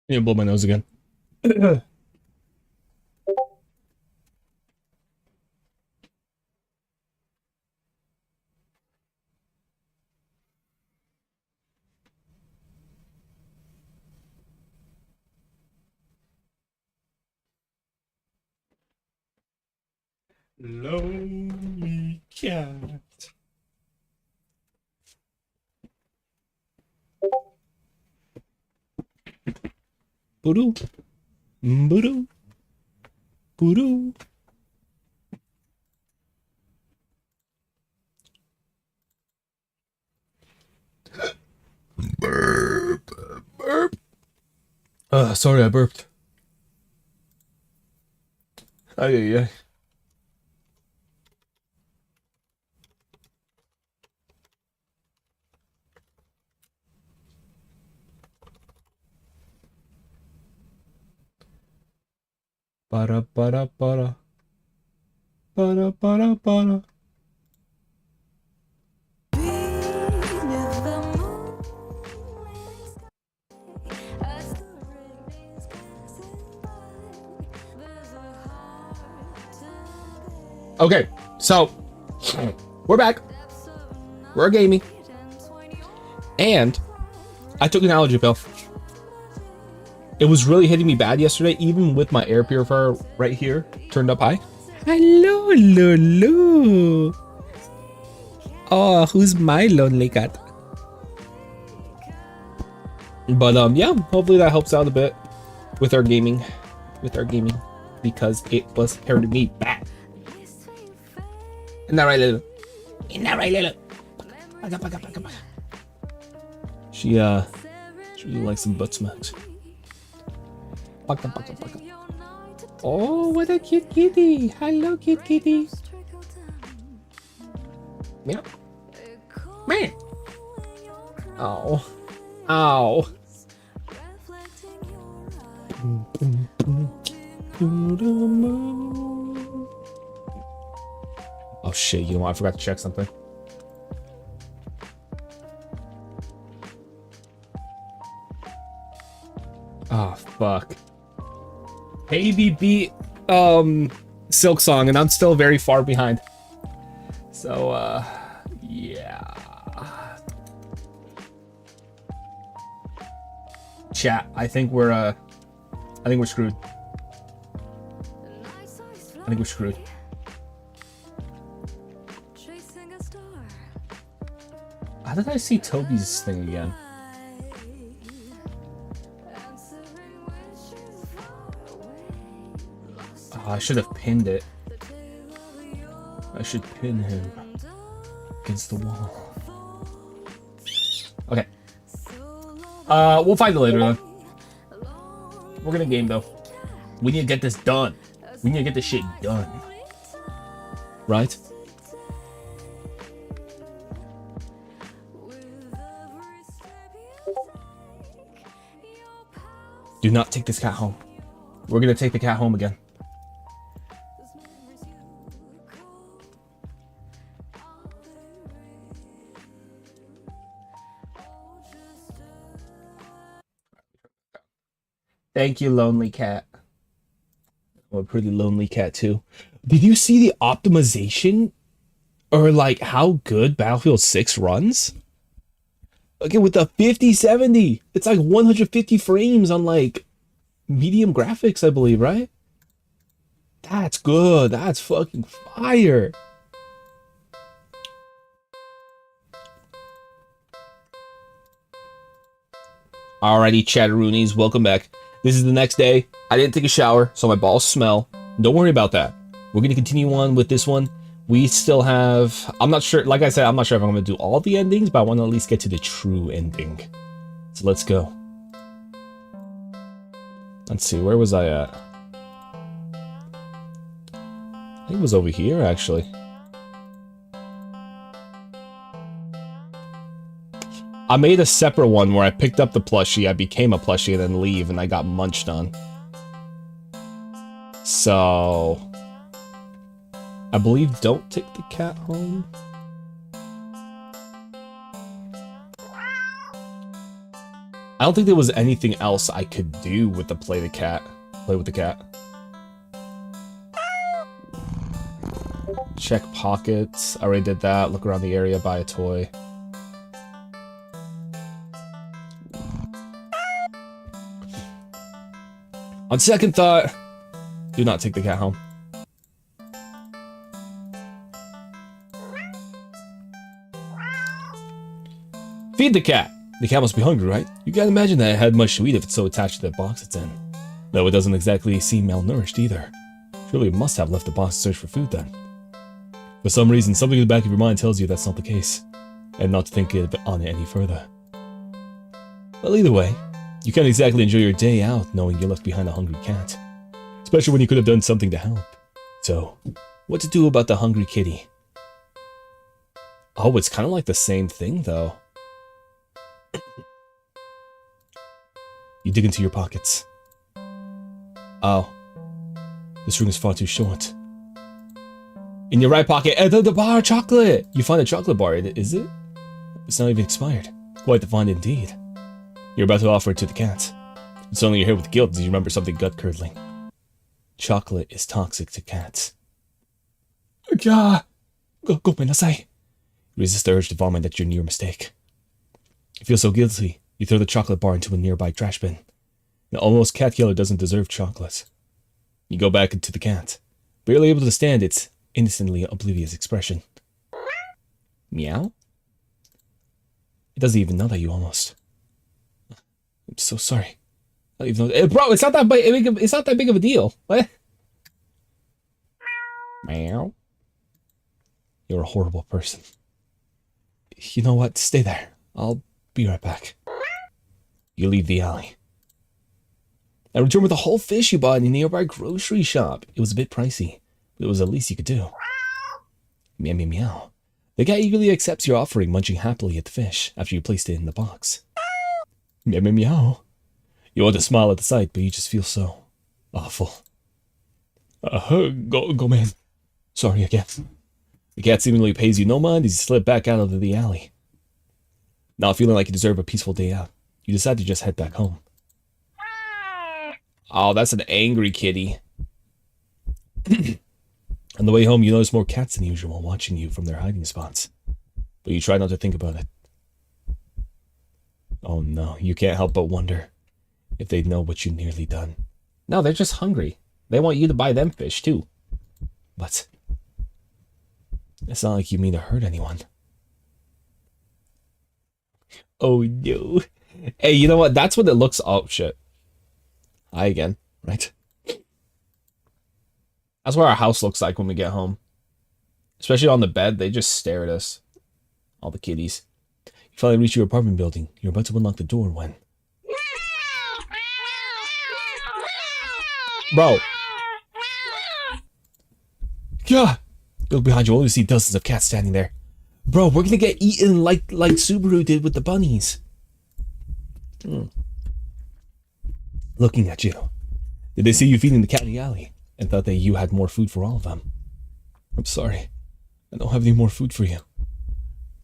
Yeah, blow my nose again. Lonely cat. Boodoo. Boodoo. Boodoo. Burp. Burp. Sorry, I burped. Ay, ay, ay. Para. Para. Okay, so we're back. We're gaming. And I took an allergy pill. It was really hitting me bad yesterday, even with my air purifier right here turned up high. Hello, Lulu. Oh, who's my lonely cat? But yeah, hopefully that helps out a bit with our gaming, because it was hurting me bad. Isn't that right, Lulu? Isn't that right, Lulu? She really likes some butt smacks. Oh, what a cute kitty! Hello, cute kitty. Meow. Man. Oh. Ow. Oh shit, you know what? I forgot to check something. Oh fuck. Baby beat Silk Song, and I'm still very far behind. So yeah. Chat, I think we're screwed. I think we're screwed. How did I see Toby's thing again? Oh, I should have pinned it. I should pin him against the wall. Okay. We'll find it later then. We're gonna game though. We need to get this done. We need to get this shit done. Right? Do not take this cat home. We're gonna take the cat home again. Thank you, lonely cat. I'm a pretty lonely cat too. Did you see the optimization? Or like how good Battlefield 6 runs? Again, with the 5070, it's like 150 frames on like medium graphics, I believe, right? That's good. That's fucking fire. Alrighty, chatteroonies, welcome back. This is the next day. I didn't take a shower, so my balls smell. Don't worry about that. We're going to continue on with this one. We still have... I'm not sure... Like I said, I'm not sure if I'm going to do all the endings, but I want to at least get to the true ending. So let's go. Let's see, where was I at? I think it was over here, actually. I made a separate one where I picked up the plushie, I became a plushie, and then leave, and I got munched on. So... I believe don't take the cat home. I don't think there was anything else I could do with the play with the cat. Check pockets. I already did that. Look around the area, buy a toy. On second thought, do not take the cat home. Feed the cat. The cat must be hungry, right? You can't imagine that it had much to eat if it's so attached to the box it's in. Though it doesn't exactly seem malnourished either. Surely it must have left the box to search for food then. For some reason, something in the back of your mind tells you that's not the case, and not to think on it any further. Well, either way, you can't exactly enjoy your day out knowing you left behind a hungry cat. Especially when you could have done something to help. So, what to do about the hungry kitty? Oh, it's kind of like the same thing, though. You dig into your pockets. Oh. This room is far too short. In your right pocket, the bar of chocolate! You find a chocolate bar, is it? It's not even expired. Quite the find indeed. You're about to offer it to the cat. And suddenly you're hit with guilt as you remember something gut-curdling. Chocolate is toxic to cats. Go menasai. Resist the urge to vomit at your near mistake. You feel so guilty, you throw the chocolate bar into a nearby trash bin. The almost cat killer doesn't deserve chocolate. You go back into the cat, barely able to stand its innocently oblivious expression. Meow? It doesn't even know that you almost. I'm so sorry. I don't even know. Bro, it's not that big. It's not that big of a deal. What? Meow. You're a horrible person. You know what? Stay there. I'll be right back. You leave the alley. And return with a whole fish you bought in a nearby grocery shop. It was a bit pricey, but it was the least you could do. Meow, meow, meow. The cat eagerly accepts your offering, munching happily at the fish after you placed it in the box. Meow, meow, meow. You want to smile at the sight, but you just feel so awful. Go, man. Sorry again. The cat seemingly pays you no mind as you slip back out of the alley. Now feeling like you deserve a peaceful day out, you decide to just head back home. Oh, that's an angry kitty. On the way home, you notice more cats than usual watching you from their hiding spots. But you try not to think about it. Oh no, you can't help but wonder if they'd know what you nearly done. No, they're just hungry. They want you to buy them fish, too. But it's not like you mean to hurt anyone. Oh no. Hey, you know what? That's what it looks... Oh, shit. Hi again, right? That's what our house looks like when we get home. Especially on the bed, they just stare at us. All the kitties. You finally reach your apartment building. You're about to unlock the door when... Bro. Yeah. Look behind you, only see dozens of cats standing there. Bro, we're gonna get eaten like Subaru did with the bunnies. Looking at you. Did they see you feeding the cat in the alley and thought that you had more food for all of them? I'm sorry. I don't have any more food for you.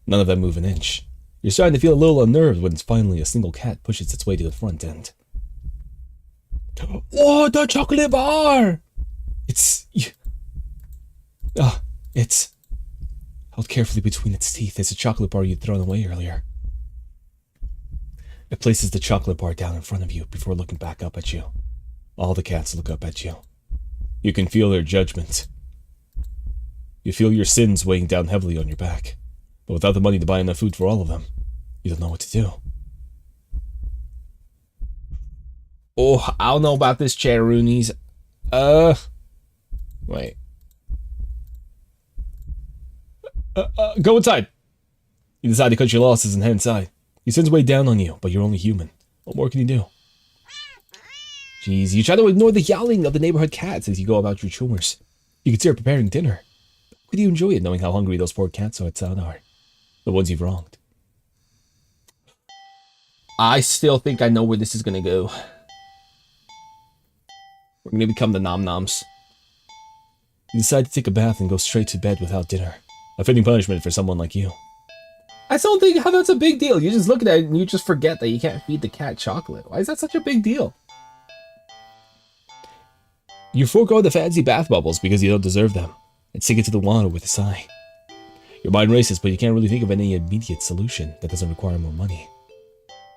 None of them move an inch. You're starting to feel a little unnerved when finally a single cat pushes its way to the front end. Oh, the chocolate bar! It's held carefully between its teeth. It's a chocolate bar you'd thrown away earlier. It places the chocolate bar down in front of you before looking back up at you. All the cats look up at you. You can feel their judgment. You feel your sins weighing down heavily on your back. But without the money to buy enough food for all of them, you don't know what to do. Oh, I don't know about this, Charoonies. Wait. Go inside. You decide to cut your losses and head inside. Your sins weigh down on you, but you're only human. What more can you do? Jeez, you try to ignore the yowling of the neighborhood cats as you go about your chores. You consider preparing dinner. How could you enjoy it knowing how hungry those poor cats outside are? The ones you've wronged. I still think I know where this is gonna go. We're gonna become the Nom Noms. You decide to take a bath and go straight to bed without dinner. A fitting punishment for someone like you. I still don't think how that's a big deal. You just look at it and you just forget that you can't feed the cat chocolate. Why is that such a big deal? You forego the fancy bath bubbles because you don't deserve them, and sink into the water with a sigh. Your mind races, but you can't really think of any immediate solution that doesn't require more money.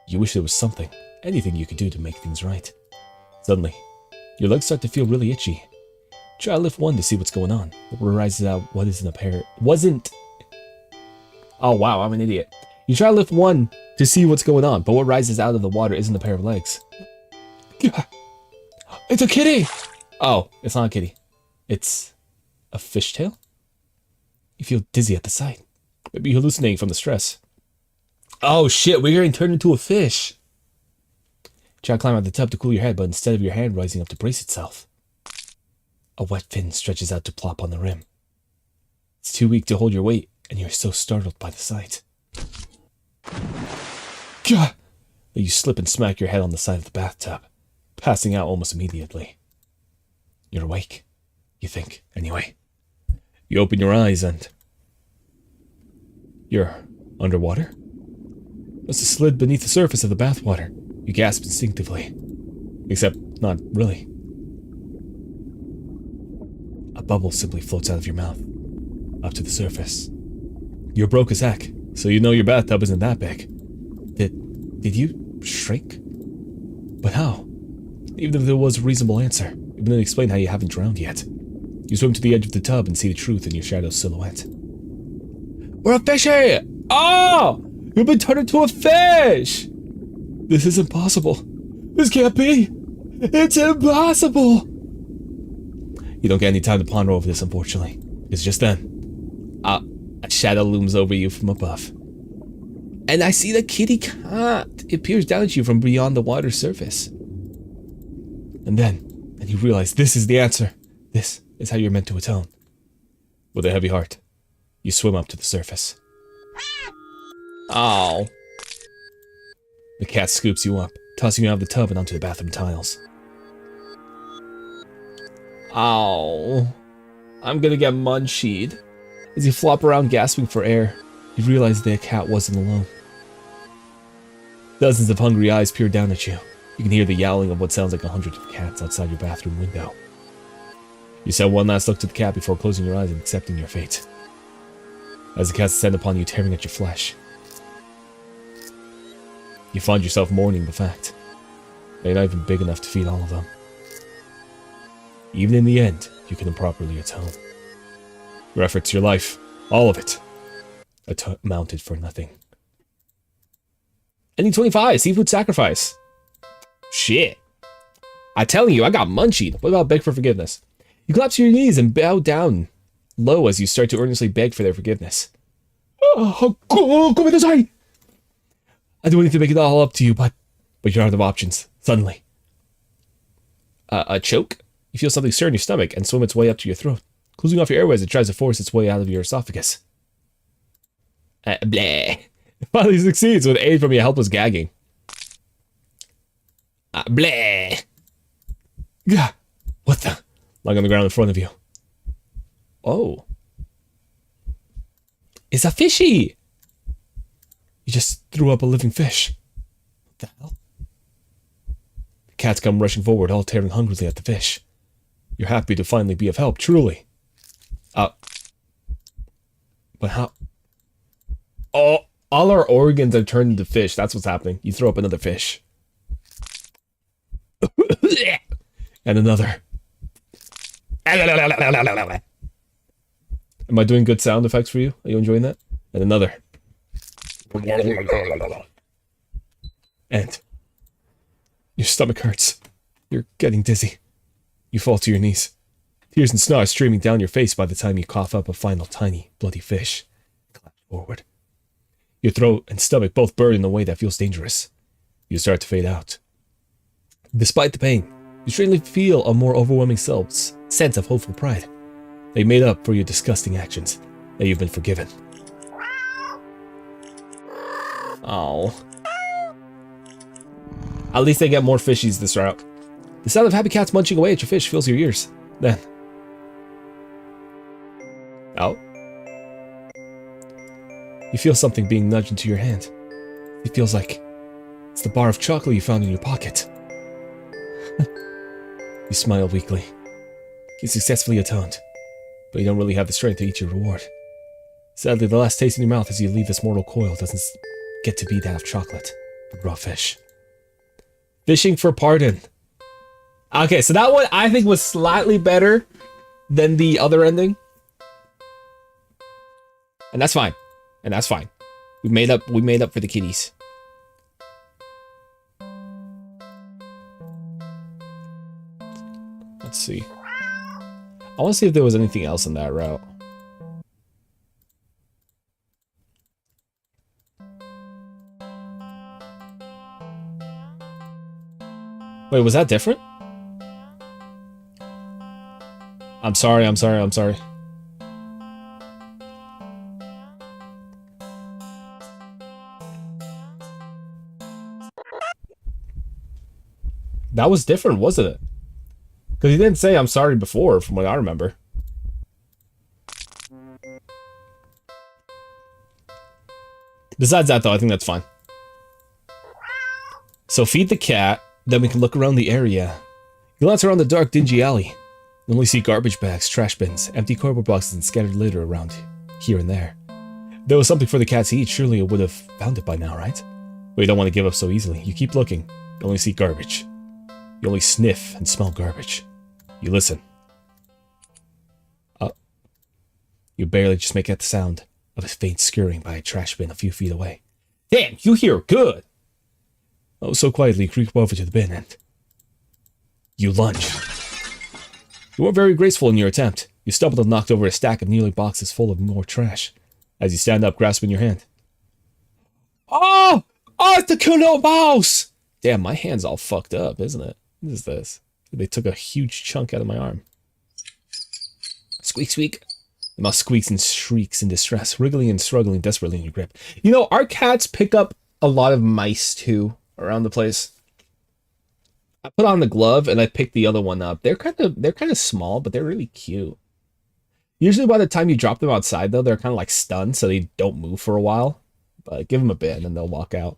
You wish there was something, anything you could do to make things right. Suddenly, your legs start to feel really itchy. Try to lift one to see what's going on. What rises out what isn't apparent. Oh wow, I'm an idiot. You try to lift one to see what's going on, but what rises out of the water isn't a pair of legs. It's a kitty! Oh, it's not a kitty. It's a fishtail? You feel dizzy at the sight. Maybe you're hallucinating from the stress. Oh shit, we're getting turned into a fish. Try to climb out the tub to cool your head, but instead of your hand rising up to brace itself, a wet fin stretches out to plop on the rim. It's too weak to hold your weight, and you're so startled by the sight. Gah! You slip and smack your head on the side of the bathtub, passing out almost immediately. You're awake, you think, anyway. You open your eyes and you're underwater? Must have slid beneath the surface of the bathwater. You gasp instinctively. Except, not really. A bubble simply floats out of your mouth, up to the surface. You're broke as heck, so you know your bathtub isn't that big. Did you shrink? But how? Even if there was a reasonable answer, it wouldn't explain how you haven't drowned yet. You swim to the edge of the tub and see the truth in your shadow's silhouette. We're a fishy! Oh! You've been turned into a fish! This is impossible. This can't be. It's impossible! You don't get any time to ponder over this, unfortunately. It's just then, a shadow looms over you from above. And I see the kitty cat. It peers down at you from beyond the water's surface. And then you realize this is the answer. This is how you're meant to atone. With a heavy heart, you swim up to the surface. Oh. The cat scoops you up, tossing you out of the tub and onto the bathroom tiles. Oh. I'm gonna get munchied. As you flop around gasping for air, you realize the cat wasn't alone. Dozens of hungry eyes peer down at you. You can hear the yowling of what sounds like 100 of cats outside your bathroom window. You send one last look to the cat before closing your eyes and accepting your fate. As the cats descend upon you, tearing at your flesh, you find yourself mourning the fact that you're not even big enough to feed all of them. Even in the end, you can improperly atone. Your efforts, your life, all of it, amounted for nothing. Ending 25, Seafood Sacrifice. Shit. I tell you, I got munchied. What about beg for forgiveness? You collapse to your knees and bow down low as you start to earnestly beg for their forgiveness. I'd do anything to make it all up to you, but you're out of options. Suddenly. A choke? You feel something stir in your stomach and swim its way up to your throat. Closing off your airways, it tries to force its way out of your esophagus. Bleh. It finally succeeds with aid from your helpless gagging. Bleh. Gah. What the? Lying on the ground in front of you. Oh. It's a fishy! You just threw up a living fish. What the hell? The cats come rushing forward, all tearing hungrily at the fish. You're happy to finally be of help, truly. But how? Oh, all our organs are turned into fish. That's what's happening. You throw up another fish. And another. Am I doing good sound effects for you? Are you enjoying that? And another. And your stomach hurts. You're getting dizzy. You fall to your knees. Tears and snot streaming down your face by the time you cough up a final tiny, bloody fish. Collapse forward. Your throat and stomach both burn in a way that feels dangerous. You start to fade out. Despite the pain, you strangely feel a more overwhelming sense of hopeful pride. They made up for your disgusting actions, that you've been forgiven. Oh. At least they get more fishies this route. The sound of happy cats munching away at your fish fills your ears. Then. Oh. You feel something being nudged into your hand. It feels like it's the bar of chocolate you found in your pocket. You smile weakly. You successfully atoned, but you don't really have the strength to eat your reward. Sadly, the last taste in your mouth as you leave this mortal coil doesn't get to be that of chocolate, but raw fish. Fishing for pardon. Okay, so that one I think was slightly better than the other ending. And that's fine. And that's fine. We made up for the kiddies. Let's see. I want to see if there was anything else in that route. Wait, was that different? I'm sorry. That was different, wasn't it? Because he didn't say I'm sorry before, from what I remember. Besides that, though, I think that's fine. So feed the cat, then we can look around the area. You glance around the dark, dingy alley. You only see garbage bags, trash bins, empty cardboard boxes, and scattered litter around here and there. If there was something for the cat to eat, surely it would have found it by now, right? But you don't want to give up so easily. You keep looking. You only see garbage. You only sniff and smell garbage. You listen. You barely just make out the sound of a faint scurrying by a trash bin a few feet away. Damn, you hear good! Oh, so quietly, you creep over to the bin and you lunge. You weren't very graceful in your attempt. You stumbled and knocked over a stack of nearly boxes full of more trash. As you stand up, grasping your hand. Oh! Oh, it's the Kuno mouse! Damn, my hand's all fucked up, isn't it? What is this? They took a huge chunk out of my arm. Squeak, squeak. The mouse squeaks and shrieks in distress, wriggling and struggling desperately in your grip. You know, our cats pick up a lot of mice, too, around the place. I put on the glove and I picked the other one up. They're kind of small, but they're really cute. Usually by the time you drop them outside, though, they're kind of like stunned, so they don't move for a while. But give them a bit and then they'll walk out.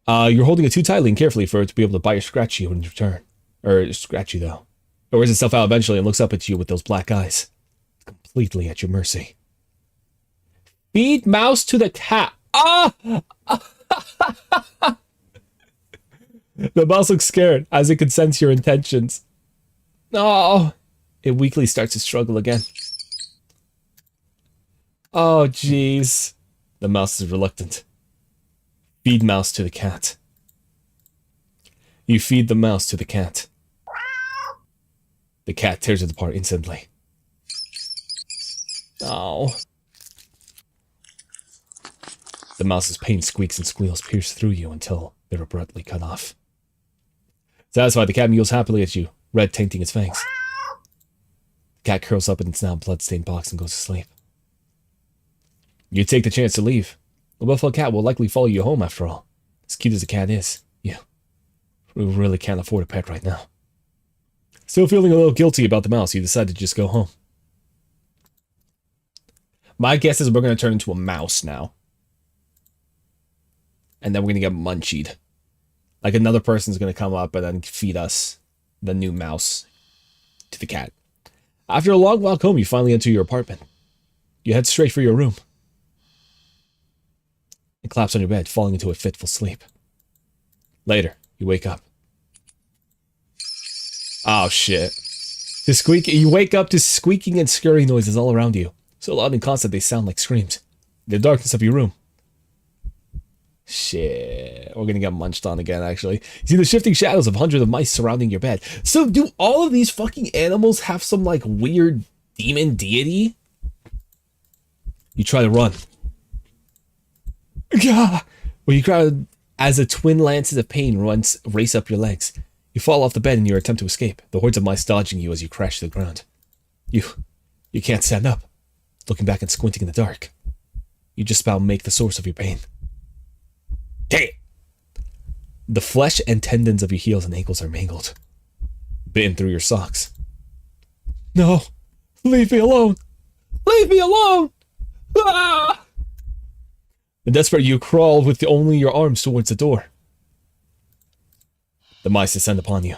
You're holding it too tightly and carefully for it to be able to bite or scratch you in return. Or scratch you, though. It wears itself out eventually and looks up at you with those black eyes. Completely at your mercy. Feed mouse to the cat. Ah! The mouse looks scared as it can sense your intentions. Oh! It weakly starts to struggle again. Oh, jeez. The mouse is reluctant. Feed mouse to the cat. You feed the mouse to the cat. The cat tears it apart instantly. Oh. The mouse's pain squeaks and squeals pierce through you until they're abruptly cut off. Satisfied, the cat mews happily at you, red tainting its fangs. The cat curls up in its now blood-stained box and goes to sleep. You take the chance to leave. The buffalo cat will likely follow you home after all. As cute as the cat is, we really can't afford a pet right now. Still feeling a little guilty about the mouse, you decide to just go home. My guess is we're going to turn into a mouse now. And then we're going to get munchied. Like another person's going to come up and then feed us the new mouse to the cat. After a long walk home, you finally enter your apartment. You head straight for your room. And collapse on your bed, falling into a fitful sleep. Later, you wake up. Oh shit. You wake up to squeaking and scurrying noises all around you. So loud and constant they sound like screams. In the darkness of your room. Shit. We're gonna get munched on again, actually. You see the shifting shadows of hundreds of mice surrounding your bed. So do all of these fucking animals have some like weird demon deity? You try to run. Well, you cry as a twin lances of pain race up your legs. You fall off the bed in your attempt to escape, the hordes of mice dodging you as you crash to the ground. You can't stand up, looking back and squinting in the dark. You just about make the source of your pain. Damn! The flesh and tendons of your heels and ankles are mangled, bitten through your socks. No! Leave me alone! Leave me alone! Ah! In desperate, you crawl with only your arms towards the door. The mice descend upon you.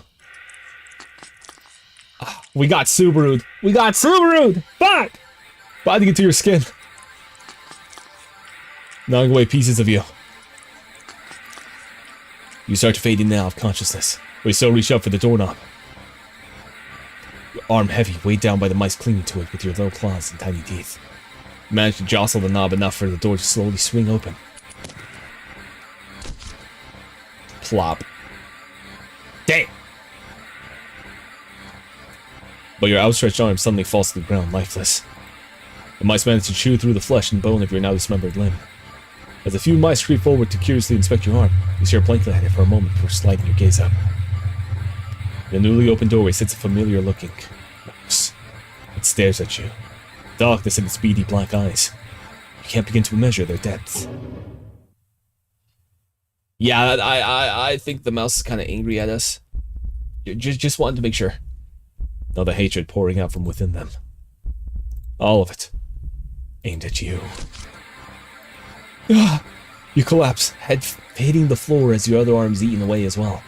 We got Subaru'd. We got Subaru'd! Fuck! Biting into your skin. Gnawing away pieces of you. You start to fade in and out of consciousness. We still reach up for the doorknob. Your arm heavy, weighed down by the mice clinging to it with your little claws and tiny teeth. You manage to jostle the knob enough for the door to slowly swing open. Plop. Damn! But your outstretched arm suddenly falls to the ground, lifeless. The mice manage to chew through the flesh and bone of your now dismembered limb. As a few mice creep forward to curiously inspect your arm, you stare blankly at it for a moment before sliding your gaze up. In the newly opened doorway sits a familiar-looking mouse. It stares at you, darkness in its beady black eyes. You can't begin to measure their depth. Yeah, I think the mouse is kind of angry at us. Just wanted to make sure. Now the hatred pouring out from within them. All of it. Aimed at you. You collapse, head hitting the floor as your other arm's eaten away as well.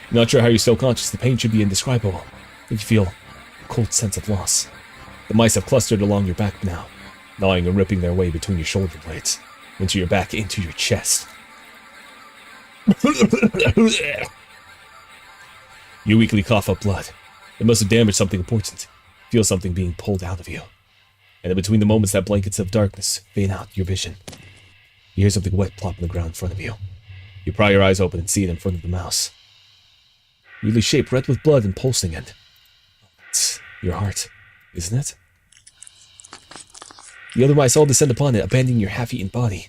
You're not sure how you're still conscious. The pain should be indescribable. You feel a cold sense of loss. The mice have clustered along your back now, gnawing and ripping their way between your shoulder blades, into your back, into your chest. You weakly cough up blood. It must have damaged something important. Feel something being pulled out of you. And in between the moments that blankets of darkness vein out your vision, you hear something wet plop on the ground in front of you. You pry your eyes open and see it in front of the mouse. Weirdly shaped, red with blood and pulsing it. It's your heart, isn't it? The other mice all descend upon it, abandoning your half-eaten body.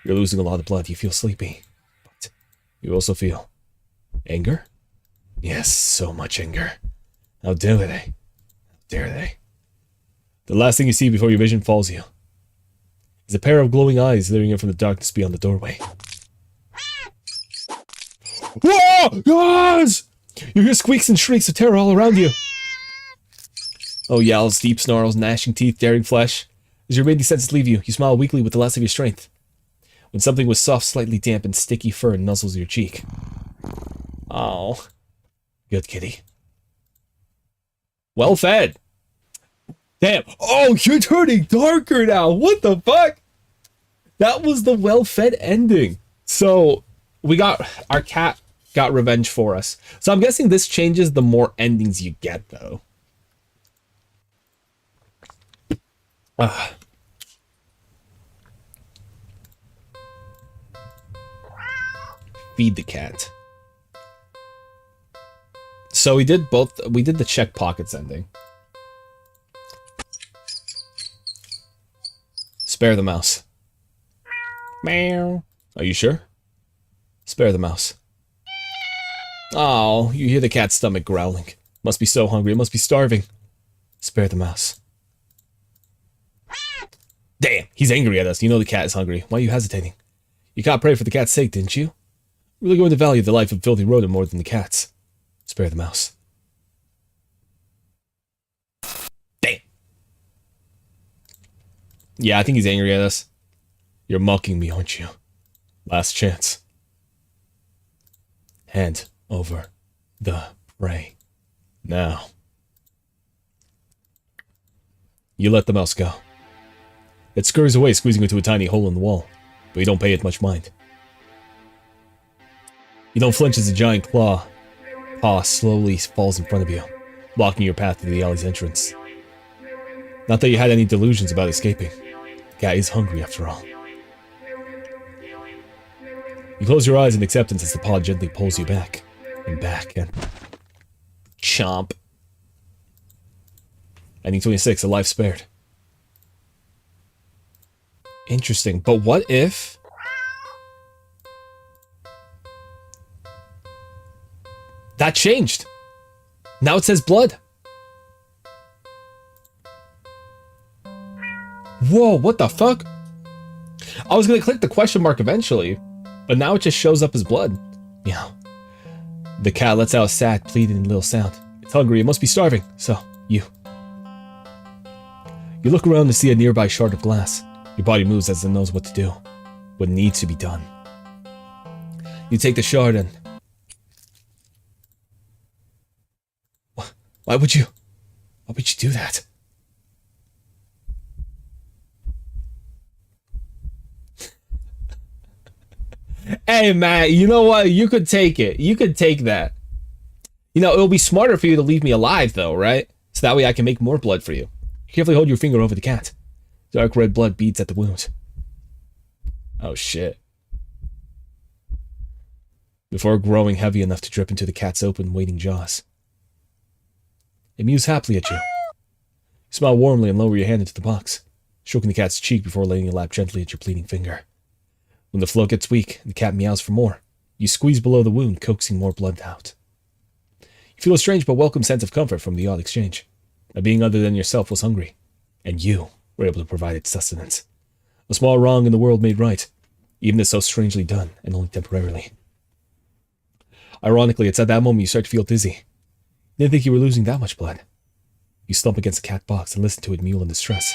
You're losing a lot of blood, you feel sleepy. But you also feel anger? Yes, so much anger. How dare they? How dare they? The last thing you see before your vision falls you is a pair of glowing eyes leering in from the darkness beyond the doorway. Whoa! Yes! You hear squeaks and shrieks of terror all around you. Oh, yowls, deep snarls, gnashing teeth, tearing flesh. As your remaining senses leave you, you smile weakly with the last of your strength. When something with soft, slightly damp and sticky fur nuzzles your cheek. Oh. Good kitty. Well fed. Damn. Oh, you're turning darker now. What the fuck? That was the well-fed ending. So, our cat got revenge for us. So I'm guessing this changes the more endings you get, though. Feed the cat. So we did both. We did the check pockets ending. Spare the mouse. Meow. Are you sure? Spare the mouse. Oh, you hear the cat's stomach growling. Must be so hungry. It must be starving. Spare the mouse. Damn, he's angry at us. You know the cat is hungry. Why are you hesitating? You got prey for the cat's sake, didn't you? Really going to value the life of filthy rodent more than the cat's. Spare the mouse. Damn. Yeah, I think he's angry at us. You're mocking me, aren't you? Last chance. Hand over the prey. Now. You let the mouse go. It scurries away, squeezing into a tiny hole in the wall, but you don't pay it much mind. You don't flinch as a giant paw slowly falls in front of you, blocking your path to the alley's entrance. Not that you had any delusions about escaping. The cat is hungry after all. You close your eyes in acceptance as the paw gently pulls you back, and chomp. Ending 26, a life spared. Interesting, but what if... that changed. Now it says blood. Whoa, what the fuck? I was gonna click the question mark eventually, but now it just shows up as blood. Meow. The cat lets out a sad, pleading little sound. It's hungry, it must be starving. So, you look around to see a nearby shard of glass. Your body moves as it knows what to do, what needs to be done. You take the shard and... Why would you do that? Hey, Matt, you know what? You could take it. You could take that. You know, it'll be smarter for you to leave me alive, though, right? So that way I can make more blood for you. Carefully hold your finger over the cat. Dark red blood beads at the wound. Oh, shit. Before growing heavy enough to drip into the cat's open, waiting jaws. It mews happily at you. You smile warmly and lower your hand into the box, stroking the cat's cheek before laying your lap gently at your bleeding finger. When the flow gets weak and the cat meows for more, you squeeze below the wound, coaxing more blood out. You feel a strange but welcome sense of comfort from the odd exchange. A being other than yourself was hungry, and you were able to provide its sustenance. A small wrong in the world made right, even if so strangely done, and only temporarily. Ironically, it's at that moment you start to feel dizzy. You didn't think you were losing that much blood. You slump against the cat box and listen to it mewl in distress.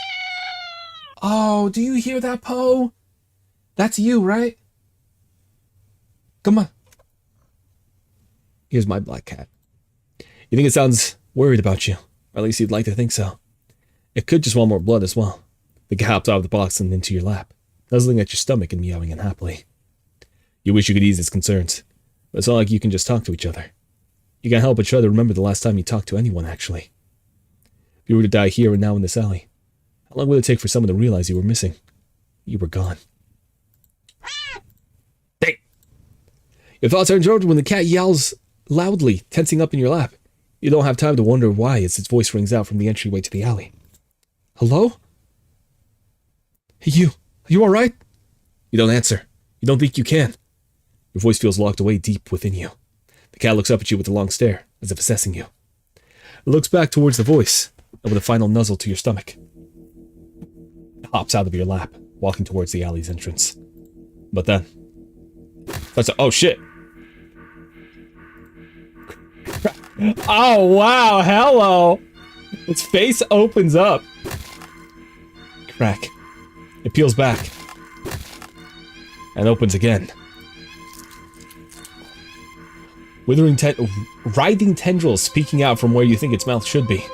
Oh, do you hear that, Poe? That's you, right? Come on. Here's my black cat. You think it sounds worried about you? Or at least you'd like to think so. It could just want more blood as well. The cat hopped out of the box and into your lap, nuzzling at your stomach and meowing unhappily. You wish you could ease its concerns, but it's not like you can just talk to each other. You can't help but try to remember the last time you talked to anyone, actually. If you were to die here and now in this alley, how long would it take for someone to realize you were missing? You were gone. Hey! Your thoughts are interrupted when the cat yells loudly, tensing up in your lap. You don't have time to wonder why as its voice rings out from the entryway to the alley. Hello? Hey, you. Are you alright? You don't answer. You don't think you can. Your voice feels locked away deep within you. The cat looks up at you with a long stare, as if assessing you. It looks back towards the voice, and with a final nuzzle to your stomach, it hops out of your lap, walking towards the alley's entrance. But then... oh, shit! Oh, wow, hello! Its face opens up. Crack. It peels back. And opens again. Writhing tendrils peeking out from where you think its mouth should be.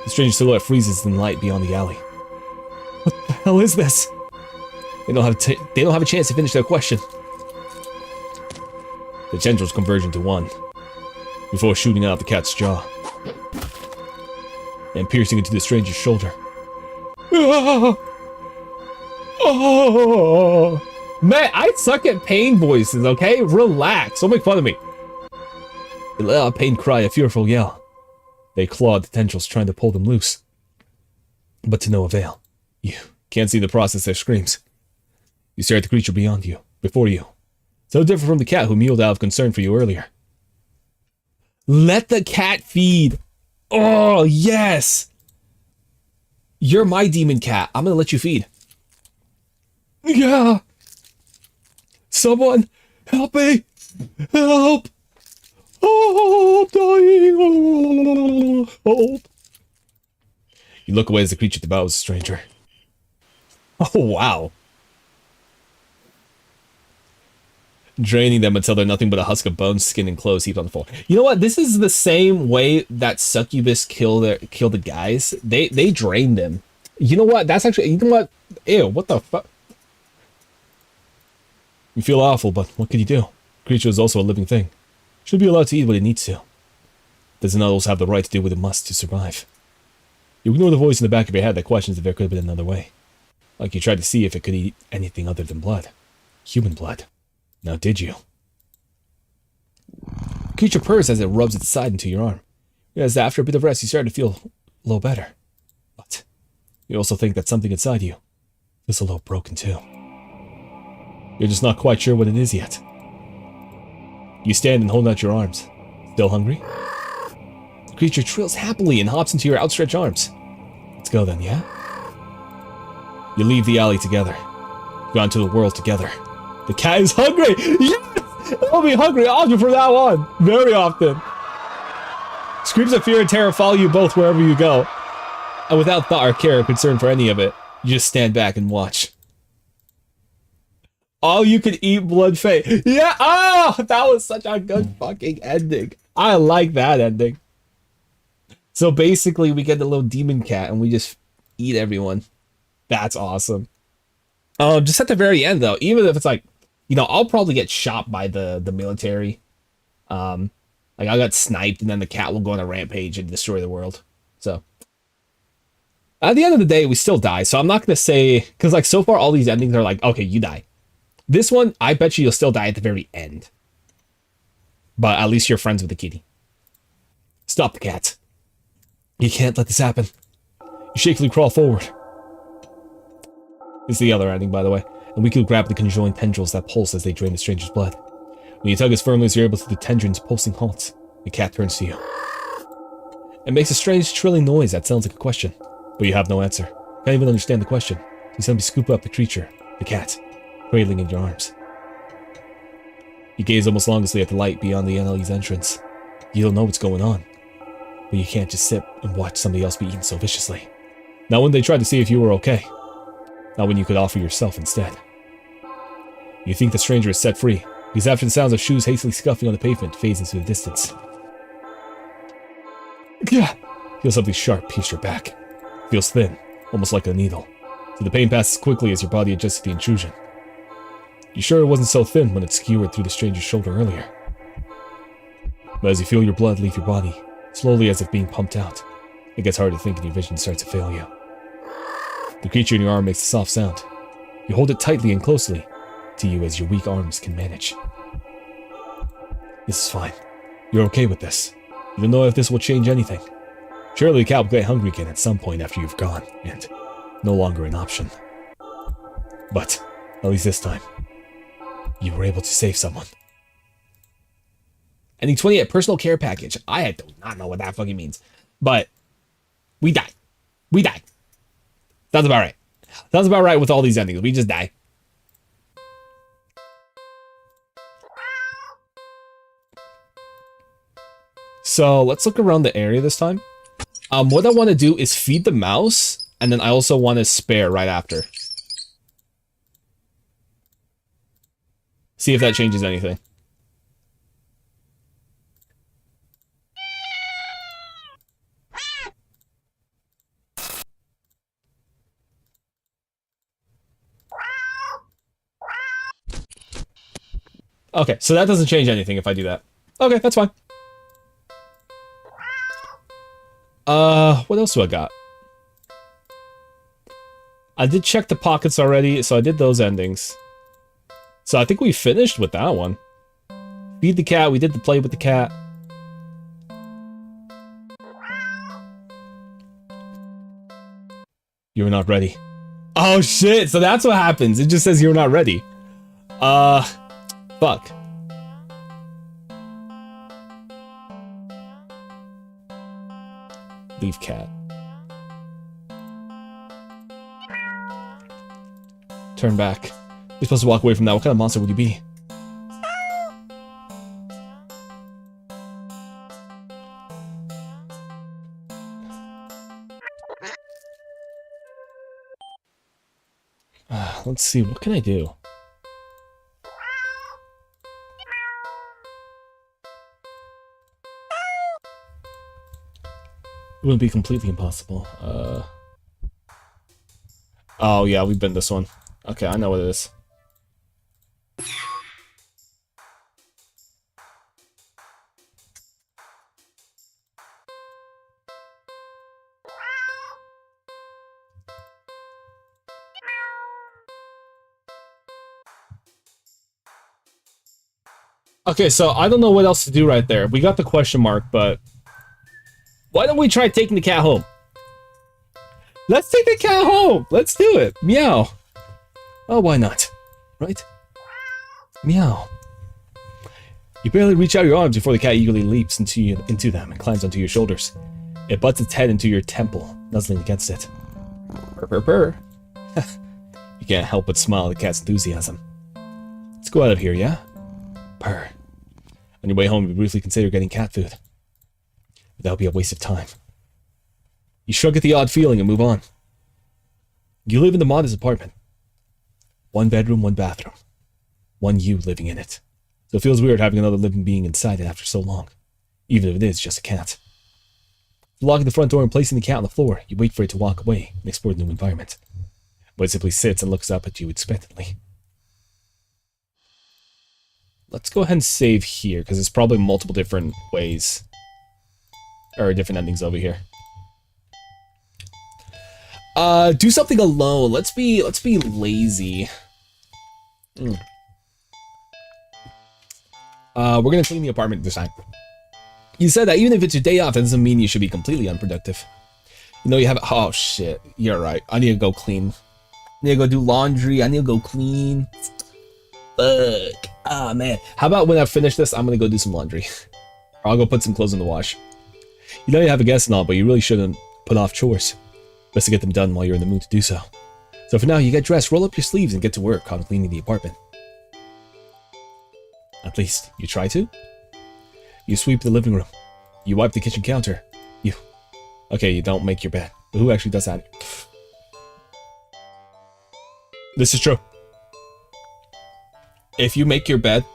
The strange silhouette freezes in the light beyond the alley. What the hell is this? They don't have a chance to finish their question. The tendrils converge into one, before shooting out the cat's jaw and piercing into the stranger's shoulder. Oh, man, I suck at pain voices, okay? Relax, don't make fun of me. They let out a pained cry, a fearful yell. They clawed the tendrils, trying to pull them loose. But to no avail. You can't see the process their screams. You stare at the creature beyond you, before you. So different from the cat who mewed out of concern for you earlier. Let the cat feed. Oh, yes. You're my demon cat. I'm gonna let you feed. Yeah. Someone help me. Help. Oh, I'm dying. Help. You look away as the creature devours a stranger. Oh, wow. Draining them until they're nothing but a husk of bones, skin, and clothes heaped on the floor. You know what? This is the same way that succubus kill the guys. They drain them. You know what? That's actually... You know what? Ew, what the fuck? You feel awful, but what can you do? The creature is also a living thing. Should be allowed to eat what it needs to. Doesn't also have the right to do what it must to survive. You ignore the voice in the back of your head that questions if there could have been another way. Like you tried to see if it could eat anything other than blood. Human blood. Now did you? The creature purrs as it rubs its side into your arm. As after a bit of rest, you start to feel a little better. But you also think that something inside you is a little broken too. You're just not quite sure what it is yet. You stand and hold out your arms. Still hungry? The creature trills happily and hops into your outstretched arms. Let's go then, yeah? You leave the alley together. Go out into the world together. The cat is hungry! Yes! I'll be hungry often for that one! Very often. Screams of fear and terror follow you both wherever you go. And without thought or care or concern for any of it. You just stand back and watch. Oh, you could eat blood fate. Yeah. Oh, that was such a good fucking ending. I like that ending. So basically, we get the little demon cat and we just eat everyone. That's awesome. Just at the very end though, even if it's like, I'll probably get shot by the military. Like I got sniped, and then the cat will go on a rampage and destroy the world. So at the end of the day, we still die. So I'm not gonna say, because like so far all these endings are like, okay, you die. This one, I bet you'll still die at the very end. But at least you're friends with the kitty. Stop the cat. You can't let this happen. You shakily crawl forward. This is the other ending, by the way. And we could grab the conjoined tendrils that pulse as they drain the stranger's blood. When you tug as firmly as you're able to, the tendrils pulsing halts. The cat turns to you. It makes a strange trilling noise that sounds like a question, but you have no answer. Can't even understand the question. You suddenly scoop up the creature, the cat, cradling in your arms. You gaze almost longingly at the light beyond the NLE's entrance. You don't know what's going on, but you can't just sit and watch somebody else be eaten so viciously. Not when they tried to see if you were okay. Not when you could offer yourself instead. You think the stranger is set free, because after the sounds of shoes hastily scuffing on the pavement fades into the distance. Feel something sharp pierce your back. Feels thin, almost like a needle. So the pain passes quickly as your body adjusts to the intrusion. You sure it wasn't so thin when it skewered through the stranger's shoulder earlier? But as you feel your blood leave your body, slowly as if being pumped out, it gets harder to think and your vision starts to fail you. The creature in your arm makes a soft sound. You hold it tightly and closely to you as your weak arms can manage. This is fine. You're okay with this. You don't know if this will change anything. Surely the cat will get hungry again at some point after you've gone, and no longer an option. But, at least this time, you were able to save someone. Ending 28 personal care package. I do not know what that fucking means. But, we died. We died. Sounds about right. Sounds about right with all these endings. We just die. So let's look around the area this time. What I want to do is feed the mouse, and then I also want to spare right after. See if that changes anything. Okay, so that doesn't change anything if I do that. Okay, that's fine. What else do I got? I did check the pockets already, so I did those endings. So I think we finished with that one. Feed the cat, we did the play with the cat. You're not ready. Oh shit, so that's what happens. It just says you're not ready. Fuck. Leave cat. Turn back. You're supposed to walk away from that. What kind of monster would you be? Let's see. What can I do? It wouldn't be completely impossible. Oh yeah, we've been this one. Okay, I know what it is. Okay, so I don't know what else to do right there. We got the question mark, but why don't we try taking the cat home? Let's take the cat home! Let's do it! Meow! Oh, why not? Right? Meow. You barely reach out your arms before the cat eagerly leaps into them and climbs onto your shoulders. It butts its head into your temple, nuzzling against it. Purr, purr, purr. You can't help but smile at the cat's enthusiasm. Let's go out of here, yeah? Purr. On your way home, you briefly consider getting cat food. But that would be a waste of time. You shrug at the odd feeling and move on. You live in the modest apartment. 1 bedroom, 1 bathroom. 1 you living in it. So it feels weird having another living being inside it after so long. Even if it is just a cat. Locking the front door and placing the cat on the floor, you wait for it to walk away and explore the new environment. But it simply sits and looks up at you expectantly. Let's go ahead and save here, because there's probably multiple different ways. Or different endings over here. Do something alone. Let's be lazy. We're gonna clean the apartment this time. You said that even if it's your day off, that doesn't mean you should be completely unproductive. You know you have. Oh shit, you're right. I need to go clean. I need to go do laundry. I need to go clean. Fuck. Ah man. How about when I finish this, I'm gonna go do some laundry. Or I'll go put some clothes in the wash. You know you have a guest and all, but you really shouldn't put off chores. Best to get them done while you're in the mood to do so. So for now, you get dressed, roll up your sleeves, and get to work on cleaning the apartment. At least, you try to. You sweep the living room. You wipe the kitchen counter. Okay, you don't make your bed. But who actually does that? This is true. If you make your bed,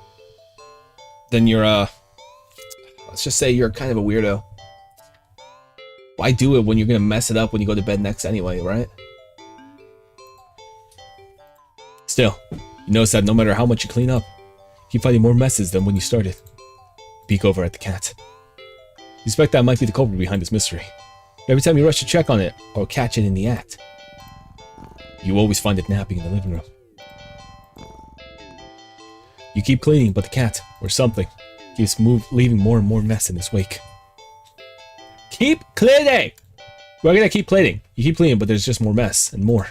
then you're, let's just say you're kind of a weirdo. Why do it when you're gonna mess it up when you go to bed next anyway, right? Still, you notice that no matter how much you clean up, you keep finding more messes than when you started. Peek over at the cat. You suspect that might be the culprit behind this mystery. Every time you rush to check on it, or catch it in the act, you always find it napping in the living room. You keep cleaning, but the cat, or something, keeps leaving more and more mess in its wake. Keep cleaning! We're gonna keep cleaning. You keep cleaning, but there's just more mess, and more,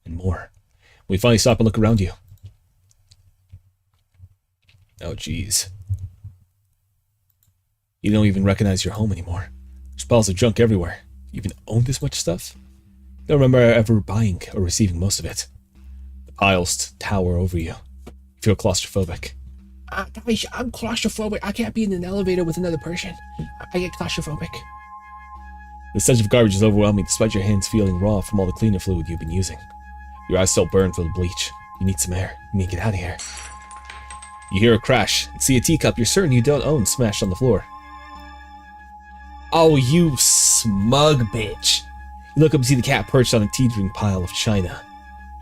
and more. We finally stop and look around you. Oh, jeez. You don't even recognize your home anymore. There's piles of junk everywhere. You even own this much stuff? Don't remember ever buying or receiving most of it. The piles tower over you. You feel claustrophobic. Guys, I'm claustrophobic. I can't be in an elevator with another person. I get claustrophobic. The stench of garbage is overwhelming despite your hands feeling raw from all the cleaner fluid you've been using. Your eyes still burn from the bleach. You need some air. You need to get out of here. You hear a crash and see a teacup you're certain you don't own smashed on the floor. Oh, you smug bitch. You look up and see the cat perched on a teetering pile of china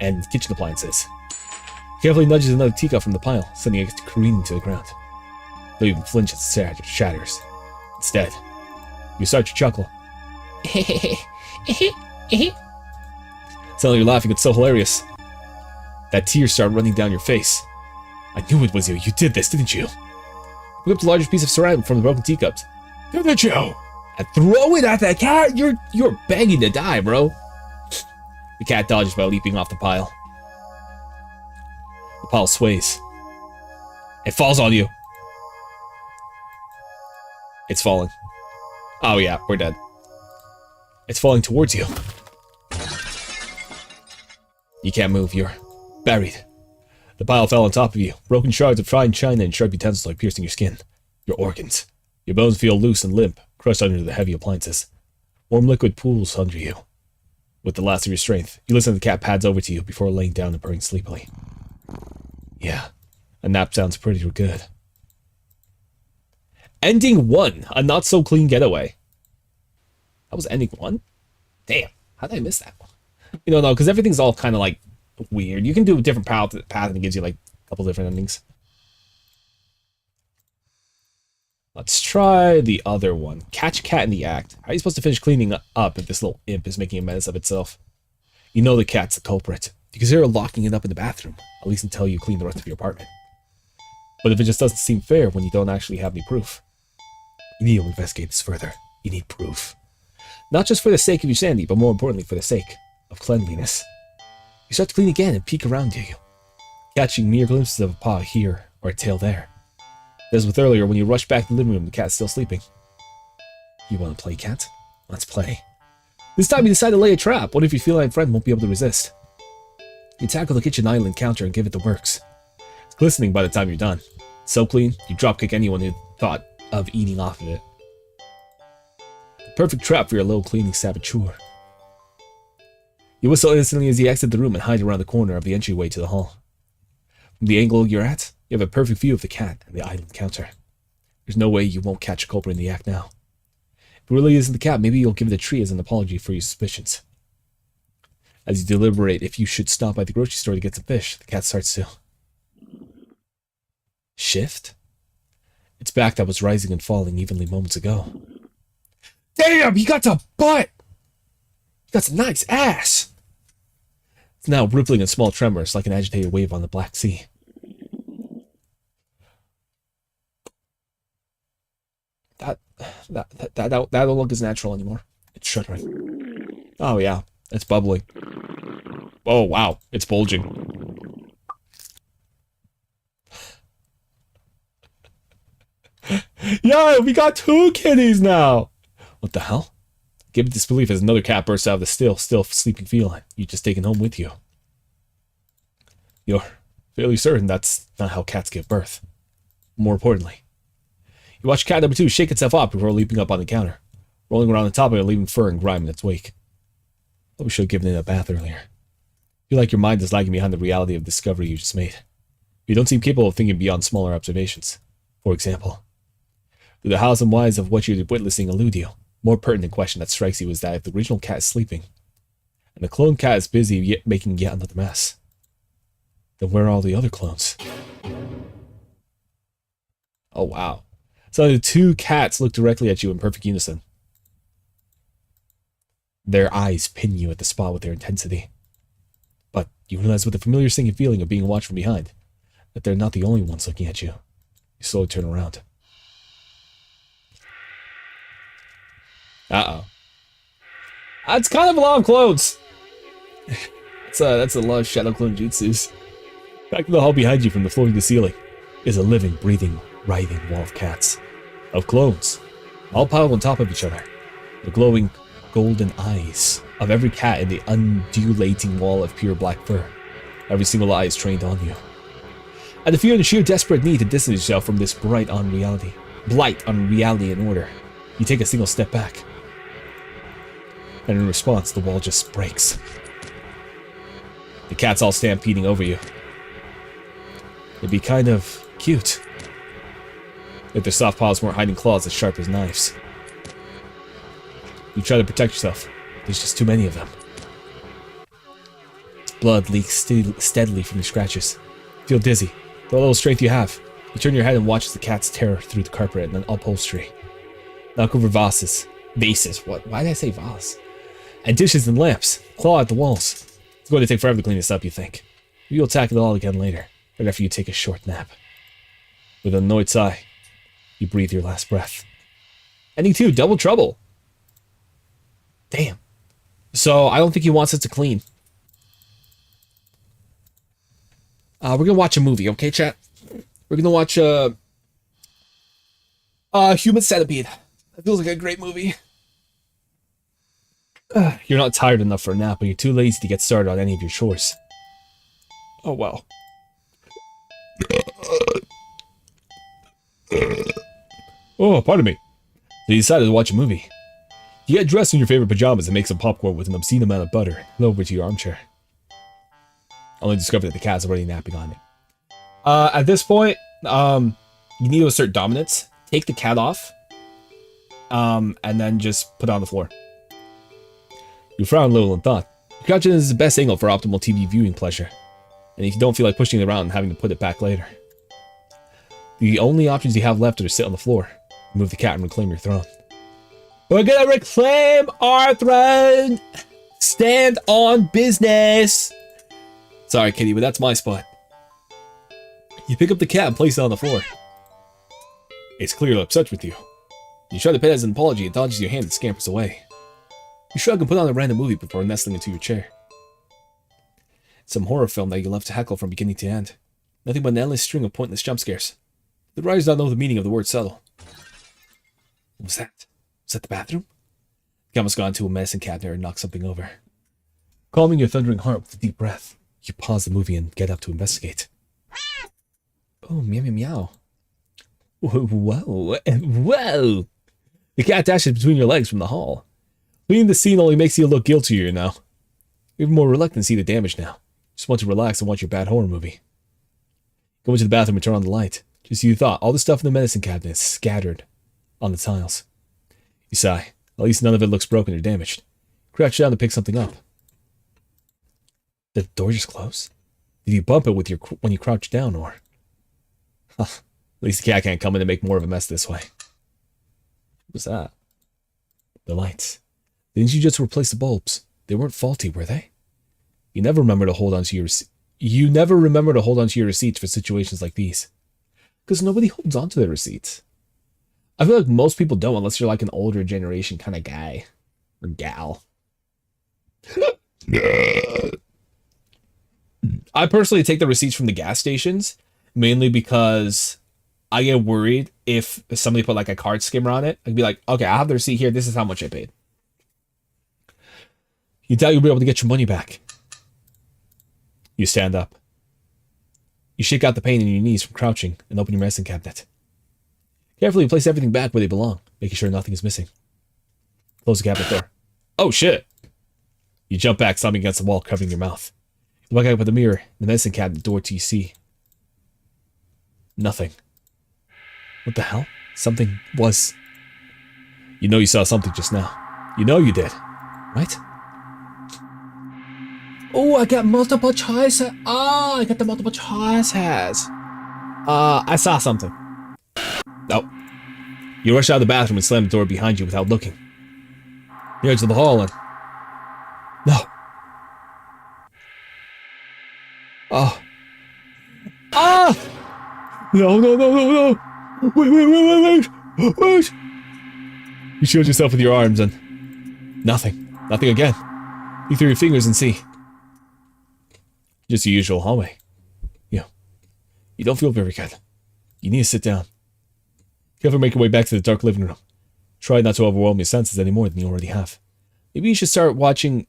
and kitchen appliances. He carefully nudges another teacup from the pile, sending it careening to the ground. Don't even flinch as it shatters. Instead, you start to chuckle. Suddenly you're laughing, it's so hilarious that tears start running down your face. I knew it was you. You did this, didn't you? Pick up the largest piece of ceramic from the broken teacups. Didn't you? And throw it at that cat? You're begging to die, bro. The cat dodges by leaping off the pile. The pile sways. It falls on you. It's falling. Oh yeah, we're dead. It's falling towards you. You can't move, you're buried. The pile fell on top of you. Broken shards of fine china and sharp utensils are piercing your skin. Your organs. Your bones feel loose and limp, crushed under the heavy appliances. Warm liquid pools under you. With the last of your strength, you listen to the cat pads over to you before laying down and purring sleepily. Yeah, a nap sounds pretty good. Ending 1, a not-so-clean getaway. That was ending 1? Damn, how did I miss that one? You know, no, because everything's all kind of, like, weird. You can do a different path and it gives you, like, a couple different endings. Let's try the other one. Catch a cat in the act. How are you supposed to finish cleaning up if this little imp is making a mess of itself? You know the cat's the culprit. You consider locking it up in the bathroom, at least until you clean the rest of your apartment. But if it just doesn't seem fair when you don't actually have any proof, you need to investigate this further. You need proof. Not just for the sake of your sanity, but more importantly for the sake of cleanliness. You start to clean again and peek around you, catching mere glimpses of a paw here or a tail there. As with earlier, when you rush back to the living room, the cat's still sleeping. You want to play, cat? Let's play. This time you decide to lay a trap. What if your feline friend won't be able to resist? You tackle the kitchen island counter and give it the works. It's glistening by the time you're done. It's so clean, you dropkick anyone who thought of eating off of it. The perfect trap for your little cleaning saboteur. You whistle instantly as you exit the room and hide around the corner of the entryway to the hall. From the angle you're at, you have a perfect view of the cat and the island counter. There's no way you won't catch a culprit in the act now. If it really isn't the cat, maybe you'll give it a tree as an apology for your suspicions. As you deliberate if you should stop by the grocery store to get some fish, the cat starts to shift. Its back that was rising and falling evenly moments ago. Damn, he got a butt! That's a nice ass! It's now rippling in small tremors like an agitated wave on the Black Sea. That don't look as natural anymore. It's shuddering. Oh yeah, it's bubbling. Oh wow, it's bulging. Yeah, we got 2 kitties now! What the hell? Give it disbelief as another cat bursts out of the still sleeping feline you just taken home with you. You're fairly certain that's not how cats give birth. More importantly, you watch cat number 2 shake itself up before leaping up on the counter, rolling around the top of it, leaving fur and grime in its wake. Probably should have given it a bath earlier. I feel like your mind is lagging behind the reality of the discovery you just made. You don't seem capable of thinking beyond smaller observations. For example, do the hows and whys of what you're witnessing elude you? More pertinent question that strikes you is that if the original cat is sleeping, and the clone cat is busy making yet another mess, then where are all the other clones? Oh wow. So the 2 cats look directly at you in perfect unison. Their eyes pin you at the spot with their intensity. But you realize with the familiar sinking feeling of being watched from behind, that they're not the only ones looking at you. You slowly turn around. Uh-oh. That's kind of a lot of clones. That's a lot of shadow clone jutsus. Back to the hall behind you from the floor to the ceiling is a living, breathing, writhing wall of cats. Of clones. All piled on top of each other. The glowing golden eyes of every cat in the undulating wall of pure black fur. Every single eye is trained on you. And the fear and the sheer desperate need to distance yourself from this blight on reality and order, you take a single step back. And in response, the wall just breaks. The cats all stampeding over you. It'd be kind of cute if their soft paws weren't hiding claws as sharp as knives. You try to protect yourself. There's just too many of them. Blood leaks steadily from your scratches. You feel dizzy. The little strength you have. You turn your head and watch the cats tear through the carpet and upholstery. Knock over vases. What? Why did I say vase? And dishes and lamps. Claw at the walls. It's going to take forever to clean this up, you think. You'll tackle it all again later, right after you take a short nap. With an annoyed sigh, you breathe your last breath. Ending 2, double trouble. Damn. So, I don't think he wants us to clean. We're gonna watch a movie, okay, chat? We're gonna watch, Human Centipede. That feels like a great movie. You're not tired enough for a nap, but you're too lazy to get started on any of your chores. Oh, wow. Oh, pardon me. So you decided to watch a movie. You get dressed in your favorite pajamas and make some popcorn with an obscene amount of butter and go over to your armchair. Only discovered that the cat's already napping on it. At this point, you need to assert dominance. Take the cat off. And then just put it on the floor. You frown a little and thought. The couch is the best angle for optimal TV viewing pleasure. And if you don't feel like pushing it around and having to put it back later. The only options you have left are to sit on the floor, move the cat, and reclaim your throne. We're gonna reclaim our throne! Stand on business! Sorry, kitty, but that's my spot. You pick up the cat and place it on the floor. It's clearly upset with you. You try to pet it as an apology, it dodges your hand and scampers away. You shrug and put on a random movie before nestling into your chair. Some horror film that you love to heckle from beginning to end. Nothing but an endless string of pointless jump scares. The writers don't know the meaning of the word subtle. What was that? Was that the bathroom? You almost got into a medicine cabinet and knocked something over. Calming your thundering heart with a deep breath, you pause the movie and get up to investigate. Oh, meow meow meow. Whoa, whoa! The cat dashes between your legs from the hall. Leaving the scene only makes you look guiltier now. You're even more reluctant to see the damage now. Just want to relax and watch your bad horror movie. Go into the bathroom and turn on the light. Just as you thought, all the stuff in the medicine cabinet is scattered on the tiles. You sigh. At least none of it looks broken or damaged. Crouch down to pick something up. Did the door just close? Did you bump it with when you crouched down, or? Huh. At least the cat can't come in and make more of a mess this way. What was that? The lights. Didn't you just replace the bulbs? They weren't faulty, were they? You never remember to hold on to your receipts for situations like these. Because nobody holds on to their receipts. I feel like most people don't unless you're like an older generation kind of guy. Or gal. I personally take the receipts from the gas stations. Mainly because I get worried if somebody put like a card skimmer on it. I'd be like, okay, I have the receipt here. This is how much I paid. You doubt you'll be able to get your money back. You stand up. You shake out the pain in your knees from crouching and open your medicine cabinet. Carefully place everything back where they belong, making sure nothing is missing. Close the cabinet door. Oh shit! You jump back, slamming against the wall, covering your mouth. You look up at the mirror, the medicine cabinet door to you see. Nothing. What the hell? Something was... You know you saw something just now. You know you did. Right? Oh, I got multiple choices. Oh, I got the multiple choices. I saw something. No. You rush out of the bathroom and slam the door behind you without looking. You edge of the hall and... No. Oh. Ah! No, no, no, no, no! Wait! You shield yourself with your arms and... Nothing. Nothing again. You through your fingers and see. Just the usual hallway. You don't feel very good. You need to sit down. Carefully make your way back to the dark living room. Try not to overwhelm your senses any more than you already have. Maybe you should start watching...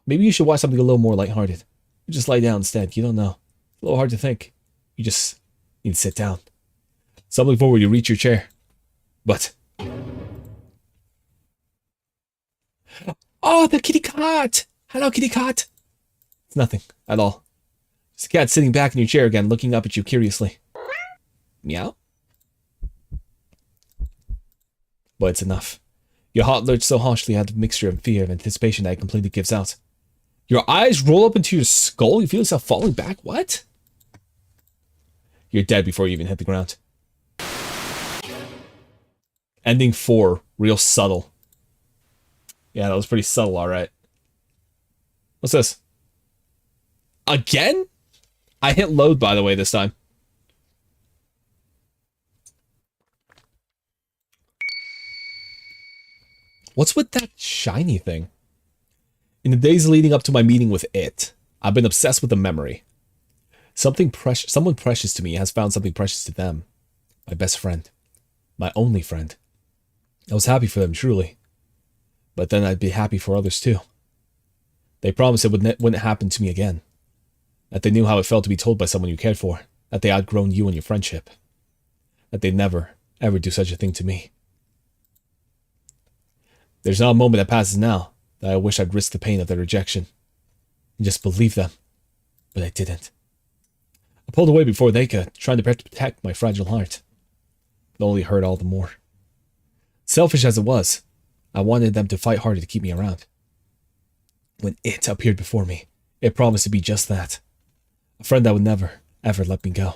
Maybe you should watch something a little more lighthearted. You just lie down instead. You don't know. It's a little hard to think. You just need to sit down. Stumbling forward, you reach your chair. But... Oh, the kitty cat! Hello, kitty cat! It's nothing at all. Just a cat sitting back in your chair again, looking up at you curiously. Meow? But it's enough. Your heart lurches so harshly at the mixture of fear and anticipation that it completely gives out. Your eyes roll up into your skull. You feel yourself falling back. What? You're dead before you even hit the ground. Ending 4. Real subtle. Yeah, that was pretty subtle, alright. What's this? Again? I hit load, by the way, this time. What's with that shiny thing? In the days leading up to my meeting with it, I've been obsessed with the memory. Someone precious to me has found something precious to them. My best friend. My only friend. I was happy for them, truly. But then I'd be happy for others too. They promised it wouldn't happen to me again. That they knew how it felt to be told by someone you cared for. That they had outgrown you and your friendship. That they'd never, ever do such a thing to me. There's not a moment that passes now that I wish I'd risk the pain of their rejection. And just believe them. But I didn't. I pulled away before they could, trying to protect my fragile heart. It only hurt all the more. Selfish as it was, I wanted them to fight harder to keep me around. When it appeared before me, it promised to be just that. A friend that would never, ever let me go.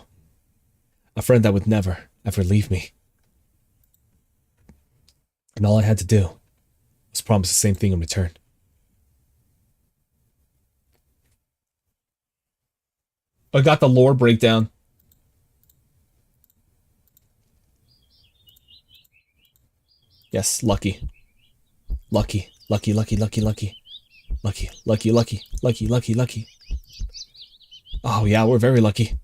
A friend that would never, ever leave me. And all I had to do was promise the same thing in return. I got the lore breakdown. Yes, lucky. Lucky, lucky, lucky, lucky, lucky. Lucky, lucky, lucky, lucky, lucky, lucky. Oh yeah, we're very lucky.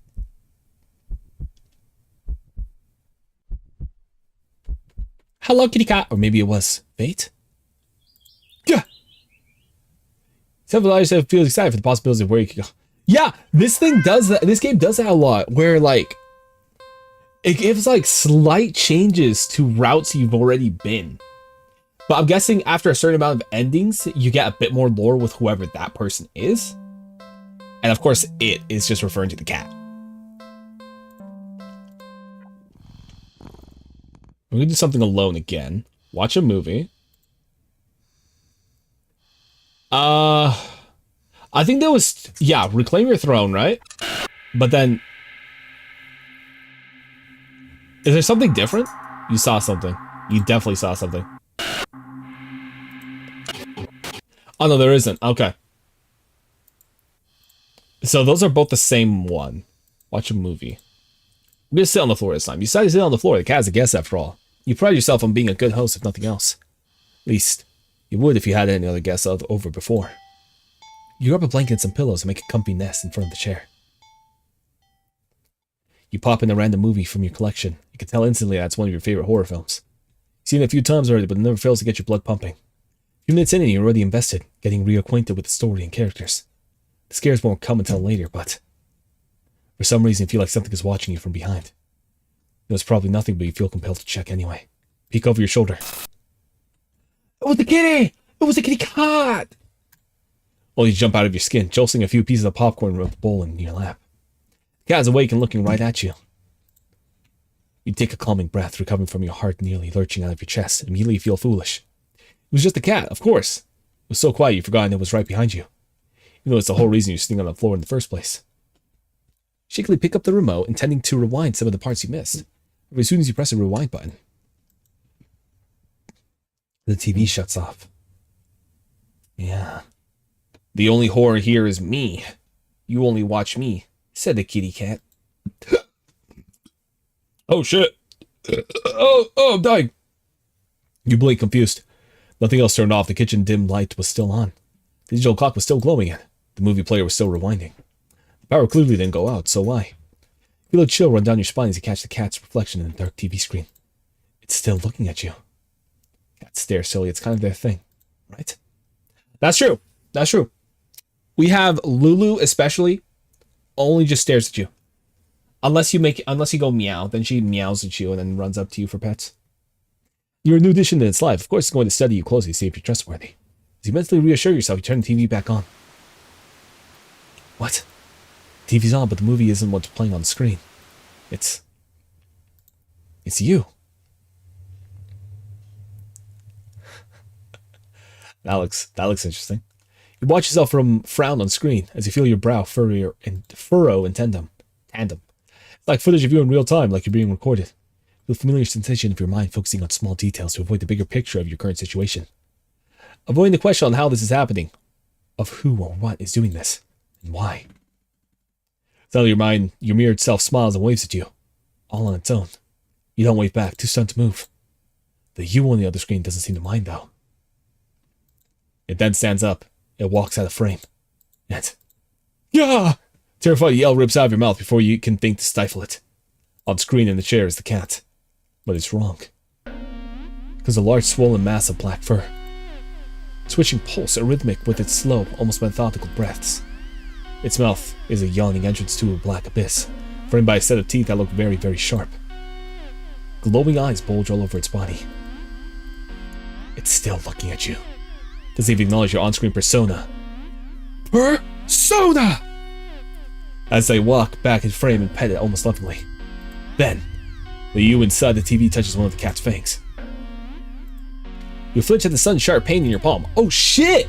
Hello, kitty cat. Or maybe it was fate? Yeah. Several others feel excited for the possibility of where you could go. Yeah, this thing does that. This game does that a lot, where like it gives like slight changes to routes you've already been. But I'm guessing after a certain amount of endings, you get a bit more lore with whoever that person is. And of course, it is just referring to the cat. We're gonna do something alone again. Watch a movie. I think there was, yeah, Reclaim Your Throne, right? But then, is there something different? You saw something. You definitely saw something. Oh no, there isn't. Okay. So those are both the same one. Watch a movie. We're gonna sit on the floor this time. You decided to sit on the floor. The cat's a guest after all. You pride yourself on being a good host, if nothing else. At least, you would if you had any other guests over before. You grab a blanket and some pillows and make a comfy nest in front of the chair. You pop in a random movie from your collection. You can tell instantly that's one of your favorite horror films. You've seen it a few times already, but it never fails to get your blood pumping. A few minutes in and you're already invested, getting reacquainted with the story and characters. The scares won't come until later, but for some reason you feel like something is watching you from behind. You know it's probably nothing, but you feel compelled to check anyway. Peek over your shoulder. It was the kitty! It was the kitty cat! Well, you jump out of your skin, jostling a few pieces of popcorn from the bowl in your lap. The cat is awake and looking right at you. You take a calming breath, recovering from your heart nearly lurching out of your chest, and immediately feel foolish. It was just a cat, of course. It was so quiet you forgot it was right behind you. You know it's the whole reason you're sitting on the floor in the first place. Shakily pick up the remote, intending to rewind some of the parts you missed. But as soon as you press the rewind button, the TV shuts off. Yeah. The only horror here is me. You only watch me, said the kitty cat. Oh shit. Oh, I'm dying. You blink confused. Nothing else turned off. The kitchen dim light was still on. The digital clock was still glowing yet. The movie player was still rewinding. The power clearly didn't go out, so why? Feel a chill run down your spine as you catch the cat's reflection in the dark TV screen. It's still looking at you. Cats stare silly. It's kind of their thing, right? That's true. That's true. We have Lulu, especially, only just stares at you. Unless you go meow, then she meows at you and then runs up to you for pets. You're a new addition to its life. Of course, it's going to study you closely to see if you're trustworthy. As you mentally reassure yourself, you turn the TV back on. What? TV's on, but the movie isn't what's playing on the screen. It's you. That looks interesting. You watch yourself from frown on screen as you feel your brow furrow in tandem. It's like footage of you in real time, like you're being recorded. Feel familiar sensation of your mind focusing on small details to avoid the bigger picture of your current situation. Avoiding the question on how this is happening, of who or what is doing this, and why. Suddenly your mind, your mirrored self smiles and waves at you, all on its own. You don't wave back, too stunned to move. The you on the other screen doesn't seem to mind though. It then stands up. It walks out of frame. And, yeah! Terrified yell rips out of your mouth before you can think to stifle it. On screen in the chair is the cat. But it's wrong. Because a large swollen mass of black fur. Switching pulse, rhythmic with its slow, almost methodical breaths. Its mouth is a yawning entrance to a black abyss, framed by a set of teeth that look very, very sharp. Glowing eyes bulge all over its body. It's still looking at you. Doesn't even acknowledge your on-screen persona. Persona! As they walk back in frame and pet it almost lovingly. Then, the you inside the TV touches one of the cat's fangs. You flinch at the sudden sharp pain in your palm. Oh shit!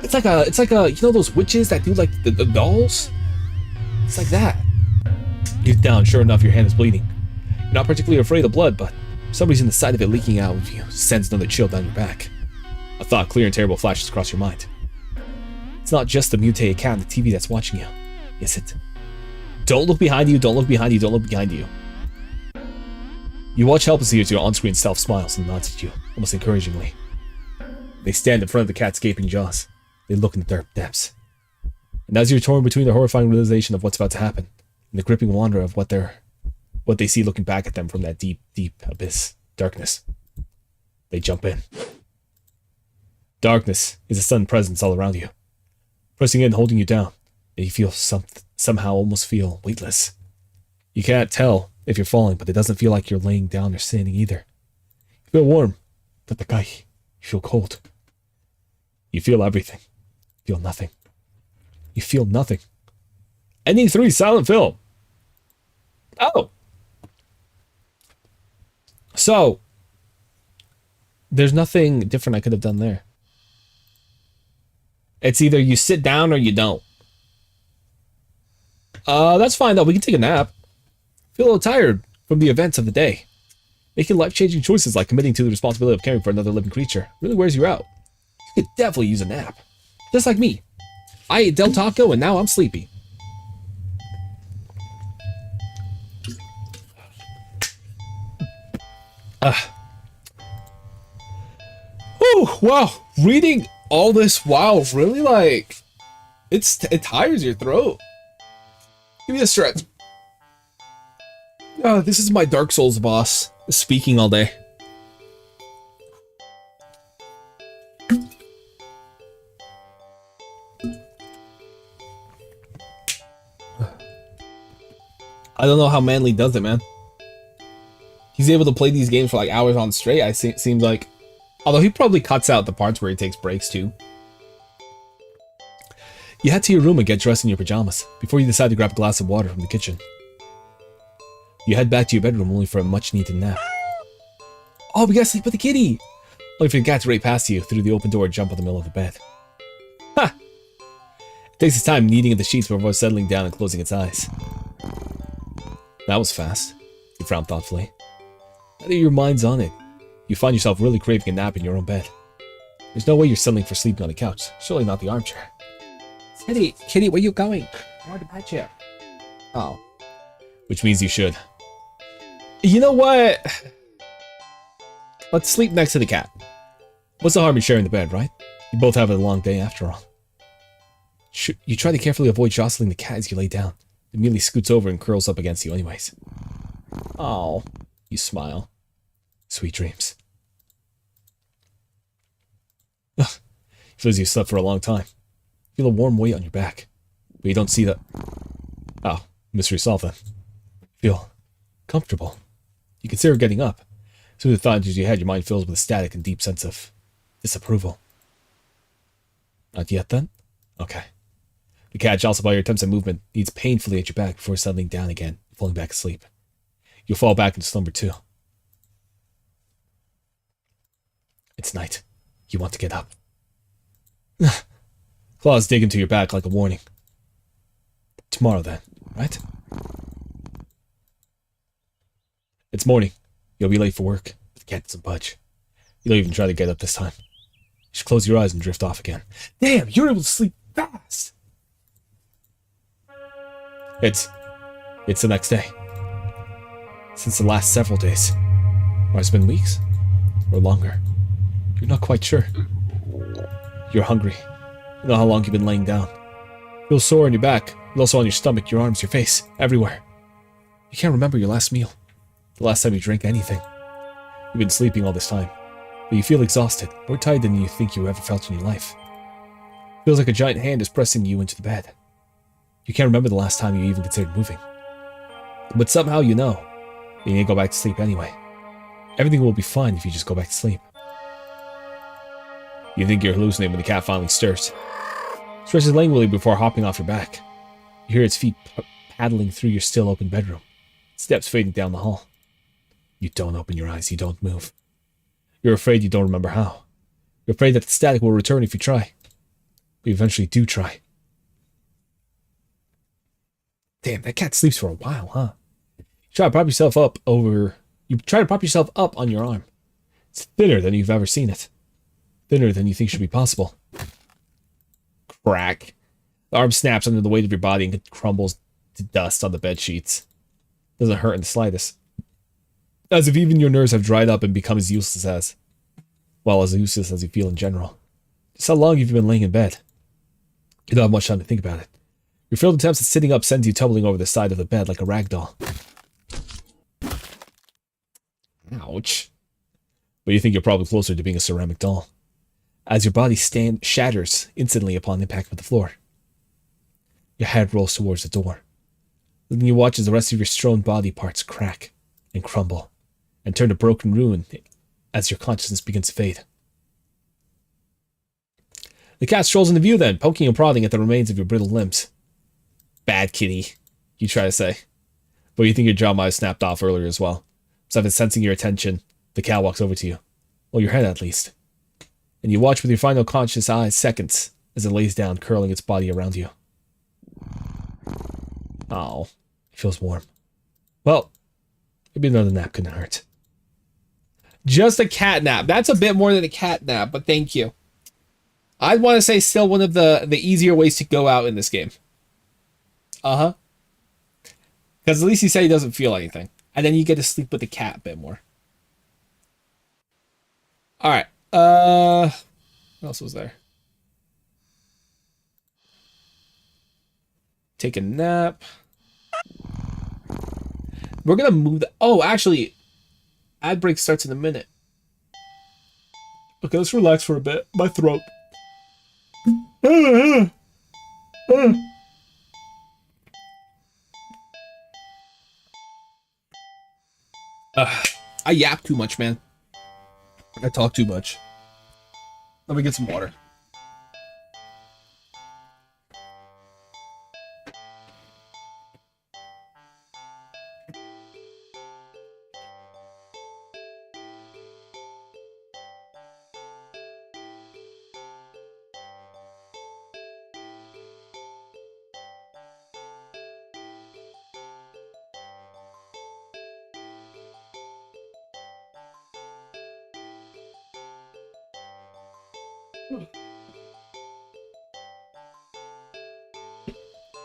It's like a, you know those witches that do like the dolls? It's like that. You get down, sure enough, your hand is bleeding. You're not particularly afraid of blood, but for some reason the sight of it leaking out of you sends another chill down your back. A thought clear and terrible flashes across your mind. It's not just the mutated cat on the TV that's watching you, is it? Don't look behind you, don't look behind you, don't look behind you. You watch helplessly as your on-screen self smiles and nods at you, almost encouragingly. They stand in front of the cat's gaping jaws. They look in the dark depths. And as you're torn between the horrifying realization of what's about to happen, and the gripping wonder of what they see looking back at them from that deep, deep abyss, darkness, they jump in. Darkness is a sudden presence all around you, pressing in, holding you down, and you feel somehow almost feel weightless. You can't tell if you're falling, but it doesn't feel like you're laying down or standing either. You feel warm, but the You feel cold. You feel everything. You feel nothing. You feel nothing. Ending 3, silent film. Oh. So, there's nothing different I could have done there. It's either you sit down or you don't. That's fine though. We can take a nap. Feel a little tired from the events of the day. Making life-changing choices like committing to the responsibility of caring for another living creature really wears you out. You could definitely use a nap. Just like me. I ate Del Taco and now I'm sleepy. Oh, wow. Reading all this while really like it tires your throat. Give me a stretch. This is my Dark Souls boss speaking all day. I don't know how Manly does it, man. He's able to play these games for like hours on straight. Seems like, although he probably cuts out the parts where he takes breaks too. You head to your room and get dressed in your pajamas before you decide to grab a glass of water from the kitchen. You head back to your bedroom only for a much-needed nap. Oh, we gotta sleep with the kitty! Only for the cat to race past you through the open door and jump on the middle of the bed. Ha! It takes its time kneading at the sheets before settling down and closing its eyes. That was fast. You frowned thoughtfully. Now that your mind's on it, you find yourself really craving a nap in your own bed. There's no way you're settling for sleeping on the couch. Surely not the armchair. Kitty, where you going? I want the bed chair. Oh. Which means you should. You know what? Let's sleep next to the cat. What's the harm in sharing the bed, right? You both have a long day after all. You try to carefully avoid jostling the cat as you lay down. It immediately scoots over and curls up against you anyways. Oh, you smile. Sweet dreams. Ugh. Feels you slept for a long time. Feel a warm weight on your back, but you don't see that. Oh, mystery solved then. Feel comfortable. You consider getting up. Through the thought into your head, your mind fills with a static and deep sense of disapproval. Not yet then? Okay. The cat, jostled by your attempts at movement, kneads painfully at your back before settling down again, falling back asleep. You'll fall back into slumber too. It's night. You want to get up. Claws dig into your back like a warning. Tomorrow then, right? It's morning. You'll be late for work, but the cat doesn't budge. You don't even try to get up this time. You should close your eyes and drift off again. Damn, you're able to sleep fast! It's the next day. Since the last several days. Or it's been weeks? Or longer. You're not quite sure. You're hungry. You know how long you've been laying down. You feel sore on your back, but also on your stomach, your arms, your face, everywhere. You can't remember your last meal. The last time you drank anything. You've been sleeping all this time, but you feel exhausted, more tired than you think you ever felt in your life. Feels like a giant hand is pressing you into the bed. You can't remember the last time you even considered moving. But somehow you know that you need to go back to sleep anyway. Everything will be fine if you just go back to sleep. You think you're hallucinating when the cat finally stirs. Stretches languidly before hopping off your back. You hear its feet paddling through your still open bedroom. Steps fading down the hall. You don't open your eyes, you don't move. You're afraid you don't remember how. You're afraid that the static will return if you try. But you eventually do try. Damn, that cat sleeps for a while, huh? You try to prop yourself up on your arm. It's thinner than you've ever seen it. Thinner than you think should be possible. Crack. The arm snaps under the weight of your body and crumbles to dust on the bed sheets. Doesn't hurt in the slightest. As if even your nerves have dried up and become as useless as you feel in general. Just how long have you been laying in bed? You don't have much time to think about it. Your failed attempts at sitting up sends you tumbling over the side of the bed like a rag doll. Ouch. But you think you're probably closer to being a ceramic doll. As your body shatters instantly upon impact with the floor. Your head rolls towards the door. Then you watch as the rest of your strewn body parts crack and crumble and turn to broken ruin as your consciousness begins to fade. The cat strolls into view then, poking and prodding at the remains of your brittle limbs. Bad kitty, you try to say. But you think your jaw might have snapped off earlier as well. So after sensing your attention, the cat walks over to you. Well, your head at least. And you watch with your final conscious eyes seconds as it lays down, curling its body around you. Oh, it feels warm. Well, maybe another nap couldn't hurt. Just a cat nap. That's a bit more than a cat nap, but thank you. I'd want to say still one of the easier ways to go out in this game. Uh-huh. Because at least he said he doesn't feel anything. And then you get to sleep with the cat a bit more. Alright. What else was there? Take a nap. We're gonna move the... Oh, actually, ad break starts in a minute. Okay, let's relax for a bit. My throat. I yap too much, man. I talk too much. Let me get some water.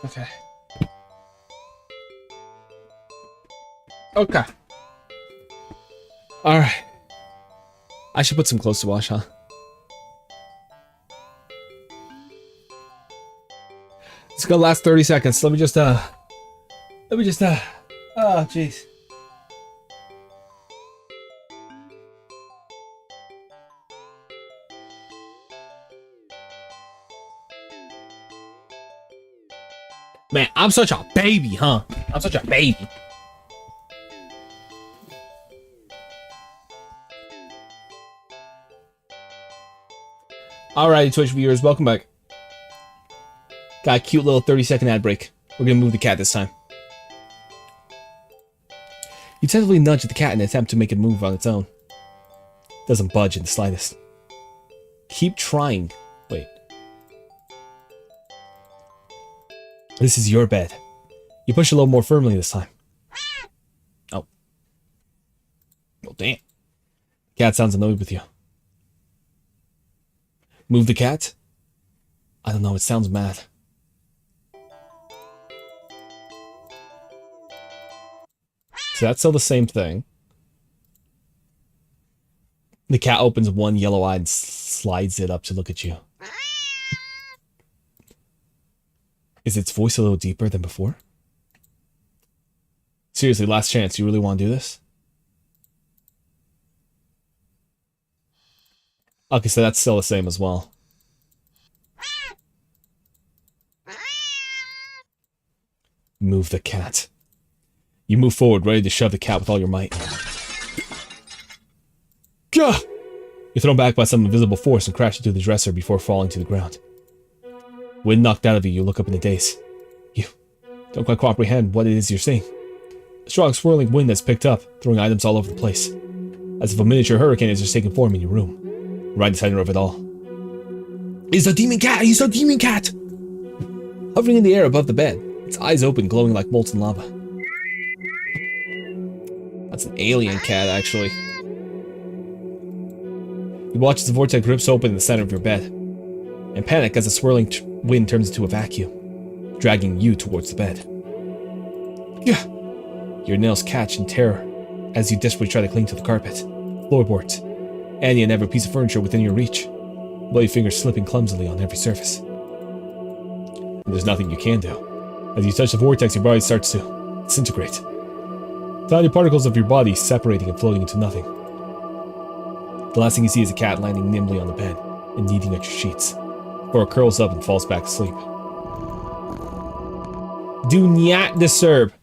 Okay. Okay. Alright. I should put some clothes to wash, huh? It's gonna last 30 seconds. Let me just, oh, jeez. Man, I'm such a baby, huh? I'm such a baby. Alrighty, Twitch viewers, welcome back. Got a cute little 30-second ad break. We're gonna move the cat this time. You tentatively nudge at the cat in an attempt to make it move on its own. It doesn't budge in the slightest. Keep trying. Wait. This is your bed. You push a little more firmly this time. Oh. Well, damn. The cat sounds annoyed with you. Move the cat? I don't know, it sounds mad. So that's still the same thing. The cat opens one yellow eye and slides it up to look at you. Is its voice a little deeper than before? Seriously, last chance. You really want to do this? Okay, so that's still the same as well. Move the cat. You move forward, ready to shove the cat with all your might. Gah! You're thrown back by some invisible force and crash into the dresser before falling to the ground. Wind knocked out of you, you look up in a daze. You don't quite comprehend what it is you're seeing. A strong swirling wind has picked up, throwing items all over the place. As if a miniature hurricane has just taken form in your room. Right in the center of it all. It's a demon cat! He's a demon cat! Hovering in the air above the bed, its eyes open, glowing like molten lava. That's an alien cat, actually. You watch as the vortex rips open in the center of your bed, and panic as the swirling wind turns into a vacuum, dragging you towards the bed. Yeah. Your nails catch in terror as you desperately try to cling to the carpet, floorboards, any and every piece of furniture within your reach, bloody fingers slipping clumsily on every surface. And there's nothing you can do. As you touch the vortex, your body starts to disintegrate. Tiny particles of your body separating and floating into nothing. The last thing you see is a cat landing nimbly on the bed and kneading at your sheets, before it curls up and falls back asleep. Do not disturb.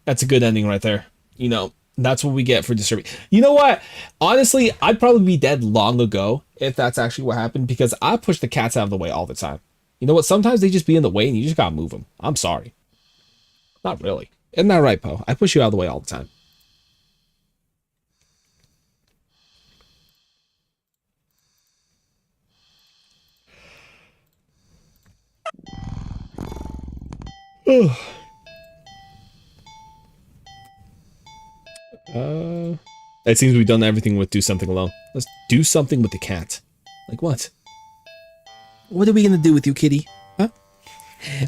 That's a good ending right there. You know, That's what we get for disturbing. You know what? Honestly, I'd probably be dead long ago if that's actually what happened because I push the cats out of the way all the time. You know what? Sometimes they just be in the way and you just gotta move them. I'm sorry. Not really. Isn't that right, Poe? I push you out of the way all the time. It seems we've done everything with do something alone. Let's do something with the cat. Like what? What are we gonna do with you, kitty? Huh?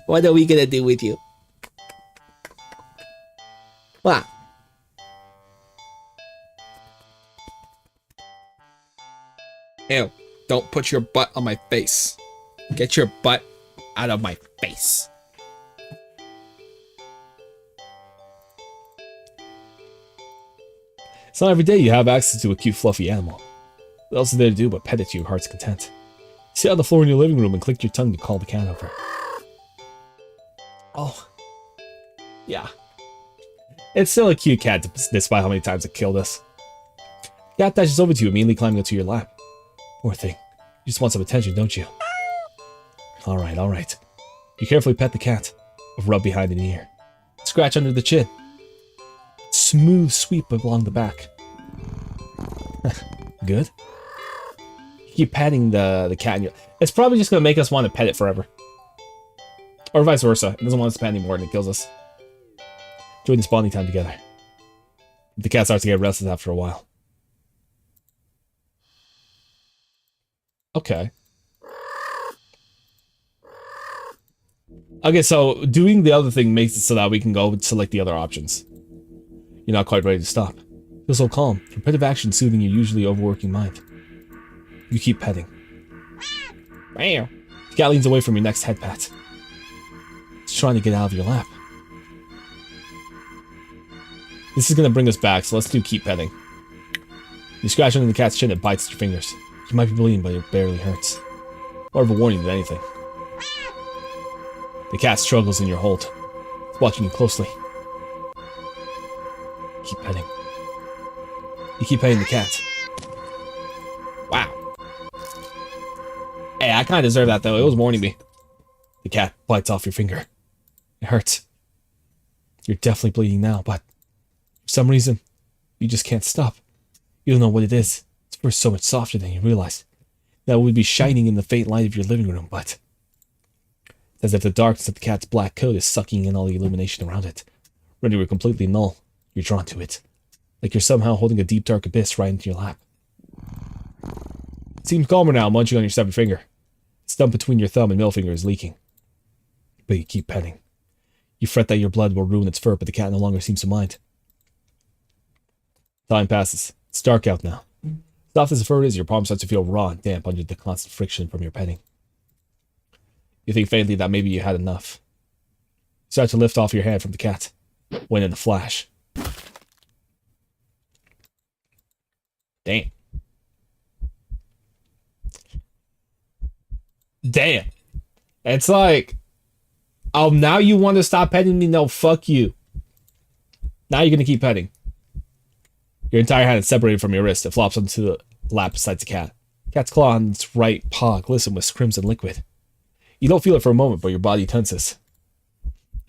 What are we gonna do with you? What? Ew. Don't put your butt on my face. Get your butt out of my face. It's not every day you have access to a cute, fluffy animal. What else is there to do but pet it to your heart's content? Sit on the floor in your living room and click your tongue to call the cat over. Oh. Yeah. It's still a cute cat despite how many times it killed us. The cat dashes over to you, immediately climbing into your lap. Poor thing. You just want some attention, don't you? Alright, alright. You carefully pet the cat. Rub behind the ear. Scratch under the chin. Smooth sweep along the back. Good. Keep patting the cat in your... It's probably just going to make us want to pet it forever. Or vice versa. It doesn't want us to pet anymore and it kills us. Enjoy this bonding time together. The cat starts to get restless after a while. Okay. Okay, so doing the other thing makes it so that we can go and select the other options. You're not quite ready to stop. Feel so calm. Repetitive action soothing your usually overworking mind. You keep petting. Meow. The cat leans away from your next head pat. It's trying to get out of your lap. This is going to bring us back, so let's do keep petting. You scratch under the cat's chin and bites your fingers. You might be bleeding, but it barely hurts. More of a warning than anything. The cat struggles in your hold. It's watching you closely. Keep petting. You keep petting the cat. Wow. Hey, I kind of deserve that, though. It was warning me. The cat bites off your finger. It hurts. You're definitely bleeding now, but for some reason, you just can't stop. You don't know what it is. It's first so much softer than you realize. That would be shining in the faint light of your living room, but it's as if the darkness of the cat's black coat is sucking in all the illumination around it, rendering it completely null. You're drawn to it, like you're somehow holding a deep dark abyss right into your lap. It seems calmer now, munching on your severed finger. The stump between your thumb and middle finger is leaking. But you keep petting. You fret that your blood will ruin its fur, but the cat no longer seems to mind. Time passes. It's dark out now. Soft as the fur is, your palm starts to feel raw and damp under the constant friction from your petting. You think faintly that maybe you had enough. You start to lift off your hand from the cat, when in a flash. Damn. Damn. It's like, oh, now you want to stop petting me? No, fuck you. Now you're going to keep petting. Your entire hand is separated from your wrist. It flops onto the lap beside the cat. Cat's claw on its right paw glisten with crimson liquid. You don't feel it for a moment, but your body tenses.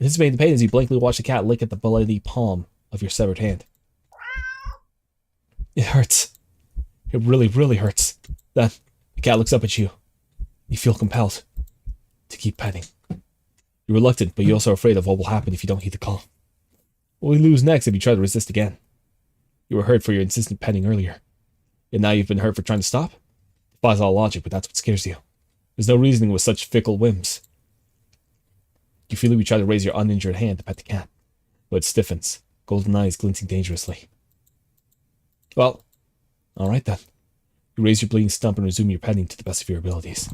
Anticipating the pain as you blankly watch the cat lick at the bloody palm of your severed hand. It hurts. It really, really hurts. Then, the cat looks up at you. You feel compelled to keep petting. You're reluctant, but you're also afraid of what will happen if you don't heed the call. What will you lose next if you try to resist again? You were hurt for your insistent petting earlier. And now you've been hurt for trying to stop? Defies all logic, but that's what scares you. There's no reasoning with such fickle whims. You feel you try to raise your uninjured hand to pet the cat, but it stiffens, golden eyes glinting dangerously. Well, alright then. You raise your bleeding stump and resume your petting to the best of your abilities.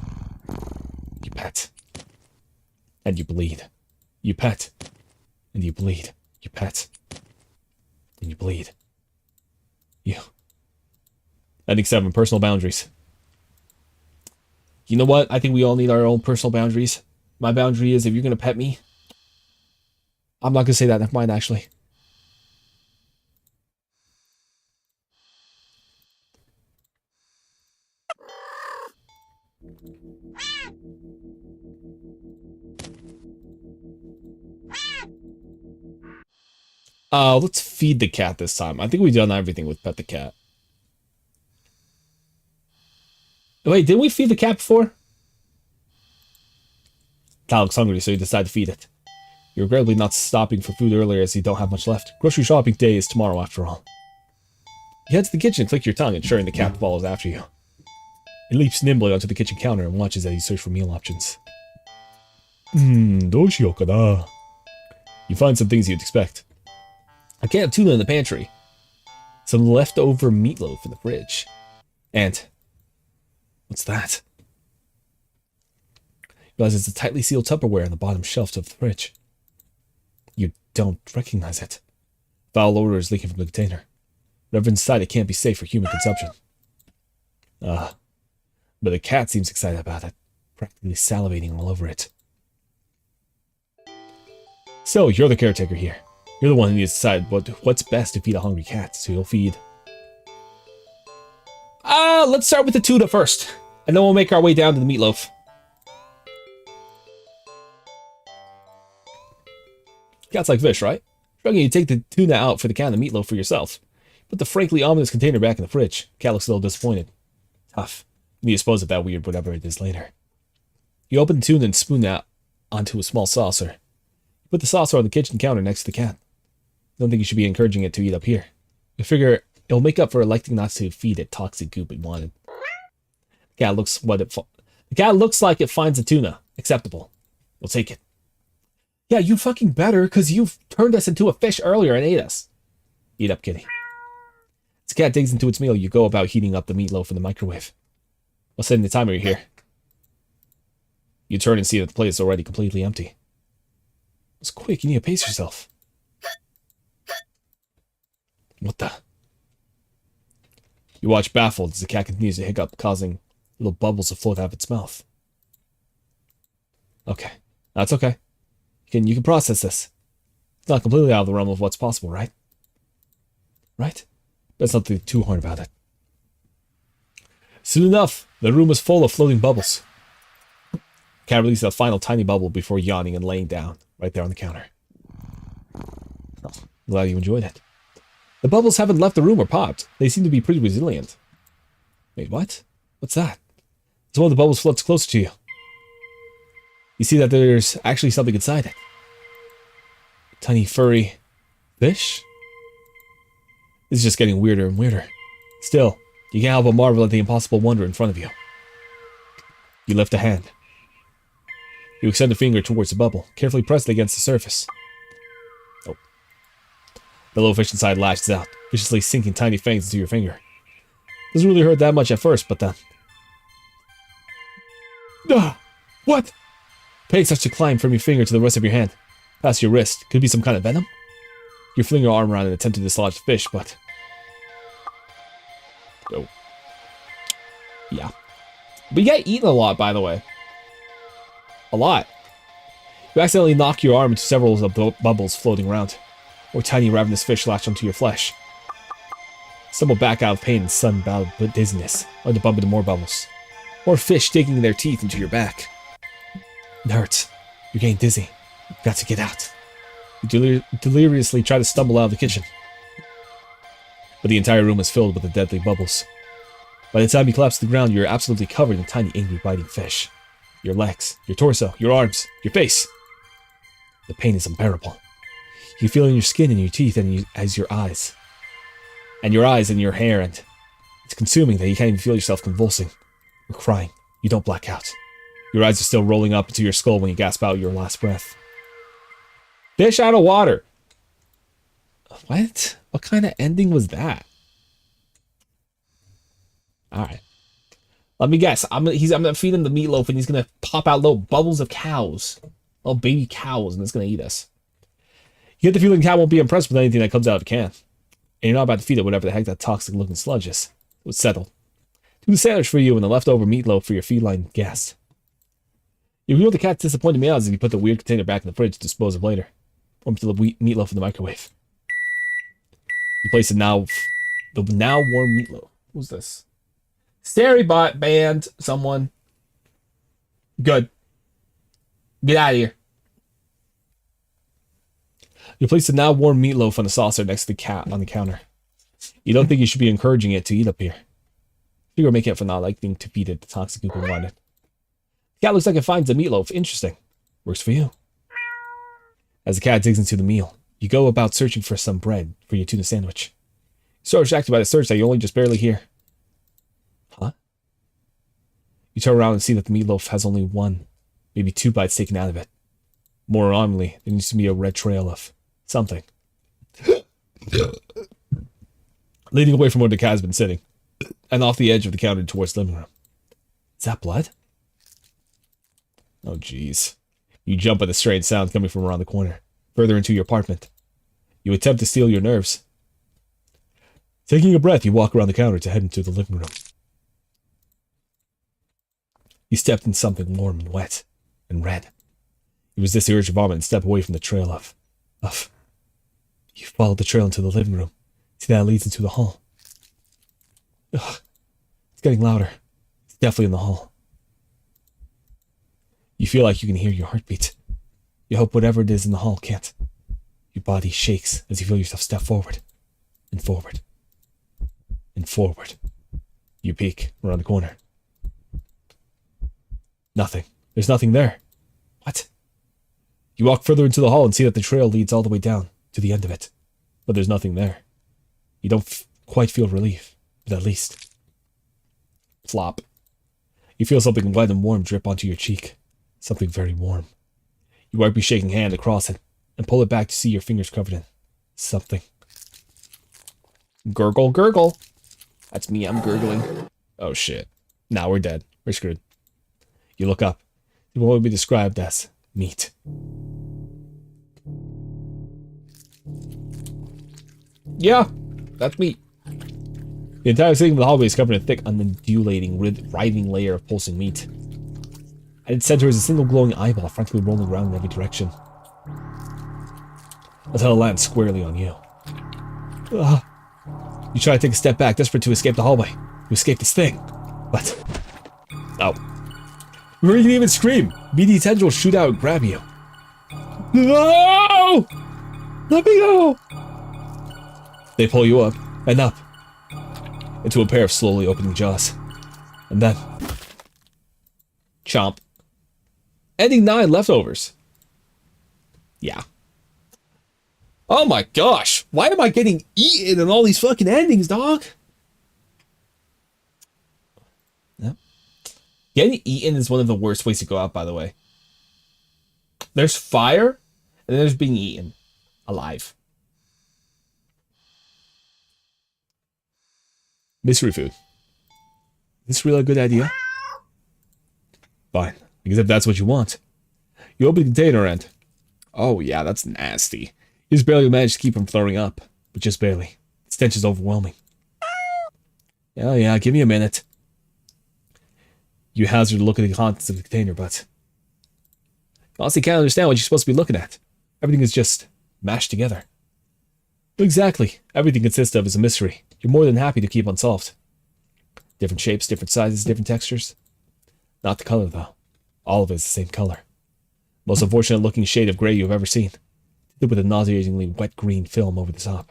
You pet. And you bleed. You pet. And you bleed. You pet. And you bleed. You. Ending 7. Personal boundaries. You know what? I think we all need our own personal boundaries. My boundary is if you're going to pet me, I'm not going to say that. Never mind, actually. Let's feed the cat this time. I think we've done everything with pet the cat. Wait, didn't we feed the cat before? Cat looks hungry, so you decide to feed it. You're regrettably not stopping for food earlier as you don't have much left. Grocery shopping day is tomorrow, after all. You head to the kitchen and click your tongue, ensuring the cat follows after you. It leaps nimbly onto the kitchen counter and watches as you search for meal options. Doshiyokada. You find some things you'd expect. A can of tuna in the pantry. Some leftover meatloaf in the fridge. And... what's that? You realize it's a tightly sealed Tupperware on the bottom shelf of the fridge. You don't recognize it. Foul odor is leaking from the container. Whatever inside it can't be safe for human consumption. But the cat seems excited about it, practically salivating all over it. So, you're the caretaker here. You're the one who needs to decide what's best to feed a hungry cat, so you'll feed... let's start with the tuna first, and then we'll make our way down to the meatloaf. Cats like fish, right? Shrugging, you take the tuna out for the can of meatloaf for yourself. Put the frankly ominous container back in the fridge. Cat looks a little disappointed. Tough. You need to dispose of that weird whatever it is later. You open the tuna and spoon it out onto a small saucer. You put the saucer on the kitchen counter next to the cat. Don't think you should be encouraging it to eat up here. You figure it'll make up for electing not to feed it toxic goop it wanted. The cat looks like it finds the tuna acceptable. We'll take it. Yeah, you fucking better, because you've turned us into a fish earlier and ate us. Eat up, kitty. As the cat digs into its meal, you go about heating up the meatloaf in the microwave. While setting the timer here. You turn and see that the plate is already completely empty. It's quick, you need to pace yourself. What the? You watch baffled as the cat continues to hiccup, causing little bubbles to float out of its mouth. Okay, that's okay. You can process this. It's not completely out of the realm of what's possible, right? Right? Let's not think too hard about it. Soon enough, the room was full of floating bubbles. Cat released a final tiny bubble before yawning and laying down, right there on the counter. Oh, glad you enjoyed it. The bubbles haven't left the room or popped. They seem to be pretty resilient. Wait, what? What's that? As one of the bubbles floats closer to you. You see that there's actually something inside it. A tiny furry fish? This is just getting weirder and weirder. Still, you can't help but marvel at the impossible wonder in front of you. You lift a hand. You extend a finger towards the bubble, carefully press it against the surface. Oh. The little fish inside lashes out, viciously sinking tiny fangs into your finger. Doesn't really hurt that much at first, but then... What? Pain starts to climb from your finger to the rest of your hand. Past your wrist. Could it be some kind of venom? You fling your arm around and attempt to dislodge the fish, but... oh. Yeah. We get eaten a lot, by the way. A lot. You accidentally knock your arm into several of the bubbles floating around, or tiny ravenous fish latch onto your flesh. Stumble back out of pain and sudden bout of dizziness, or to bump into more bubbles. More fish digging their teeth into your back. It hurts. You're getting dizzy. You've got to get out. You deliriously try to stumble out of the kitchen. But the entire room is filled with the deadly bubbles. By the time you collapse to the ground, you're absolutely covered in tiny, angry, biting fish. Your legs, your torso, your arms, your face. The pain is unbearable. You feel it in your skin and your teeth and as your eyes. And your eyes and your hair, and it's consuming that you can't even feel yourself convulsing or crying. You don't black out. Your eyes are still rolling up into your skull when you gasp out your last breath. Fish out of water! What? What kind of ending was that? Alright. Let me guess. I'm gonna feed him the meatloaf and he's gonna pop out little bubbles of cows. Little baby cows, and it's gonna eat us. You get the feeling the cat won't be impressed with anything that comes out of the can. And you're not about to feed it whatever the heck that toxic looking sludge is. It was settled. Do the sandwich for you and the leftover meatloaf for your feline guest. You reveal the cat's disappointed meows as you put the weird container back in the fridge to dispose of later. Warm to the meatloaf in the microwave. You place the now warm meatloaf. Who's this? Starybot band, someone. Good. Get out of here. You place a now warm meatloaf on a saucer next to the cat on the counter. You don't think you should be encouraging it to eat up here. Figure make it for not liking to feed it the toxic goop it wanted. The cat looks like it finds the meatloaf interesting. Works for you. As the cat digs into the meal, you go about searching for some bread for your tuna sandwich. You're so distracted by the search that you only just barely hear. Huh? You turn around and see that the meatloaf has only one, maybe 2 bites taken out of it. More alarmingly, there needs to be a red trail of something. Leading away from where the cat has been sitting, and off the edge of the counter towards the living room. Is that blood? Oh, jeez. You jump at the strange sound coming from around the corner, further into your apartment. You attempt to steal your nerves. Taking a breath, you walk around the counter to head into the living room. You stepped in something warm and wet and red. You resist the urge to vomit and step away from the trail of. You follow the trail into the living room. See that it leads into the hall. Ugh. It's getting louder. It's definitely in the hall. You feel like you can hear your heartbeat. You hope whatever it is in the hall can't. Your body shakes as you feel yourself step forward. And forward. And forward. You peek around the corner. Nothing. There's nothing there. What? You walk further into the hall and see that the trail leads all the way down to the end of it. But there's nothing there. You don't quite feel relief, but at least. Flop. You feel something wet and warm drip onto your cheek. Something very warm. You wipe your shaking hand across it and pull it back to see your fingers covered in something. Gurgle, gurgle. That's me, I'm gurgling. Oh shit. Now we're dead. We're screwed. You look up. It will be described as meat. Yeah, that's meat. The entire ceiling of the hallway is covered in a thick, undulating, writhing layer of pulsing meat. At its center is a single glowing eyeball frantically rolling around in every direction. Until it lands squarely on you. Ugh. You try to take a step back, desperate to escape the hallway. To escape this thing. But... oh. Before you can even scream, meaty tendrils shoot out and grab you. No! Let me go! They pull you up and up into a pair of slowly opening jaws. And then... chomp. Ending 9 leftovers. Yeah. Oh my gosh. Why am I getting eaten in all these fucking endings, dog? Yep. Getting eaten is one of the worst ways to go out, by the way. There's fire, and then there's being eaten. Alive. Mystery food. Is this really a good idea? Fine. Because if that's what you want. You open the container and... oh yeah, that's nasty. You just barely managed to keep from throwing up. But just barely. The stench is overwhelming. Yeah, give me a minute. You hazard a look at the contents of the container, but... I honestly can't understand what you're supposed to be looking at. Everything is just mashed together. Exactly. Everything consists of is a mystery. You're more than happy to keep unsolved. Different shapes, different sizes, different textures. Not the color, though. All of it is the same color. Most unfortunate looking shade of gray you've ever seen. With a nauseatingly wet green film over the top.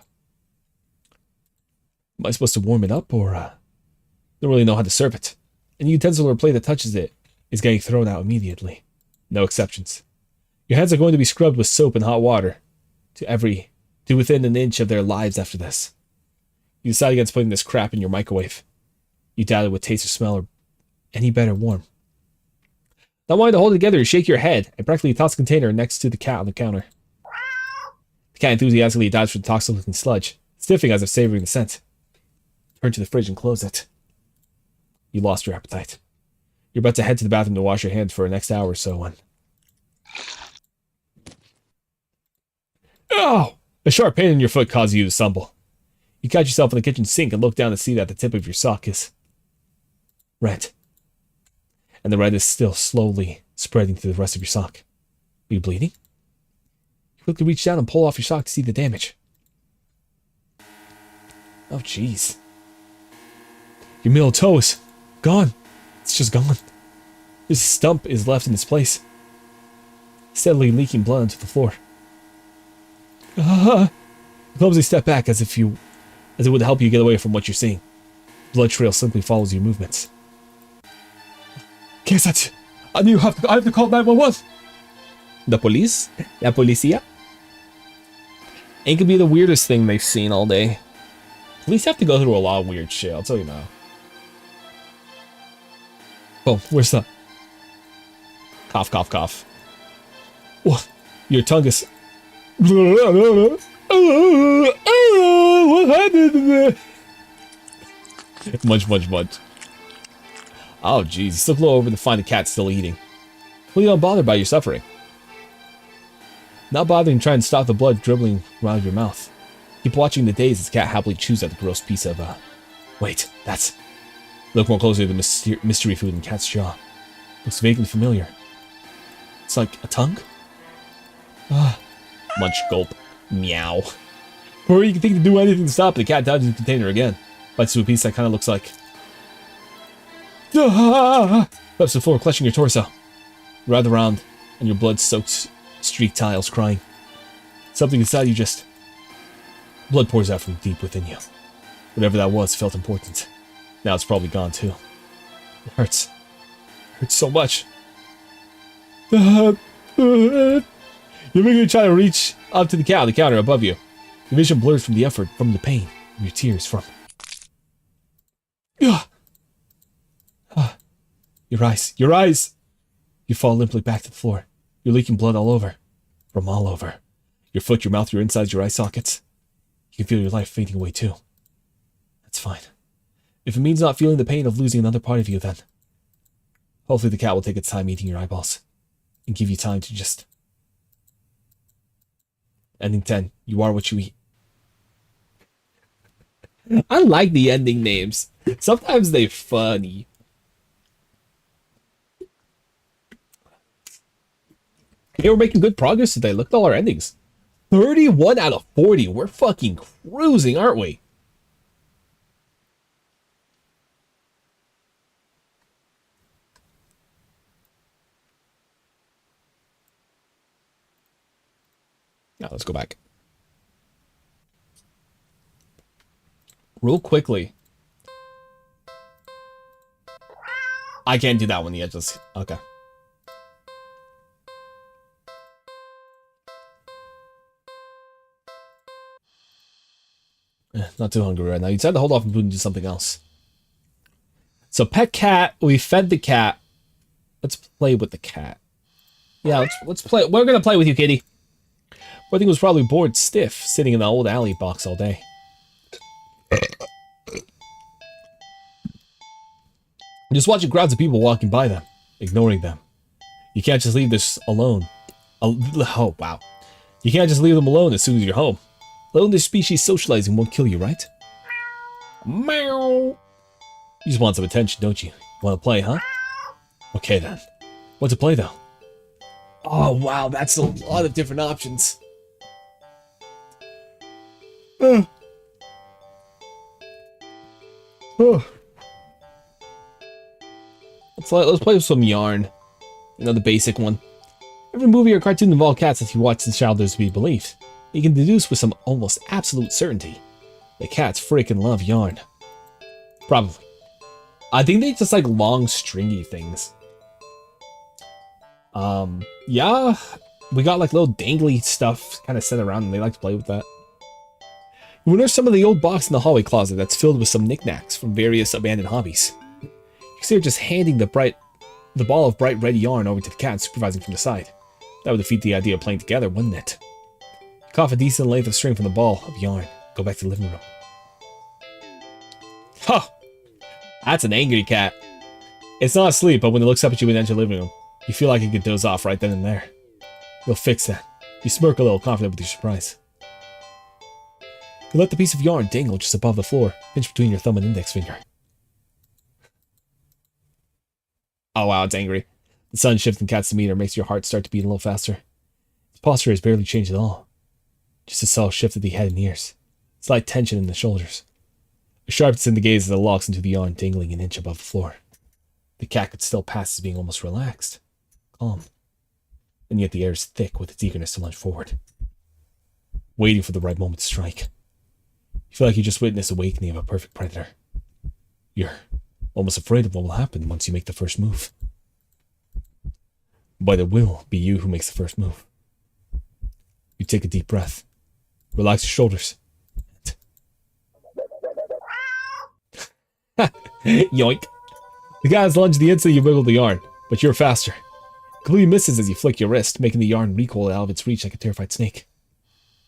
Am I supposed to warm it up, or, don't really know how to serve it? Any utensil or plate that touches it is getting thrown out immediately. No exceptions. Your hands are going to be scrubbed with soap and hot water to within an inch of their lives after this. You decide against putting this crap in your microwave. You doubt it would taste or smell or any better warm. Not wanting to hold it together, you shake your head and practically toss the container next to the cat on the counter. The cat enthusiastically dives for the toxic-looking sludge, sniffing as if savoring the scent. Turn to the fridge and close it. You lost your appetite. You're about to head to the bathroom to wash your hands for the next hour or so when... oh! A sharp pain in your foot causes you to stumble. You catch yourself in the kitchen sink and look down to see that the tip of your sock is... red. And the red is still slowly spreading to the rest of your sock. Are you bleeding? You quickly reach down and pull off your sock to see the damage. Oh, jeez. Your middle toe is gone. It's just gone. This stump is left in its place, steadily leaking blood onto the floor. Clumsily step back as it would help you get away from what you're seeing. Blood trail simply follows your movements. ¿Qué es that? I have to call 911. The police? La policía? It could be the weirdest thing they've seen all day. Police have to go through a lot of weird shit, I'll tell you now. Oh, where's the... Cough, cough, cough. What? Your tongue is... What happened? Munch, munch, munch. Oh, jeez. You still glow over to find the cat still eating. Well, you don't bother by your suffering. Not bothering trying to stop the blood dribbling around your mouth. Keep watching the days as the cat happily chews at the gross piece of, Wait, that's... Look more closely at the mystery food in the cat's jaw. Looks vaguely familiar. It's like a tongue? Munch, gulp, meow. Before you can think to do anything to stop it, the cat dives in the container again. Bites to a piece that kind of looks like... Steps to the floor, clutching your torso. Writhe around on your blood-soaked streaked tiles, crying. Something inside you just... Blood pours out from deep within you. Whatever that was felt important. Now it's probably gone too. It hurts. It hurts so much. You're making me try to reach up to the counter above you. Your vision blurs from the effort, from the pain, from your tears, from... Your eyes, your eyes! You fall limply back to the floor. You're leaking blood all over. From all over. Your foot, your mouth, your insides, your eye sockets. You can feel your life fading away too. That's fine. If it means not feeling the pain of losing another part of you, then... Hopefully the cat will take its time eating your eyeballs. And give you time to just... Ending 10. You are what you eat. I like the ending names. Sometimes they're funny. Hey, we're making good progress today. Look at all our endings. 31 out of 40. We're fucking cruising, aren't we? Now let's go back. Real quickly. I can't do that one yet. Just okay. Not too hungry right now. You decided to hold off and do something else. So pet cat. We fed the cat. Let's play with the cat. Yeah, let's play. We're gonna play with you, kitty. I think it was probably bored stiff, sitting in the old alley box all day. Just watching crowds of people walking by them, ignoring them. You can't just leave this alone. Oh, wow. You can't just leave them alone as soon as you're home. Alone, their species socializing won't kill you, right? Meow. You just want some attention, don't you? Want to play, huh? Okay, then. What to play, though? Oh, wow, that's a lot of different options. Oh. Let's play with some yarn. You know, the basic one. Every movie or cartoon involved cats that you watch since childhood is to be believed. You can deduce with some almost absolute certainty that cats freaking love yarn. Probably. I think they just like long, stringy things. Yeah. We got like little dangly stuff kind of set around and they like to play with that. You notice some of the old box in the hallway closet that's filled with some knickknacks from various abandoned hobbies. You see her just handing the ball of bright red yarn over to the cat supervising from the side. That would defeat the idea of playing together, wouldn't it? Cut off a decent length of string from the ball of yarn. Go back to the living room. Ha! That's an angry cat. It's not asleep, but when it looks up at you and enters your living room, you feel like it could doze off right then and there. You'll fix that. You smirk a little, confident with your surprise. You let the piece of yarn dangle just above the floor, pinched between your thumb and index finger. Oh wow, it's angry. The sudden shift in cat's demeanor makes your heart start to beat a little faster. Its posture has barely changed at all. Just a subtle shift of the head and ears. Slight tension in the shoulders. A sharpness in the gaze as it locks into the yarn dangling an inch above the floor. The cat could still pass as being almost relaxed. Calm. And yet the air is thick with its eagerness to lunge forward. waiting for the right moment to strike. You feel like you just witnessed the awakening of a perfect predator. You're almost afraid of what will happen once you make the first move. But it will be you who makes the first move. You take a deep breath. Relax your shoulders. Yoink. The guy has lunged the instant you wiggle the yarn, but you're faster. Completely misses as you flick your wrist, making the yarn recoil out of its reach like a terrified snake.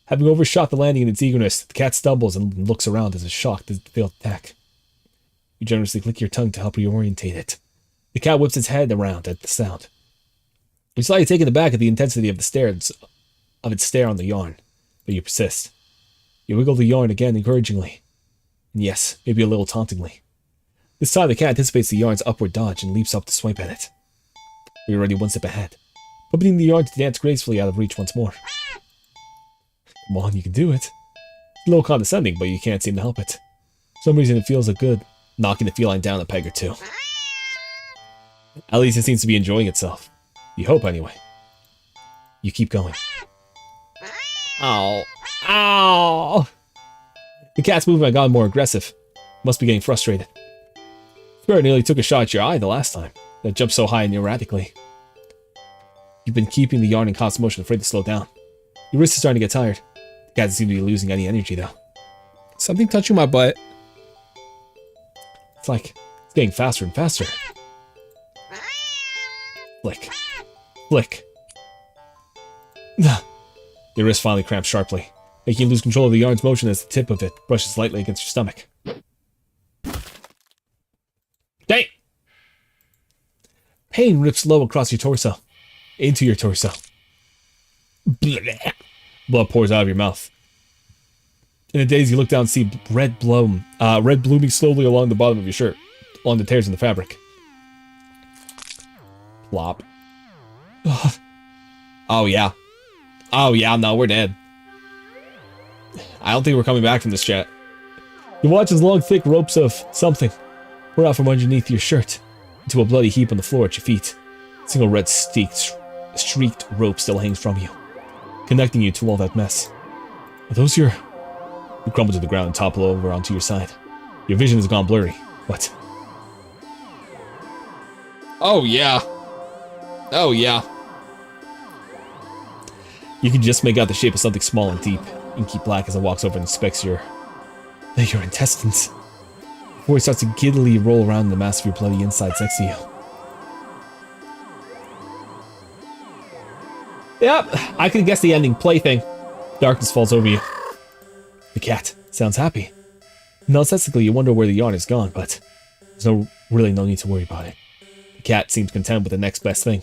Having overshot the landing in its eagerness, the cat stumbles and looks around as if shocked at the failed attack. You generously click your tongue to help reorientate it. The cat whips its head around at the sound. You're slightly taken aback at the intensity of its stare on the yarn, but you persist. You wiggle the yarn again encouragingly, and yes, maybe a little tauntingly. This time the cat anticipates the yarn's upward dodge and leaps up to swipe at it. You're already one step ahead, puppeting the yarn to dance gracefully out of reach once more. Come on, you can do it. It's a little condescending, but you can't seem to help it. For some reason it feels so good, knocking the feline down a peg or two. At least it seems to be enjoying itself. You hope, anyway. You keep going. Ow. Ow! The cat's movement got more aggressive. Must be getting frustrated. Spirit nearly took a shot at your eye the last time. That jumped so high and erratically. You've been keeping the yarn in constant motion, afraid to slow down. Your wrist is starting to get tired. The cat doesn't seem to be losing any energy, though. Something touching my butt. It's like it's getting faster and faster. Flick. Flick. Your wrist finally cramps sharply, making you lose control of the yarn's motion as the tip of it brushes lightly against your stomach. Dang! Pain rips low across your torso. Into your torso. Blood pours out of your mouth. In a daze, you look down and see red blooming slowly along the bottom of your shirt, along the tears in the fabric. Plop. Oh yeah. Oh yeah, no, we're dead. I don't think we're coming back from this chat. You watch as long, thick ropes of something pour out from underneath your shirt into a bloody heap on the floor at your feet. A single red streaked rope still hangs from you, connecting you to all that mess. Are those your... You crumble to the ground and topple over onto your side. Your vision has gone blurry. What? Oh yeah. Oh yeah. You can just make out the shape of something small and deep, inky black, as it walks over and inspects your intestines, before it starts to giddily roll around in the mass of your bloody insides next to you. Yep, I can guess the ending. Plaything. Darkness falls over you. The cat sounds happy. Nonsensically, you wonder where the yarn is gone, but there's really no need to worry about it. The cat seems content with the next best thing.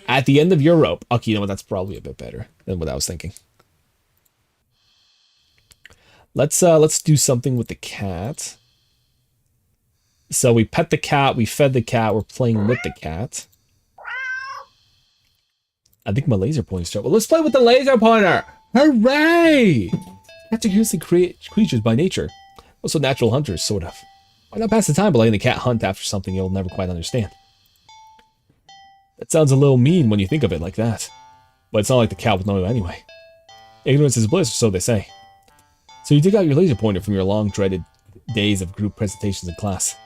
At the end of your rope. Okay, you know what? That's probably a bit better than what I was thinking. Let's do something with the cat. So we pet the cat, we fed the cat, we're playing with the cat. I think my laser pointer started. Well, let's play with the laser pointer! Hooray! Cats are curiously creatures by nature. Also natural hunters, sort of. Why not pass the time by letting the cat hunt after something you'll never quite understand? That sounds a little mean when you think of it like that. But it's not like the cat would know anyway. Ignorance is bliss, or so they say. So you dig out your laser pointer from your long dreaded days of group presentations in class.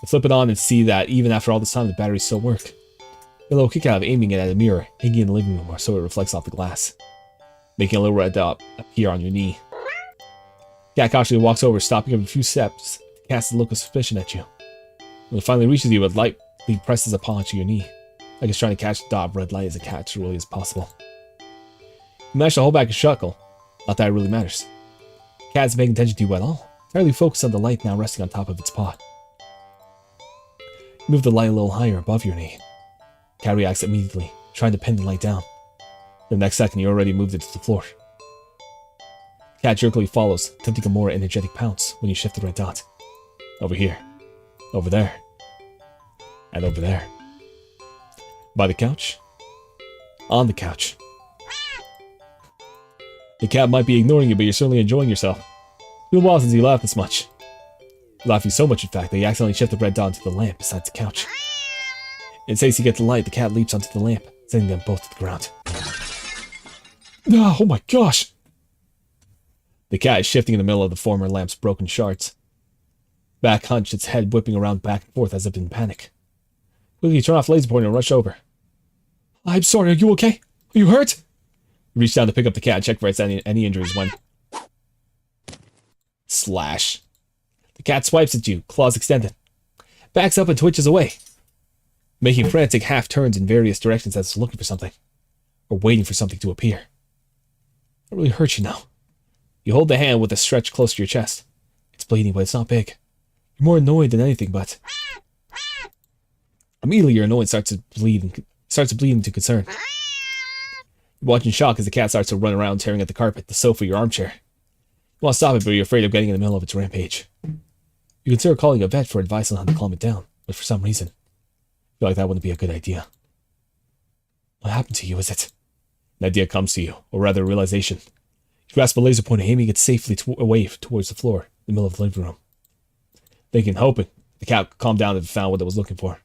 You flip it on and see that even after all this time the batteries still work. Get a little kick out of aiming it at a mirror hanging in the living room so it reflects off the glass, making a little red dot appear on your knee. Cat cautiously walks over, stopping every few steps to cast a look of suspicion at you. When it finally reaches you, it lightly presses upon to your knee, like it's trying to catch the dot of red light as it catches really as possible. You manage to hold back a chuckle. Not that it really matters. The cat isn't paying attention to you at all, entirely focused on the light now resting on top of its paw. You move the light a little higher above your knee. The cat reacts immediately, trying to pin the light down. The next second, you already moved it to the floor. The cat jerkily follows, attempting a more energetic pounce when you shift the red dot. Over here. Over there. And over there. By the couch. On the couch. The cat might be ignoring you, but you're certainly enjoying yourself. It's been a while since you laughed this much. You're laughing so much, in fact, that you accidentally shift the red dot to the lamp beside the couch. In case you get the light, the cat leaps onto the lamp, sending them both to the ground. Oh my gosh! The cat is shifting in the middle of the former lamp's broken shards. Back hunched, its head whipping around back and forth as if in panic. Quickly turn off laser pointer and rush over. I'm sorry, are you okay? Are you hurt? You reach down to pick up the cat and check for any injuries when... Slash. The cat swipes at you, claws extended. Backs up and twitches away, making frantic half-turns in various directions as it's looking for something, or waiting for something to appear. It really hurts you now. You hold the hand with a stretch close to your chest. It's bleeding, but it's not big. You're more annoyed than anything, but... Immediately your annoyance starts to bleed into concern. You watch in shock as the cat starts to run around tearing at the carpet, the sofa, your armchair. You want to stop it, but you're afraid of getting in the middle of its rampage. You consider calling a vet for advice on how to calm it down, but for some reason, you feel like that wouldn't be a good idea. What happened to you, is it? An idea comes to you, or rather a realization. You grasp a laser pointer, aiming it safely away towards the floor, in the middle of the living room. Thinking, hoping, the cat calmed down and found what it was looking for.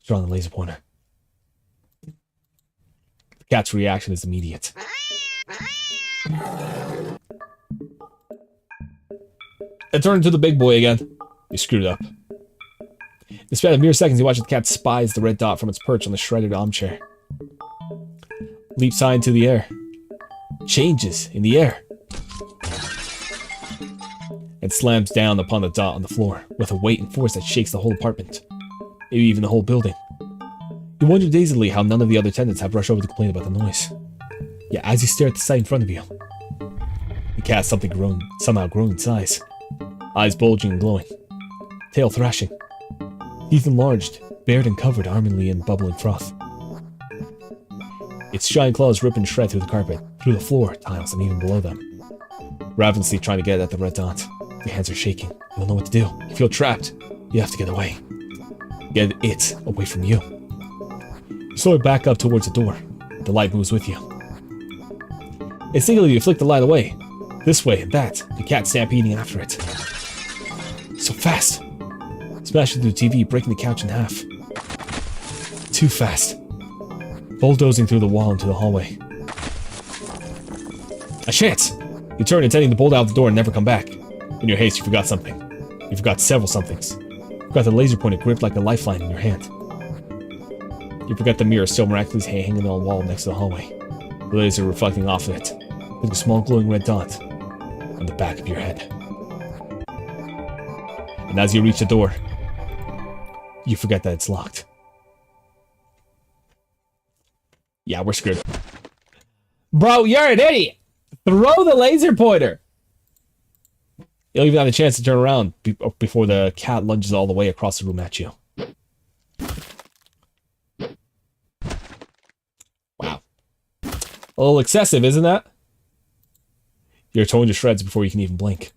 Drawing the laser pointer. The cat's reaction is immediate. It turned into the big boy again. You screwed up. In the span of mere seconds, you watch the cat spies the red dot from its perch on the shredded armchair. Leaps high into the air. Changes in the air. And slams down upon the dot on the floor with a weight and force that shakes the whole apartment. Maybe even the whole building. You wonder dazedly how none of the other tenants have rushed over to complain about the noise. Yet as you stare at the sight in front of you, the cat somehow grown in size. Eyes bulging and glowing. Tail thrashing. Teeth enlarged, bared and covered armingly in bubbling froth. Its giant claws rip and shred through the carpet, through the floor, tiles, and even below them. Ravenously trying to get at the red dot. Your hands are shaking. You don't know what to do. You feel trapped. You have to get away. Get it away from you. You slowly back up towards the door. The light moves with you. Instinctively, you flick the light away. This way and that, the cat stampeding after it. So fast. Smashing through the TV, breaking the couch in half. Too fast. Bulldozing through the wall into the hallway. A chance! You turn, intending to bolt out the door and never come back. In your haste, you forgot something. You forgot several somethings. You forgot the laser pointer gripped like a lifeline in your hand. You forgot the mirror still miraculously hanging on the wall next to the hallway. The laser reflecting off of it, with a small glowing red dot on the back of your head. And as you reach the door, you forget that it's locked. Yeah, we're screwed. Bro, you're an idiot! Throw the laser pointer! You don't even have a chance to turn around before the cat lunges all the way across the room at you. Wow. A little excessive, isn't that? You're torn to shreds before you can even blink.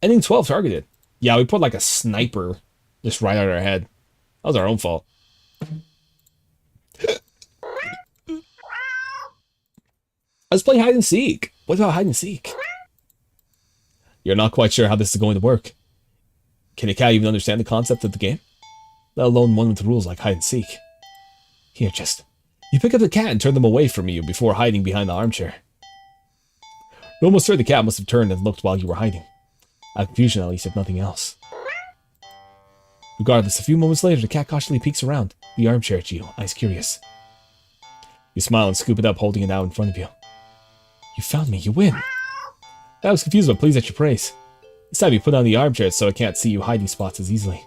Ending 12 targeted. Yeah, we put like a sniper just right at our head. That was our own fault. Let's play hide and seek. What about hide and seek? You're not quite sure how this is going to work. Can a cat even understand the concept of the game? Let alone one with rules like hide and seek. Here, just... You pick up the cat and turn them away from you before hiding behind the armchair. You're almost certain the cat must have turned and looked while you were hiding. Out of confusion, at least, if nothing else. Regardless, a few moments later, the cat cautiously peeks around the armchair at you, eyes curious. You smile and scoop it up, holding it out in front of you. You found me, you win. I was confused but pleased at your praise. This time you put on the armchair so I can't see you hiding spots as easily.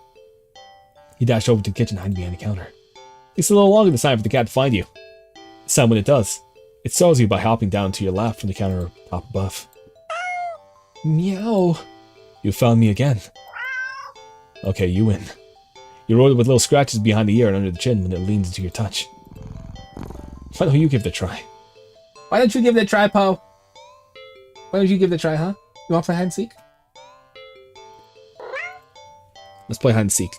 You dash over to the kitchen hiding behind the counter. It takes a little longer this time for the cat to find you. This time when it does, it startles you by hopping down to your left from the counter top above. Meow. You found me again. Okay, you win. You roll it with little scratches behind the ear and under the chin when it leans into your touch. Why don't you give it a try? Why don't you give it a try, Po? Why don't you give it a try, huh? You want to play hide and seek? Let's play hide and seek.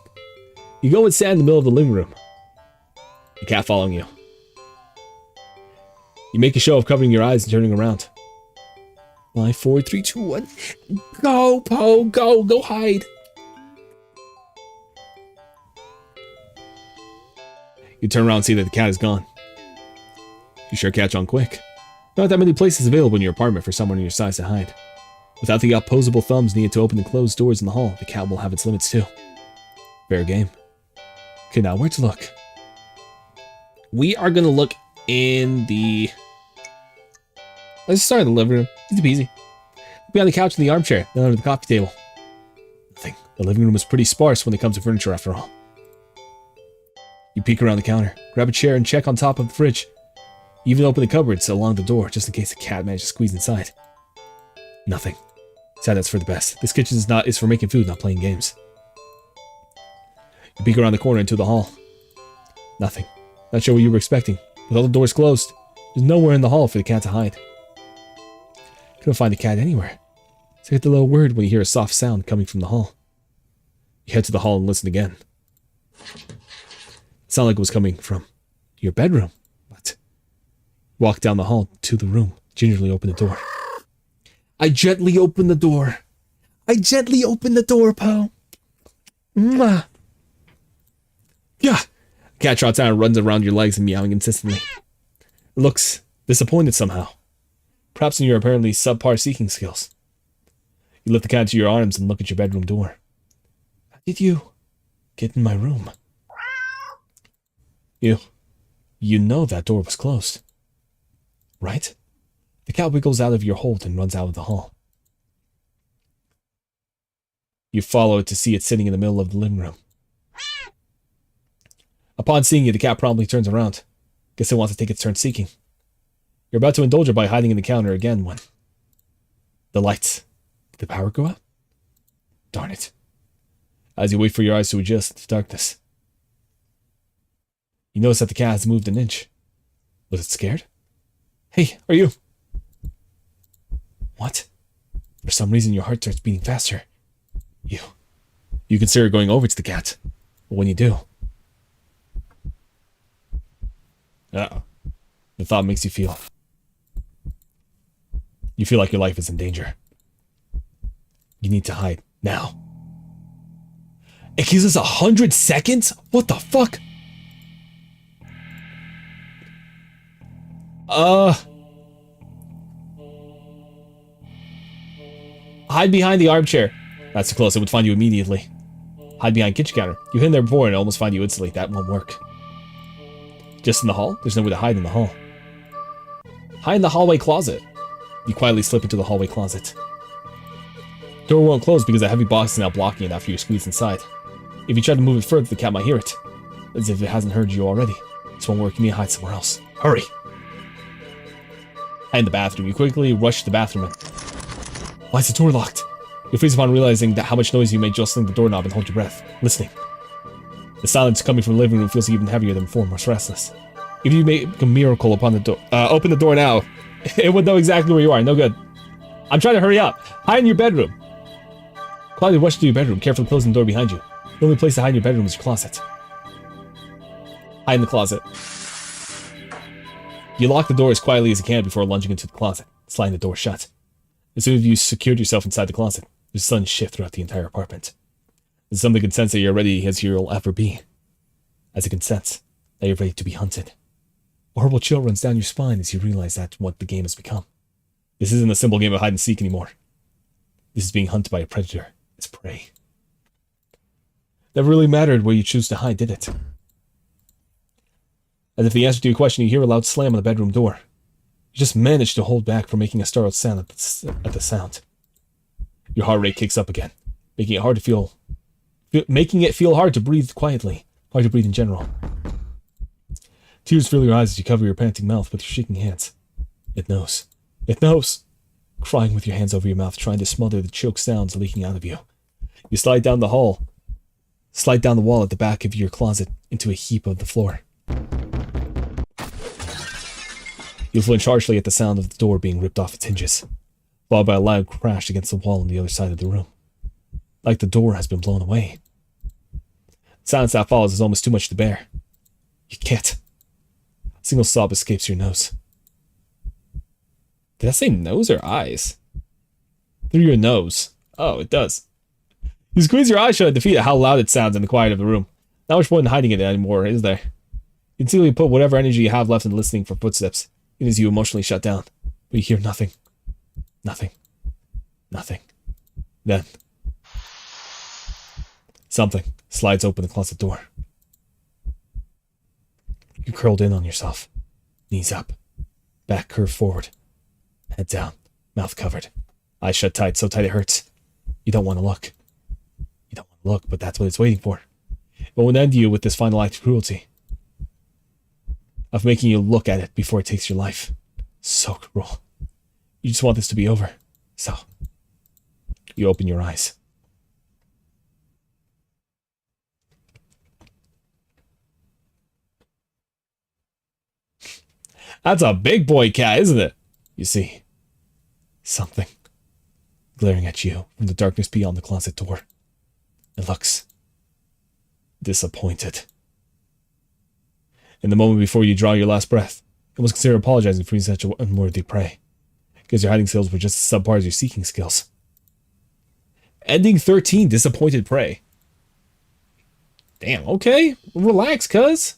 You go and stand in the middle of the living room. The cat following you. You make a show of covering your eyes and turning around. 5, 4, 3, 2, 1. Go, Po, go, go hide. You turn around and see that the cat is gone. You sure catch on quick. Not that many places available in your apartment for someone your size to hide. Without the opposable thumbs needed to open and close doors in the hall, the cat will have its limits too. Fair game. Okay, now where to look? We are gonna look in the... Let's start in the living room. Easy peasy. Be on the couch in the armchair, then under the coffee table. Nothing. The living room is pretty sparse when it comes to furniture after all. You peek around the counter, grab a chair and check on top of the fridge. You even open the cupboards along the door just in case the cat managed to squeeze inside. Nothing. Sad, that's for the best. This kitchen is for making food, not playing games. You peek around the corner into the hall. Nothing. Not sure what you were expecting. With all the doors closed, there's nowhere in the hall for the cat to hide. Couldn't find the cat anywhere. So you get the little word when you hear a soft sound coming from the hall. You head to the hall and listen again. It sounded like it was coming from your bedroom. But walk down the hall to the room. Gingerly open the door. I gently open the door. I gently open the door, Poe. Mwah. Yeah. Cat trots out and runs around your legs and meowing insistently. It looks disappointed somehow. Perhaps in your apparently subpar seeking skills. You lift the cat into your arms and look at your bedroom door. How did you get in my room? You know that door was closed. Right? The cat wiggles out of your hold and runs out of the hall. You follow it to see it sitting in the middle of the living room. Upon seeing you, the cat promptly turns around. Guess it wants to take its turn seeking. You're about to indulge it by hiding in the counter again when... The lights. Did the power go out? Darn it. As you wait for your eyes to adjust to darkness, you notice that the cat has moved an inch. Was it scared? Hey, are you... What? For some reason your heart starts beating faster. You consider going over to the cat. But when you do... Uh-oh. The thought makes you feel... You feel like your life is in danger. You need to hide. Now. It gives us 100 seconds? What the fuck? Hide behind the armchair. That's too close. It would find you immediately. Hide behind kitchen counter. You hid there before and it almost find you instantly. That won't work. Just in the hall? There's nowhere to hide in the hall. Hide in the hallway closet. You quietly slip into the hallway closet. Door won't close because a heavy box is now blocking it after you squeeze inside. If you try to move it further, the cat might hear it. As if it hasn't heard you already. This won't work. You need to hide somewhere else. Hurry! Hide in the bathroom. You quickly rush to the bathroom and... Why is the door locked? You freeze upon realizing that how much noise you made jostling the doorknob and hold your breath, listening. The silence coming from the living room feels even heavier than before, more restless. If you make a miracle upon the door, open the door now, it would know exactly where you are. No good. I'm trying to hurry up. Hide in your bedroom. Quietly rush to your bedroom, carefully closing the door behind you. The only place to hide in your bedroom is your closet. Hide in the closet. You lock the door as quietly as you can before lunging into the closet, sliding the door shut. As soon as you secured yourself inside the closet, there's a sudden shift throughout the entire apartment. There's something that can sense that you're ready as you'll ever be. As it can sense that you're ready to be hunted. A horrible chill runs down your spine as you realize that's what the game has become. This isn't a simple game of hide and seek anymore. This is being hunted by a predator as prey. Never really mattered where you choose to hide, did it? As if the answer to your question, you hear a loud slam on the bedroom door. You just managed to hold back from making a startled sound at the sound. Your heart rate kicks up again, making it feel hard to breathe quietly, hard to breathe in general. Tears fill your eyes as you cover your panting mouth with your shaking hands. It knows. It knows. Crying with your hands over your mouth, trying to smother the choked sounds leaking out of you. You slide down the wall at the back of your closet into a heap of the floor. You flinch harshly at the sound of the door being ripped off its hinges, followed by a loud crash against the wall on the other side of the room. Like the door has been blown away. The silence that follows is almost too much to bear. You can't. A single sob escapes your nose. Did I say nose or eyes? Through your nose. Oh, it does. You squeeze your eyes shut to defeat how loud it sounds in the quiet of the room. Not much point in hiding it anymore, is there? You can simply put whatever energy you have left in listening for footsteps, even as you emotionally shut down. But you hear nothing. Nothing. Nothing. Then something slides open the closet door. You curled in on yourself. Knees up. Back curved forward. Head down. Mouth covered. Eyes shut tight, so tight it hurts. You don't want to look. You don't want to look, but that's what it's waiting for. It will end you with this final act of cruelty. Of making you look at it before it takes your life. So cruel. You just want this to be over. So, you open your eyes. That's a big boy cat, isn't it? You see something glaring at you from the darkness beyond the closet door. It looks disappointed. In the moment before you draw your last breath, you must consider apologizing for being such an unworthy prey, because your hiding skills were just as subpar as your seeking skills. Ending 13, disappointed prey. Damn, okay. Relax, cuz.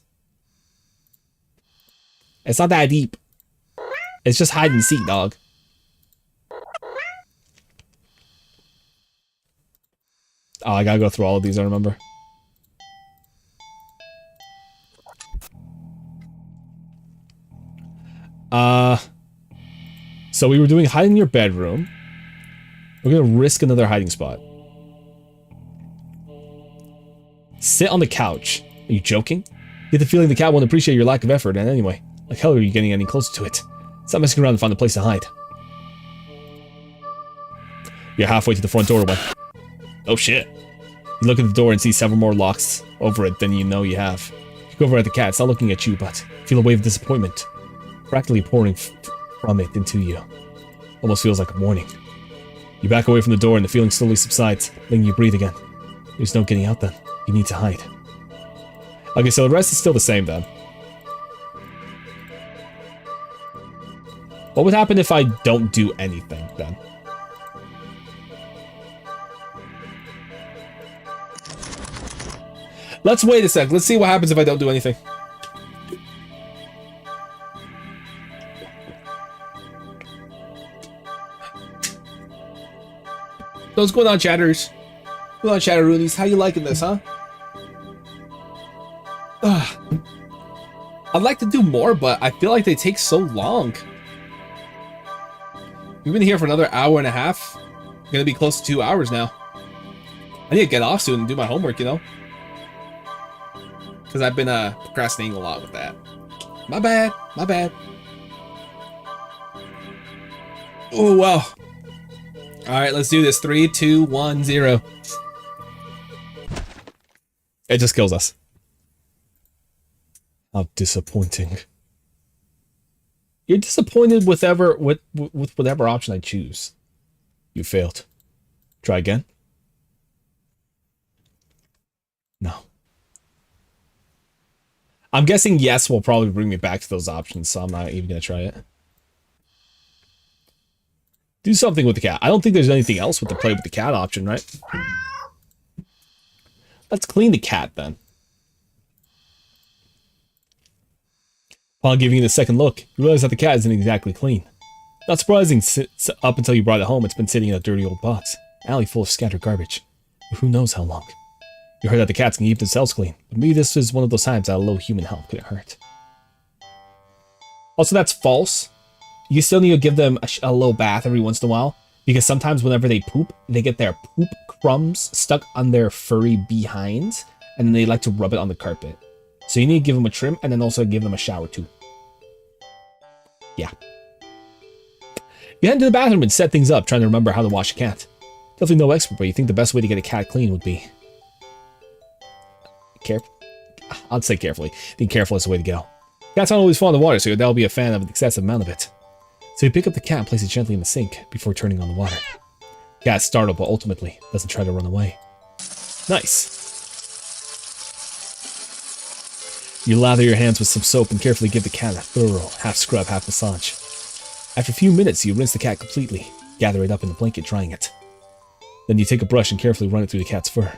It's not that deep. It's just hide and seek, dog. Oh, I gotta go through all of these, I remember. So we were doing hide in your bedroom. We're gonna risk another hiding spot. Sit on the couch. Are you joking? You get the feeling the cat won't appreciate your lack of effort, and anyway, like hell are you getting any closer to it? Stop messing around and find a place to hide. You're halfway to the front doorway. Oh shit. You look at the door and see several more locks over it than you know you have. You go over at the cat, it's not looking at you, but feel a wave of disappointment practically pouring from it into you. Almost feels like a warning. You back away from the door and the feeling slowly subsides, letting you breathe again. There's no getting out then. You need to hide. Okay, so the rest is still the same then. What would happen if I don't do anything then? Let's wait a sec. Let's see what happens if I don't do anything. So what's going on, chatters? What's going on, chatteroonies? How you liking this, huh? I'd like to do more, but I feel like they take so long. We've been here for another hour and a half. Gonna be close to 2 hours now. I need to get off soon and do my homework, you know? Because I've been procrastinating a lot with that. My bad. My bad. Oh, wow. Alright, let's do this. 3, 2, 1, 0. It just kills us. How disappointing. You're disappointed with whatever option I choose. You failed. Try again? No. I'm guessing yes will probably bring me back to those options, so I'm not even going to try it. Do something with the cat. I don't think there's anything else with the play with the cat option, right? Let's clean the cat then. Upon giving it a second look, you realize that the cat isn't exactly clean. Not surprising, up until you brought it home, it's been sitting in a dirty old box, alley full of scattered garbage. But who knows how long. You heard that the cats can keep themselves clean, but maybe this is one of those times that a little human help couldn't hurt. Also, that's false. You still need to give them a little bath every once in a while, because sometimes whenever they poop, they get their poop crumbs stuck on their furry behinds, and then they like to rub it on the carpet. So you need to give them a trim, and then also give them a shower too. Yeah. You head into the bathroom and set things up, trying to remember how to wash a cat. Definitely no expert, but you think the best way to get a cat clean would be... I'd say carefully. I think careful is the way to go. Cats aren't always fond of water, so you'll be a fan of an excessive amount of it. So you pick up the cat and place it gently in the sink before turning on the water. Cat's startled, but ultimately doesn't try to run away. Nice. You lather your hands with some soap and carefully give the cat a thorough half scrub, half massage. After a few minutes, you rinse the cat completely, gather it up in the blanket, drying it. Then you take a brush and carefully run it through the cat's fur.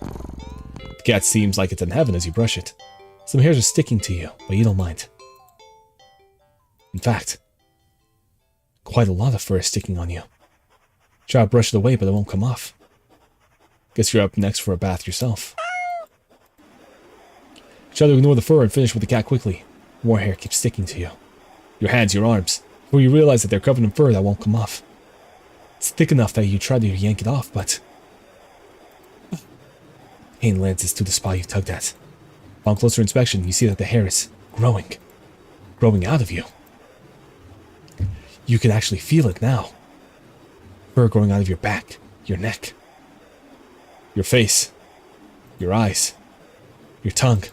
The cat seems like it's in heaven as you brush it. Some hairs are sticking to you, but you don't mind. In fact, Quite a lot of fur is sticking on you. Try to brush it away, but it won't come off. Guess you're up next for a bath yourself. Try to ignore the fur and finish with the cat quickly. More hair keeps sticking to you. Your hands, your arms, before you realize that they're covered in fur that won't come off. It's thick enough that you try to yank it off, but pain lances to the spot you tugged at. On closer inspection, you see that the hair is growing out of you. You can actually feel it now. Fur growing out of your back, your neck, your face, your eyes, your tongue.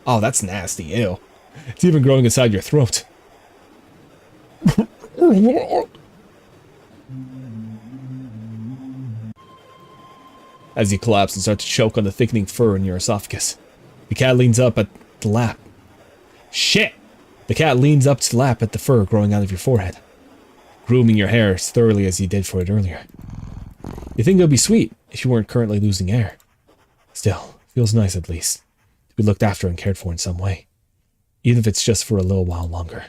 Oh, that's nasty, ew. It's even growing inside your throat. As you collapse and start to choke on the thickening fur in your esophagus, the cat leans up at the lap. Shit! The cat leans up to the lap at the fur growing out of your forehead, grooming your hair as thoroughly as you did for it earlier. You think it would be sweet if you weren't currently losing air. Still, feels nice at least, to be looked after and cared for in some way, even if it's just for a little while longer.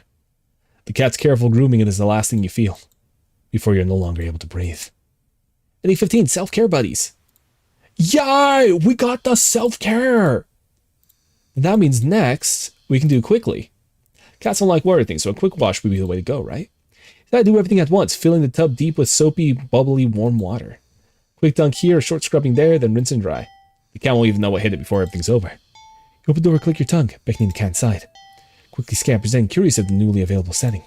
The cat's careful grooming it is the last thing you feel, before you're no longer able to breathe. Any 15 self-care buddies. Yay! We got the self-care! That means next, we can do quickly. Cats don't like water things, so a quick wash would be the way to go, right? You gotta do everything at once, filling the tub deep with soapy, bubbly, warm water. Quick dunk here, short scrubbing there, then rinse and dry. The cat won't even know what hit it before everything's over. You open the door, click your tongue, beckoning the cat inside. Quickly scampers in, curious at the newly available setting.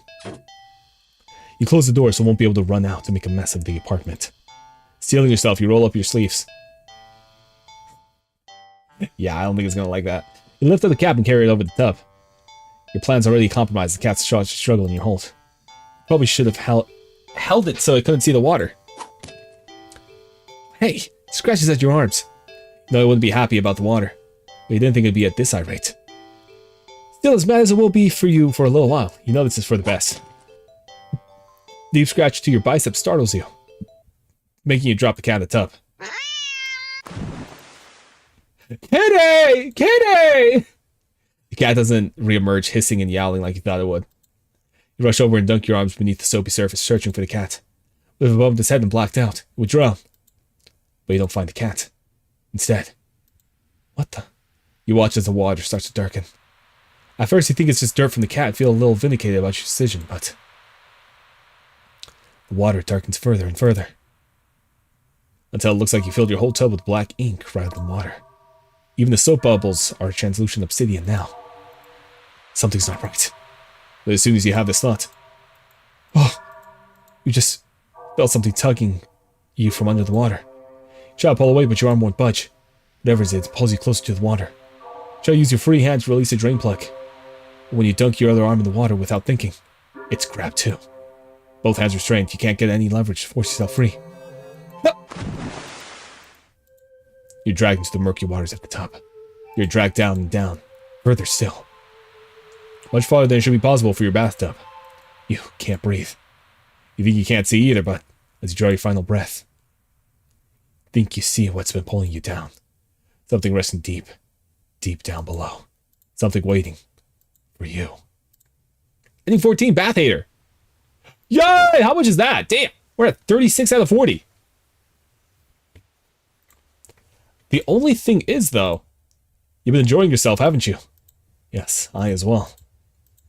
You close the door so it won't be able to run out to make a mess of the apartment. Stealing yourself, you roll up your sleeves. Yeah, I don't think it's gonna like that. You lift up the cap and carry it over the tub. Your plan's already compromised. The cat's struggle in your hold. Probably should have held it so it couldn't see the water. Hey, scratches at your arms. No, I wouldn't be happy about the water, but you didn't think it'd be at this irate. Still, as bad as it will be for you for a little while, you know this is for the best. Deep scratch to your bicep startles you, making you drop the cat in the tub. Kitty! Kitty! The cat doesn't reemerge hissing and yowling like you thought it would. You rush over and dunk your arms beneath the soapy surface, searching for the cat. With above its head and blacked out, it would drown. But you don't find the cat. Instead, what the? You watch as the water starts to darken. At first you think it's just dirt from the cat and feel a little vindicated about your decision, but the water darkens further and further. Until it looks like you filled your whole tub with black ink rather than water. Even the soap bubbles are translucent obsidian now. Something's not right. But as soon as you have this thought, oh, you just felt something tugging you from under the water. Try to pull away, but your arm won't budge. Whatever it is, it pulls you closer to the water. Try to use your free hand to release the drain plug. When you dunk your other arm in the water without thinking, it's grabbed too. Both hands restrained, you can't get any leverage to force yourself free. You're dragged into the murky waters at the top. You're dragged down and down, further still. Much farther than it should be possible for your bathtub. You can't breathe. You think you can't see either, but as you draw your final breath, think you see what's been pulling you down. Something resting deep, deep down below. Something waiting for you. Ending 14, Bath Hater. Yay! How much is that? Damn! We're at 36 out of 40. The only thing is, though, you've been enjoying yourself, haven't you? Yes, I as well.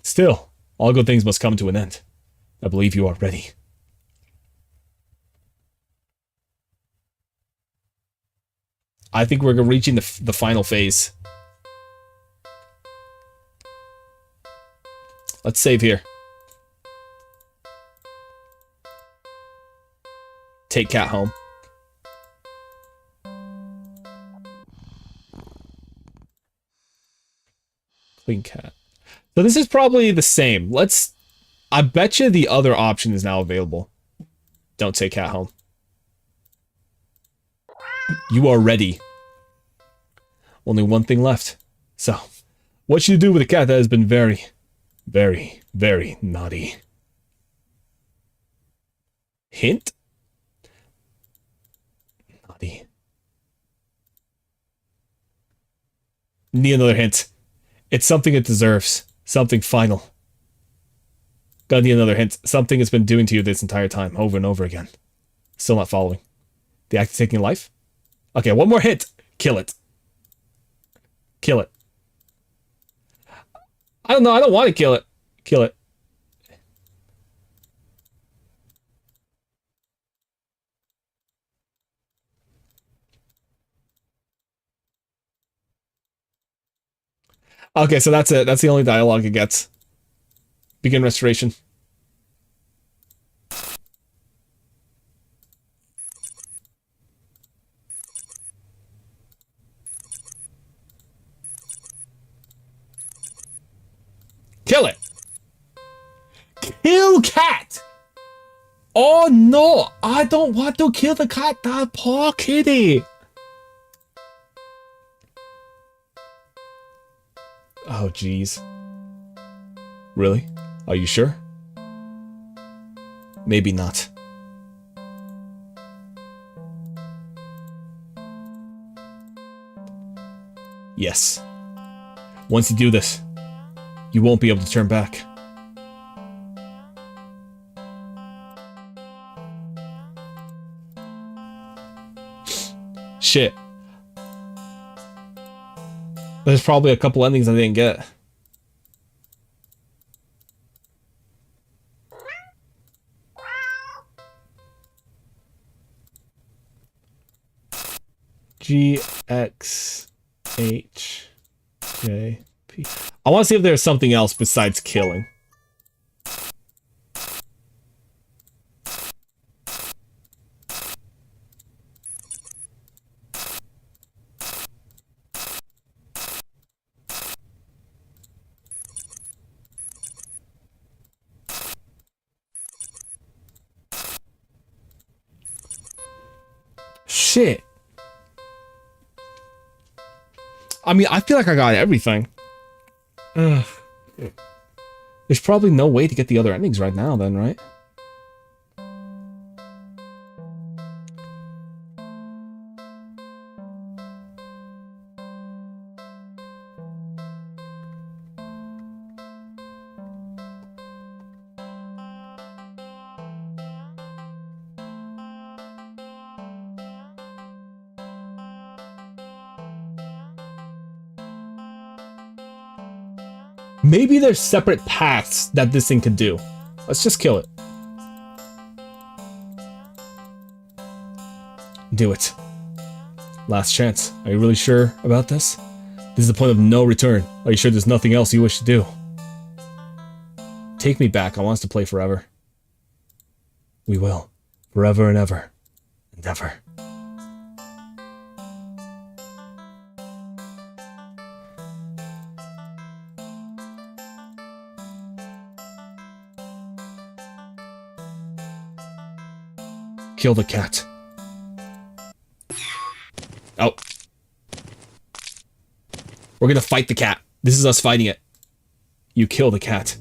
Still, all good things must come to an end. I believe you are ready. I think we're reaching the final phase. Let's save here. Take cat home. Clean cat. So this is probably the same. I bet you the other option is now available. Don't take cat home. You are ready. Only one thing left. So, what should you do with a cat that has been very, very, very naughty? Hint? Naughty. Need another hint. It's something it deserves. Something final. Gotta need another hint. Something has been doing to you this entire time, over and over again. Still not following. The act of taking life? Okay, one more hint. Kill it. Kill it. I don't know. I don't want to kill it. Kill it. Okay, so that's it. That's the only dialogue it gets. Begin restoration. Kill it. Kill cat. Oh no, I don't want to kill the cat. That poor kitty. Oh jeez. Really? Are you sure? Maybe not. Yes. Once you do this, you won't be able to turn back. Shit. There's probably a couple endings I didn't get. G X H J P. I want to see if there's something else besides killing. Shit. I mean, I feel like I got everything. Ugh. There's probably no way to get the other endings right now then, right? Maybe there's separate paths that this thing could do. Let's just kill it. Do it. Last chance. Are you really sure about this? This is the point of no return. Are you sure there's nothing else you wish to do? Take me back. I want us to play forever. We will. Forever and ever. And ever. Kill the cat. Oh. We're gonna fight the cat. This is us fighting it. You kill the cat.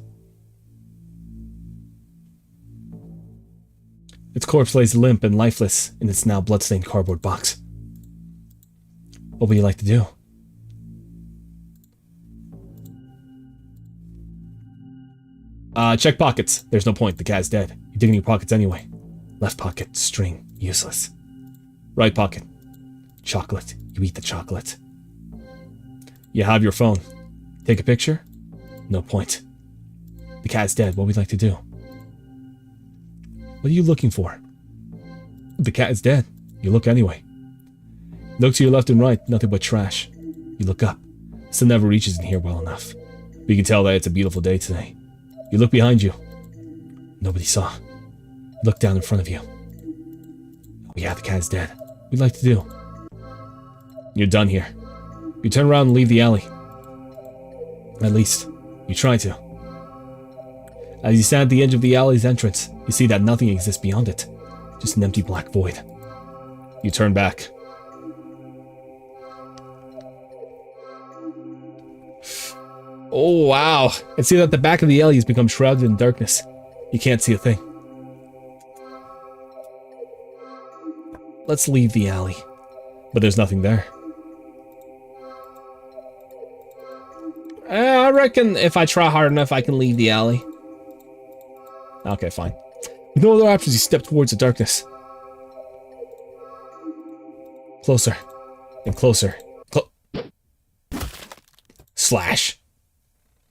Its corpse lays limp and lifeless in its now bloodstained cardboard box. What would you like to do? Check pockets. There's no point. The cat's dead. You dig in your pockets anyway. Left pocket, string, useless. Right pocket, chocolate. You eat the chocolate. You have your phone. Take a picture? No point. The cat's dead. What would you like to do? What are you looking for? The cat is dead. You look anyway. Look to your left and right, nothing but trash. You look up. Sun never reaches in here well enough. But you can tell that it's a beautiful day today. You look behind you. Nobody saw. Look down in front of you. Oh yeah, the cat is dead. What would you like to do? You're done here. You turn around and leave the alley. At least, you try to. As you stand at the edge of the alley's entrance, you see that nothing exists beyond it. Just an empty black void. You turn back. Oh wow. And see that the back of the alley has become shrouded in darkness. You can't see a thing. Let's leave the alley. But there's nothing there. I reckon if I try hard enough, I can leave the alley. Okay, fine. With no other options, you step towards the darkness. Closer. And closer. Slash.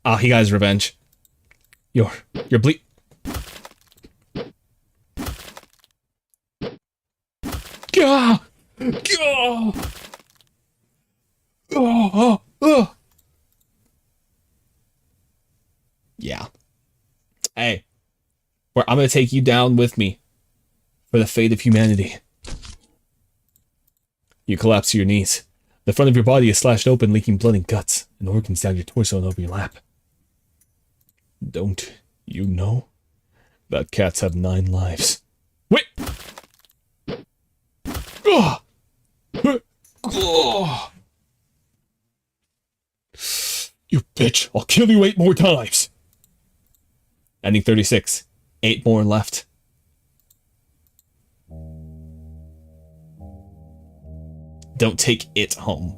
Ah, he got his revenge. You're bleed. Gah! Gah! Oh, oh. Yeah. Hey. I'm gonna take you down with me for the fate of humanity. You collapse to your knees. The front of your body is slashed open, leaking blood and guts, and organs down your torso and over your lap. Don't you know that cats have 9 lives? Wait! Ugh! Ugh! You bitch, I'll kill you 8 more times! Ending 36. 8 more left. Don't take it home.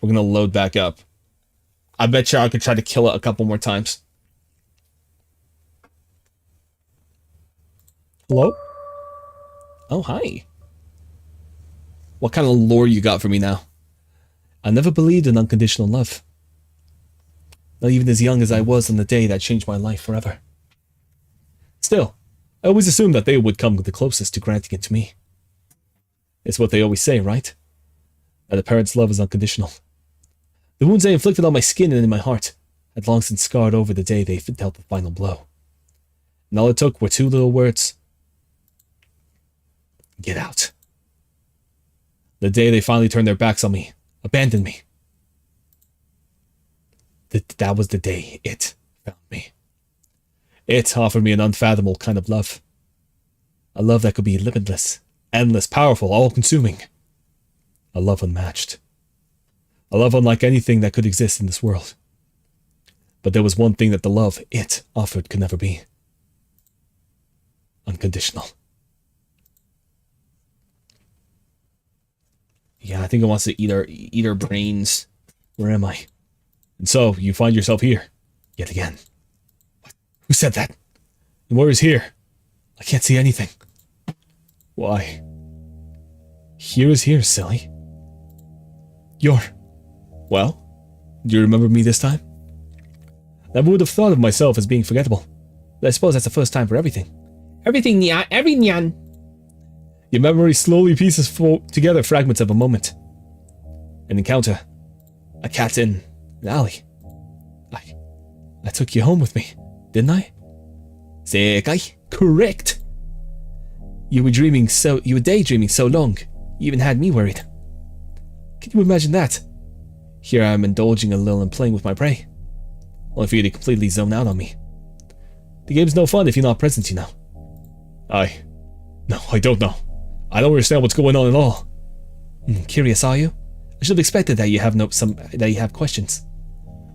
We're gonna load back up. I bet you I could try to kill it a couple more times. Hello? Oh, hi. What kind of lore you got for me now? I never believed in unconditional love. Not even as young as I was on the day that changed my life forever. Still, I always assumed that they would come the closest to granting it to me. It's what they always say, right? That a parent's love is unconditional. The wounds they inflicted on my skin and in my heart had long since scarred over the day they dealt the final blow. And all it took were 2 little words. Get out. The day they finally turned their backs on me, abandoned me. That was the day it found me. It offered me an unfathomable kind of love. A love that could be limitless, endless, powerful, all-consuming. A love unmatched. A love unlike anything that could exist in this world. But there was one thing that the love it offered could never be. Unconditional. Yeah, I think it wants to eat our brains. Where am I? And so, you find yourself here. Yet again. What? Who said that? And where is here? I can't see anything. Why? Here is here, silly. Well, do you remember me this time? I would have thought of myself as being forgettable. But I suppose that's the first time for everything. Everything, nyan. Every nyan. Your memory slowly pieces together fragments of a moment. An encounter. A cat in an alley. I took you home with me, didn't I? Sekai. Correct. You were daydreaming so long, you even had me worried. Can you imagine that? Here I am indulging a little and playing with my prey. Only for you to completely zone out on me. The game's no fun if you're not present, you know. No, I don't know. I don't understand what's going on at all. Curious, are you? I should have expected that you have questions.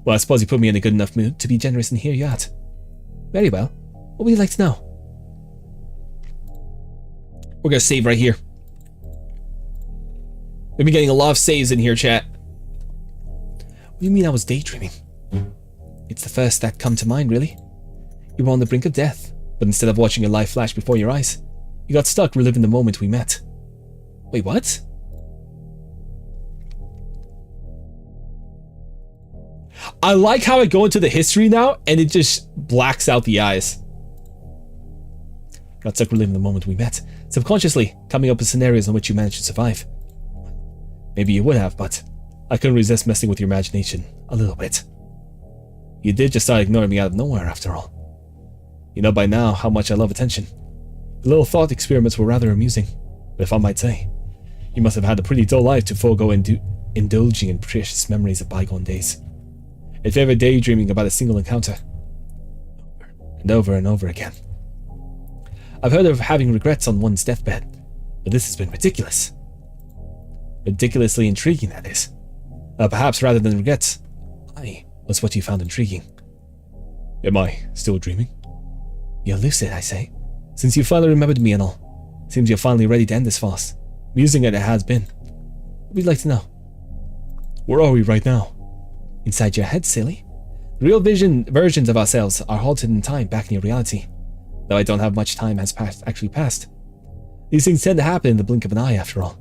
Well, I suppose you put me in a good enough mood to be generous and hear you out. Very well. What would you like to know? We're gonna save right here. We've been getting a lot of saves in here, chat. What do you mean I was daydreaming? It's the first that come to mind, really. You were on the brink of death, but instead of watching your life flash before your eyes, you got stuck reliving the moment we met. Wait, what? I like how I go into the history now and it just blacks out the eyes. Got stuck reliving the moment we met, subconsciously coming up with scenarios in which you managed to survive. Maybe you would have, but I couldn't resist messing with your imagination a little bit. You did just start ignoring me out of nowhere after all. You know by now how much I love attention. The little thought experiments were rather amusing, but if I might say, you must have had a pretty dull life to forego indulging in precious memories of bygone days. If ever daydreaming about a single encounter, over and over again. I've heard of having regrets on one's deathbed, but this has been ridiculous. Ridiculously intriguing, that is. Perhaps rather than regrets, was what you found intriguing. Am I still dreaming? You're lucid, I say. Since you finally remembered me and all, seems you're finally ready to end this farce. Amusing as it has been. What would you like to know? Where are we right now? Inside your head, silly. Real versions of ourselves are halted in time back near reality. Though I don't have much time has actually passed. These things tend to happen in the blink of an eye, after all.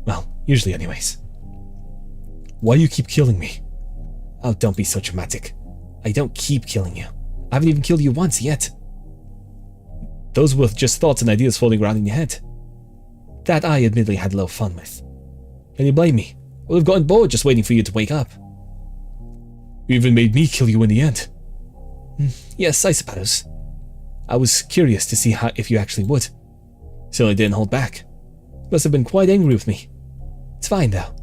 Well, usually anyways. Why do you keep killing me? Oh, don't be so dramatic. I don't keep killing you. I haven't even killed you once yet. Those were just thoughts and ideas floating around in your head. That I admittedly had a little fun with. Can you blame me? I would have gotten bored just waiting for you to wake up. You even made me kill you in the end. Yes, I suppose. I was curious to see if you actually would. Certainly didn't hold back. You must have been quite angry with me. It's fine, though.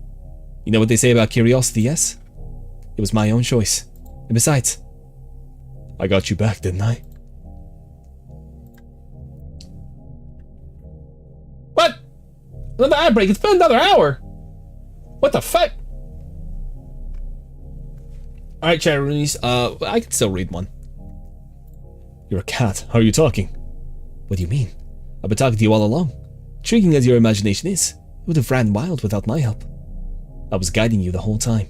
You know what they say about curiosity, yes? It was my own choice. And besides, I got you back, didn't I? What? Another ad break. It's been another hour. What the fuck? Alright, Chatteroonies. I can still read one. You're a cat. How are you talking? What do you mean? I've been talking to you all along. Intriguing as your imagination is, you would have ran wild without my help. I was guiding you the whole time.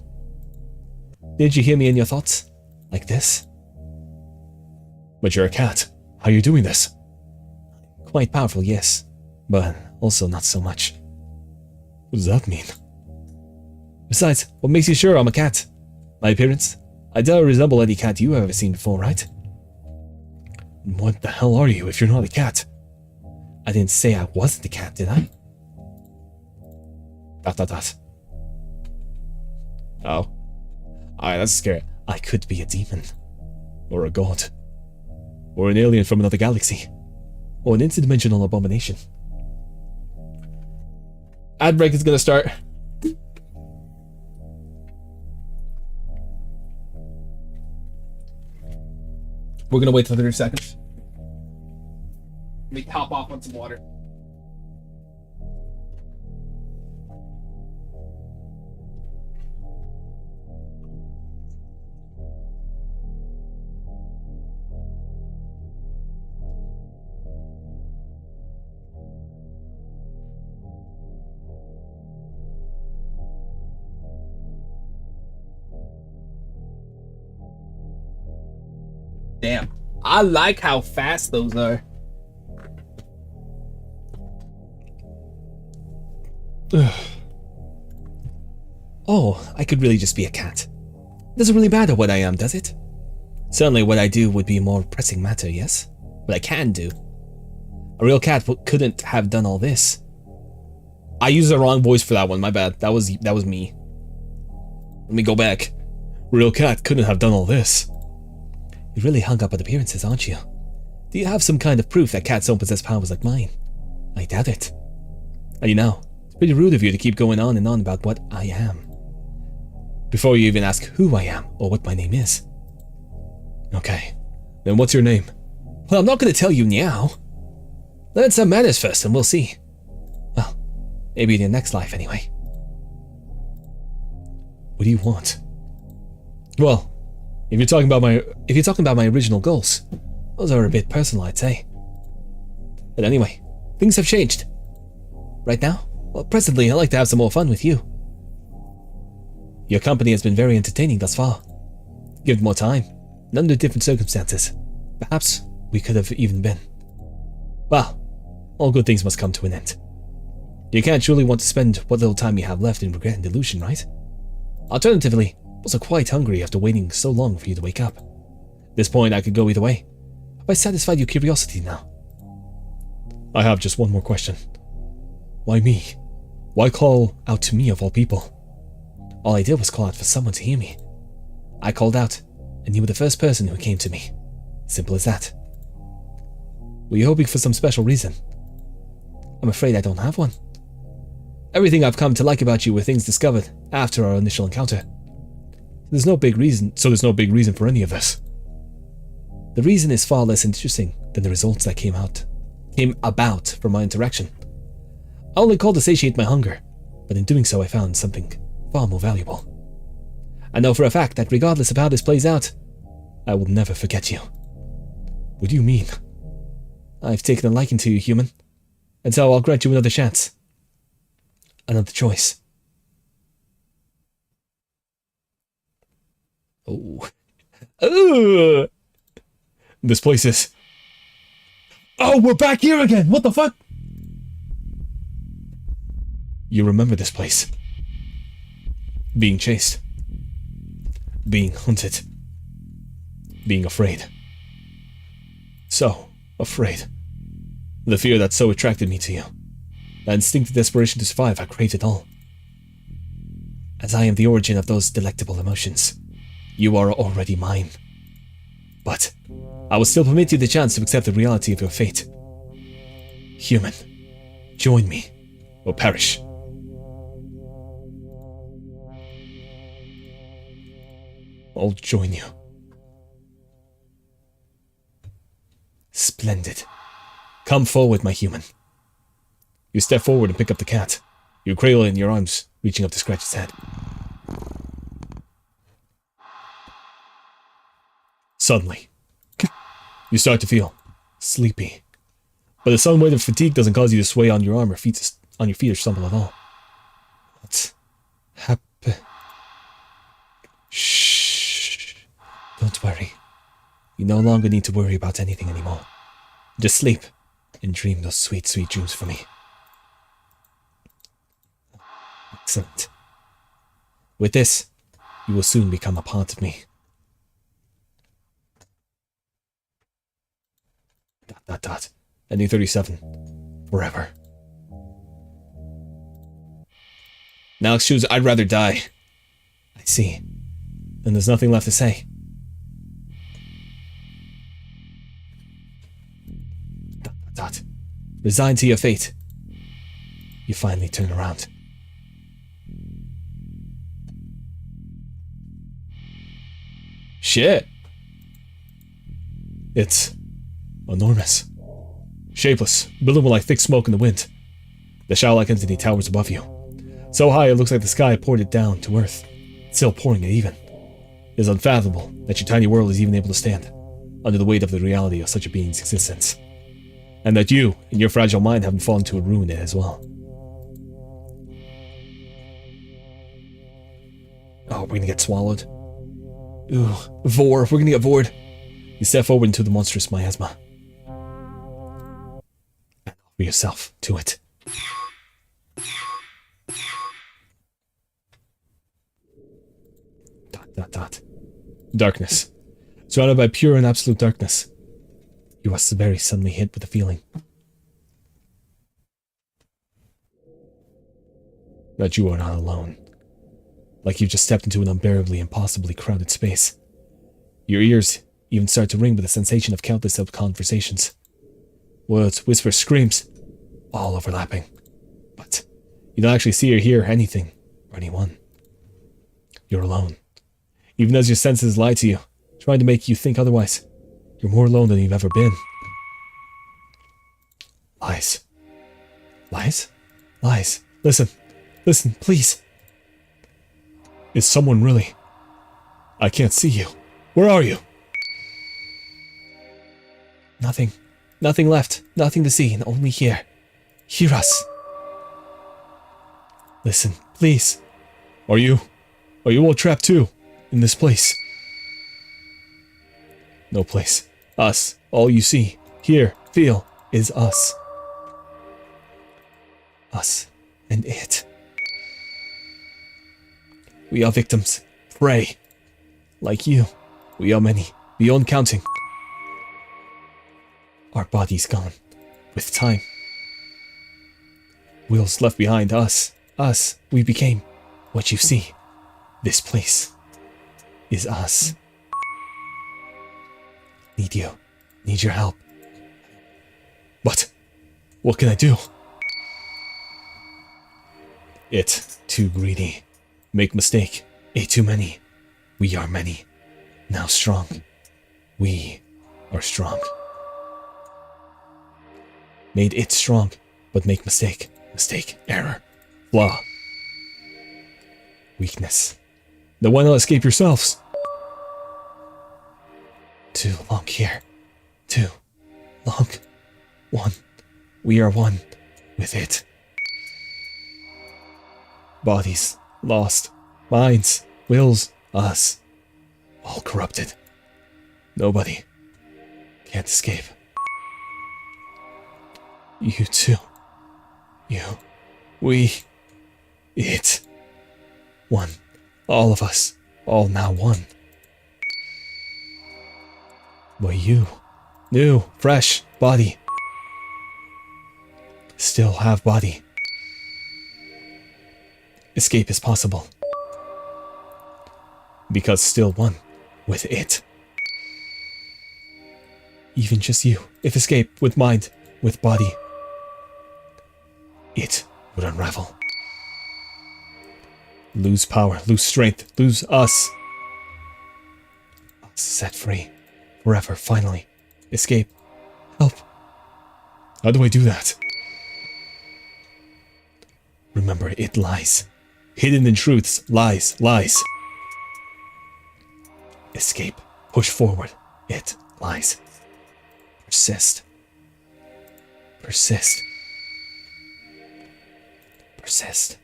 Did you hear me in your thoughts? Like this? But you're a cat. How are you doing this? Quite powerful, yes. But also not so much. What does that mean? Besides, what makes you sure I'm a cat? My appearance? I don't resemble any cat you have ever seen before, right? What the hell are you if you're not a cat? I didn't say I wasn't a cat, did I? ... Oh. Alright, that's scary. I could be a demon. Or a god. Or an alien from another galaxy. Or an interdimensional abomination. Ad break is gonna start. We're gonna wait till 30 seconds. Let me top off on some water. Damn. I like how fast those are. Oh, I could really just be a cat. Doesn't really matter what I am, does it? Certainly what I do would be a more pressing matter, yes? What I can do. A real cat couldn't have done all this. I used the wrong voice for that one, my bad. That was me. Let me go back. Real cat couldn't have done all this. You're really hung up on appearances, aren't you? Do you have some kind of proof that cats don't possess powers like mine? I doubt it. And you know, it's pretty rude of you to keep going on and on about what I am. Before you even ask who I am or what my name is. Okay, then what's your name? Well, I'm not going to tell you now. Learn some manners first and we'll see. Well, maybe in your next life anyway. What do you want? Well, if you're talking about my original goals, those are a bit personal, I'd say. But anyway, things have changed. Right now? Well, presently, I'd like to have some more fun with you. Your company has been very entertaining thus far. Give it more time, and under different circumstances, perhaps we could have even been. Well, all good things must come to an end. You can't truly want to spend what little time you have left in regret and delusion, right? Alternatively, I'm also quite hungry after waiting so long for you to wake up. At this point, I could go either way. Have I satisfied your curiosity now? I have just one more question. Why me? Why call out to me of all people? All I did was call out for someone to hear me. I called out, and you were the first person who came to me. Simple as that. Were you hoping for some special reason? I'm afraid I don't have one. Everything I've come to like about you were things discovered after our initial encounter. There's no big reason for any of this. The reason is far less interesting than the results that came about from my interaction. I only called to satiate my hunger, but in doing so I found something far more valuable. I know for a fact that regardless of how this plays out, I will never forget you. What do you mean? I've taken a liking to you, human, and so I'll grant you another chance. Another choice. Oh. Ugh. This place is... Oh, we're back here again! What the fuck? You remember this place. Being chased. Being hunted. Being afraid. So afraid. The fear that so attracted me to you. That instinctive desperation to survive, I craved it all. As I am the origin of those delectable emotions, you are already mine. But I will still permit you the chance to accept the reality of your fate. Human, join me, or perish. I'll join you. Splendid. Come forward, my human. You step forward and pick up the cat. You cradle it in your arms, reaching up to scratch its head. Suddenly, you start to feel sleepy. But the sudden weight of fatigue doesn't cause you to sway on your arm or feet or stumble at all. What's happened? Shh. Don't worry. You no longer need to worry about anything anymore. Just sleep and dream those sweet, sweet dreams for me. Excellent. With this, you will soon become a part of me. ... Ending 37. Forever. Now choose I'd rather die. I see. Then there's nothing left to say. ... Resigned to your fate. You finally turn around. Shit. It's enormous. Shapeless, billowing like thick smoke in the wind. The shadow-like entity towers above you. So high it looks like the sky poured it down to earth. Still pouring it even. It is unfathomable that your tiny world is even able to stand under the weight of the reality of such a being's existence. And that you, in your fragile mind, haven't fallen to ruin it as well. Oh, we're gonna get swallowed. Ooh, Vor, we're gonna get vored. You step forward into the monstrous miasma. And offer yourself to it. ... Darkness. Surrounded by pure and absolute darkness. You are very suddenly hit with a feeling that you are not alone. Like you've just stepped into an unbearably, impossibly crowded space. Your ears even start to ring with the sensation of countless conversations. Words, whispers, screams, all overlapping. But you don't actually see or hear anything or anyone. You're alone. Even as your senses lie to you, trying to make you think otherwise. You're more alone than you've ever been. Lies. Lies? Lies. Listen. Listen, please. Is someone really? I can't see you. Where are you? Nothing. Nothing left. Nothing to see, and only hear. Hear us. Listen, please. Are you all trapped too? In this place? No place. Us. All you see, hear, feel is us. Us and it. We are victims. Prey. Like you, we are many, beyond counting. Our bodies gone. With time. Wills left behind us. Us. We became what you see. This place is us. Need you. Need your help. But what can I do? It too greedy. Make mistake. It too many. We are many. Now strong. We are strong. Made it strong, but make mistake. Mistake. Error. Flaw. Weakness. Then why not escape yourselves? Too long here. Too long. One. We are one with it. Bodies lost. Minds. Wills. Us. All corrupted. Nobody can't escape. You too. You. We. It. One. All of us. All now one. But you. New, fresh body. Still have body. Escape is possible. Because still one with it. Even just you, if escape with mind, with body, it would unravel. Lose power, lose strength, lose us. Us set free. Forever, finally. Escape. Help. How do I do that? Remember, it lies. Hidden in truths, lies, lies. Escape. Push forward. It lies. Persist. Persist. Persist.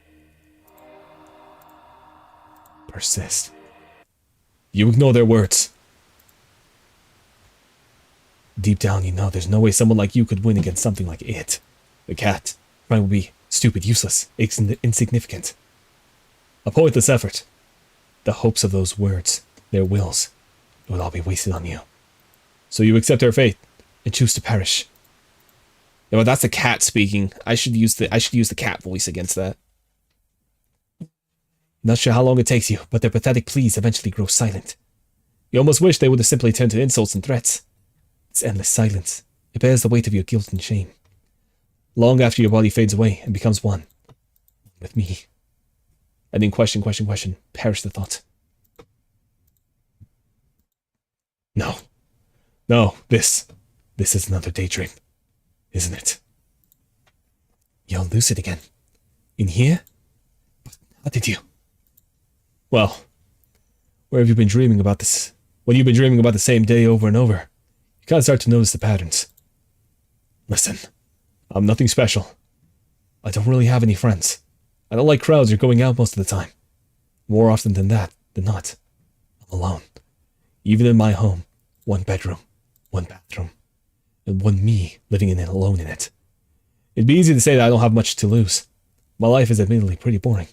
Persist. You ignore their words. Deep down, you know there's no way someone like you could win against something like it. The cat. Trying would be stupid, useless, insignificant. A pointless effort. The hopes of those words, their wills, it would all be wasted on you. So you accept their fate and choose to perish. No, that's the cat speaking. I should use the cat voice against that. Not sure how long it takes you, but their pathetic pleas eventually grow silent. You almost wish they would have simply turned to insults and threats. It's endless silence. It bears the weight of your guilt and shame. Long after your body fades away and becomes one with me. And in question, perish the thought. No. No, this is another daydream, isn't it? You're lucid again. In here? How did you? Well, where have you been dreaming about this? When you've been dreaming about the same day over and over, you kind of start to notice the patterns. Listen, I'm nothing special. I don't really have any friends. I don't like crowds or going out most of the time. More often than not, I'm alone. Even in my home, one bedroom, one bathroom, and one me living in it alone in it. It'd be easy to say that I don't have much to lose. My life is admittedly pretty boring.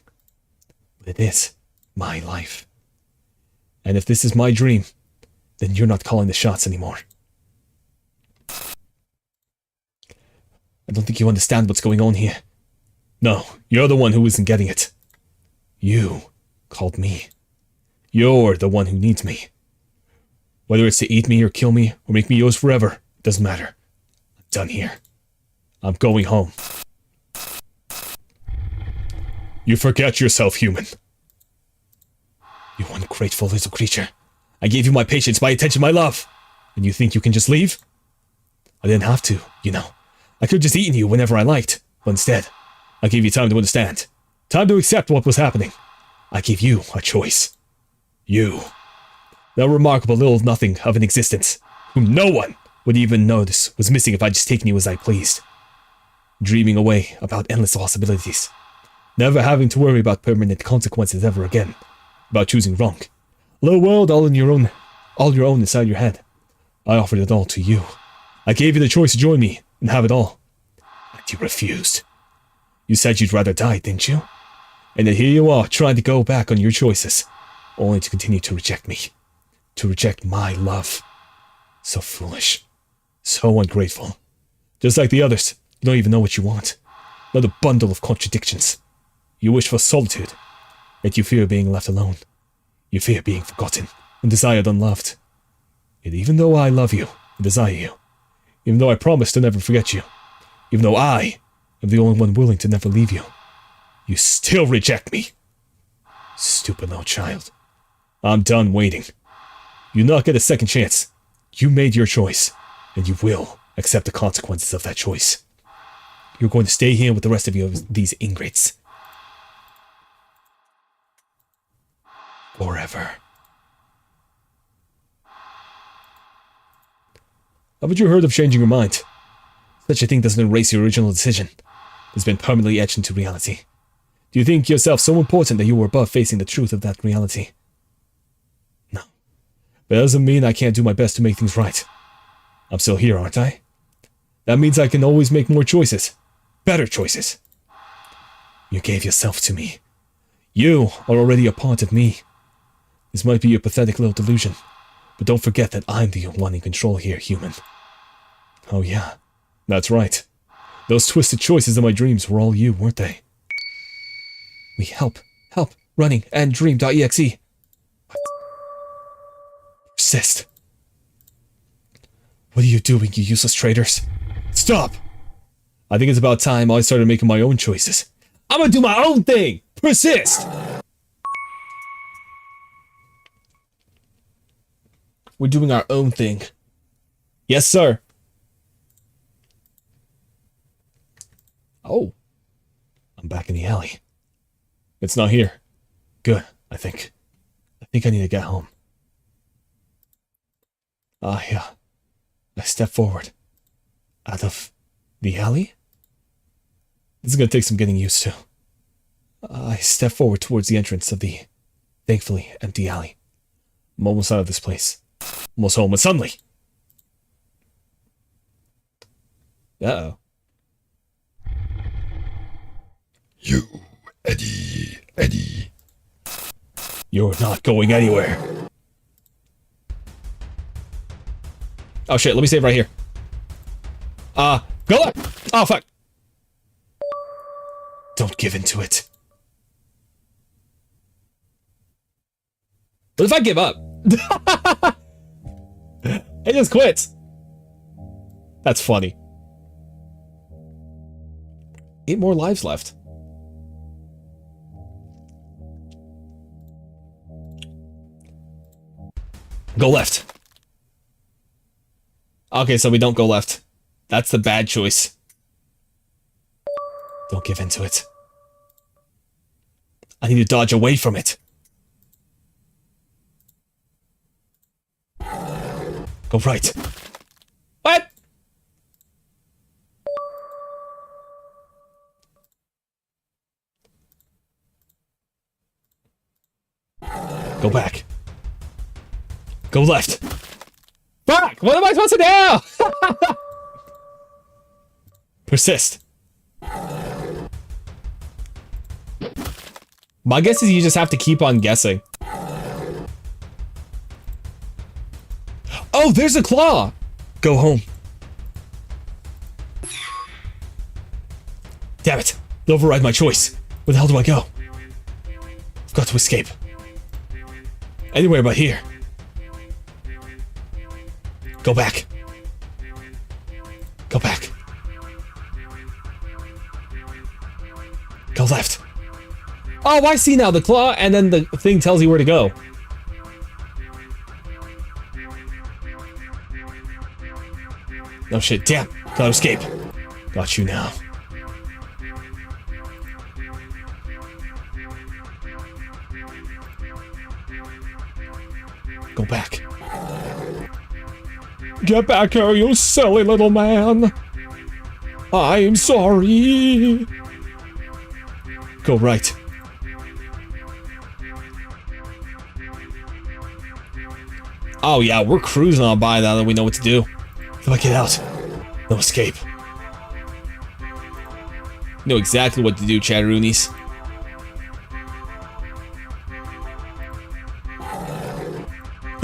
But it is my life. And if this is my dream, then you're not calling the shots anymore. I don't think you understand what's going on here. No, you're the one who isn't getting it. You called me. You're the one who needs me. Whether it's to eat me or kill me or make me yours forever, it doesn't matter. I'm done here. I'm going home. You forget yourself, human. You ungrateful little creature. I gave you my patience, my attention, my love. And you think you can just leave? I didn't have to, you know. I could have just eaten you whenever I liked. But instead, I gave you time to understand. Time to accept what was happening. I gave you a choice. You. That remarkable little nothing of an existence, whom no one would even notice was missing if I'd just taken you as I pleased. Dreaming away about endless possibilities. Never having to worry about permanent consequences ever again. About choosing wrong. A little world all your own inside your head. I offered it all to you. I gave you the choice to join me and have it all. And you refused. You said you'd rather die, didn't you? And then here you are, trying to go back on your choices, only to continue to reject me. To reject my love. So foolish. So ungrateful. Just like the others, you don't even know what you want. Another bundle of contradictions. You wish for solitude, yet you fear being left alone. You fear being forgotten and desired unloved. Yet even though I love you and desire you, even though I promise to never forget you, even though I am the only one willing to never leave you, you still reject me. Stupid little child. I'm done waiting. You not get a second chance. You made your choice, and you will accept the consequences of that choice. You're going to stay here with the rest of these ingrates. Forever. Haven't you heard of changing your mind? Such a thing doesn't erase your original decision. It's been permanently etched into reality. Do you think yourself so important that you were above facing the truth of that reality? No. But that doesn't mean I can't do my best to make things right. I'm still here, aren't I? That means I can always make more choices. Better choices. You gave yourself to me. You are already a part of me. This might be a pathetic little delusion, but don't forget that I'm the one in control here, human. Oh yeah, that's right. Those twisted choices in my dreams were all you, weren't they? We help, running, and dream.exe. What? Persist. What are you doing, you useless traitors? Stop! I think it's about time I started making my own choices. I'm gonna do my own thing! Persist! We're doing our own thing. Yes, sir. Oh. I'm back in the alley. It's not here. Good, I think. I think I need to get home. Yeah. I step forward. Out of the alley? This is gonna take some getting used to. I step forward towards the entrance of the, thankfully, empty alley. I'm almost out of this place. Almost home, and suddenly... Uh-oh. You, Eddie. You're not going anywhere. Oh shit, let me save right here. Go up! Oh fuck! Don't give in to it. What if I give up? It just quits. That's funny. 8 more lives left. Go left. Okay, so we don't go left. That's the bad choice. Don't give in to it. I need to dodge away from it. Go right. What? Go back. Go left. Fuck! What am I supposed to do? Persist. My guess is you just have to keep on guessing. Oh, there's a claw! Go home. Damn it. They override my choice. Where the hell do I go? I've got to escape. Anywhere but here. Go back. Go back. Go left. Oh, I see now. The claw, and then the thing tells you where to go. Oh shit, damn. Gotta escape. Got you now. Go back. Get back here, you silly little man. I'm sorry. Go right. Oh yeah, we're cruising on by now that we know what to do. How do I get out? No escape. Know exactly what to do, chatteroonies.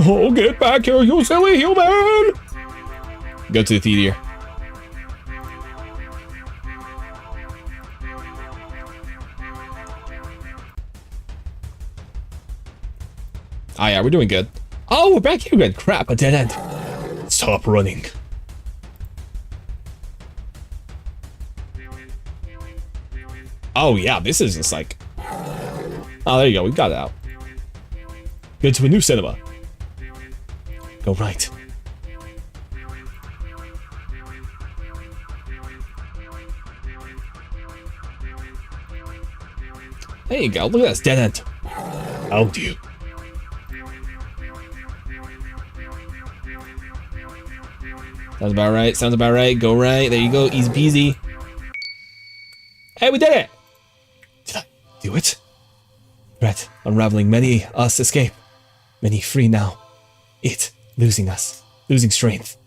Oh, get back here, you silly human! Go to the theater. Oh yeah, we're doing good. Oh, we're back here again. Crap, a dead end. Stop running. Oh yeah, this is just like... Oh, there you go, we got it out. Go to a new cinema. Go right. There you go, look at this dead end. Found you. Sounds about right, sounds about right. Go right, there you go, easy peasy. Hey, we did it! Did I do it? Threat unraveling, many us escape. Many free now. It losing us, losing strength.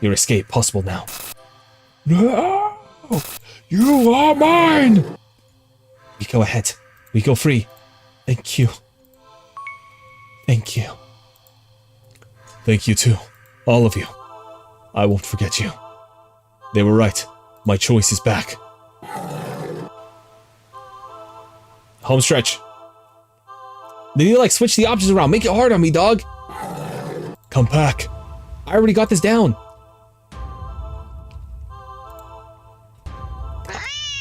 Your escape possible now. No! You are mine! We go ahead. We go free. Thank you. Thank you. Thank you too. All of you. I won't forget you. They were right. My choice is back. Home stretch. They need to like switch the options around. Make it hard on me, dog. Come back. I already got this down.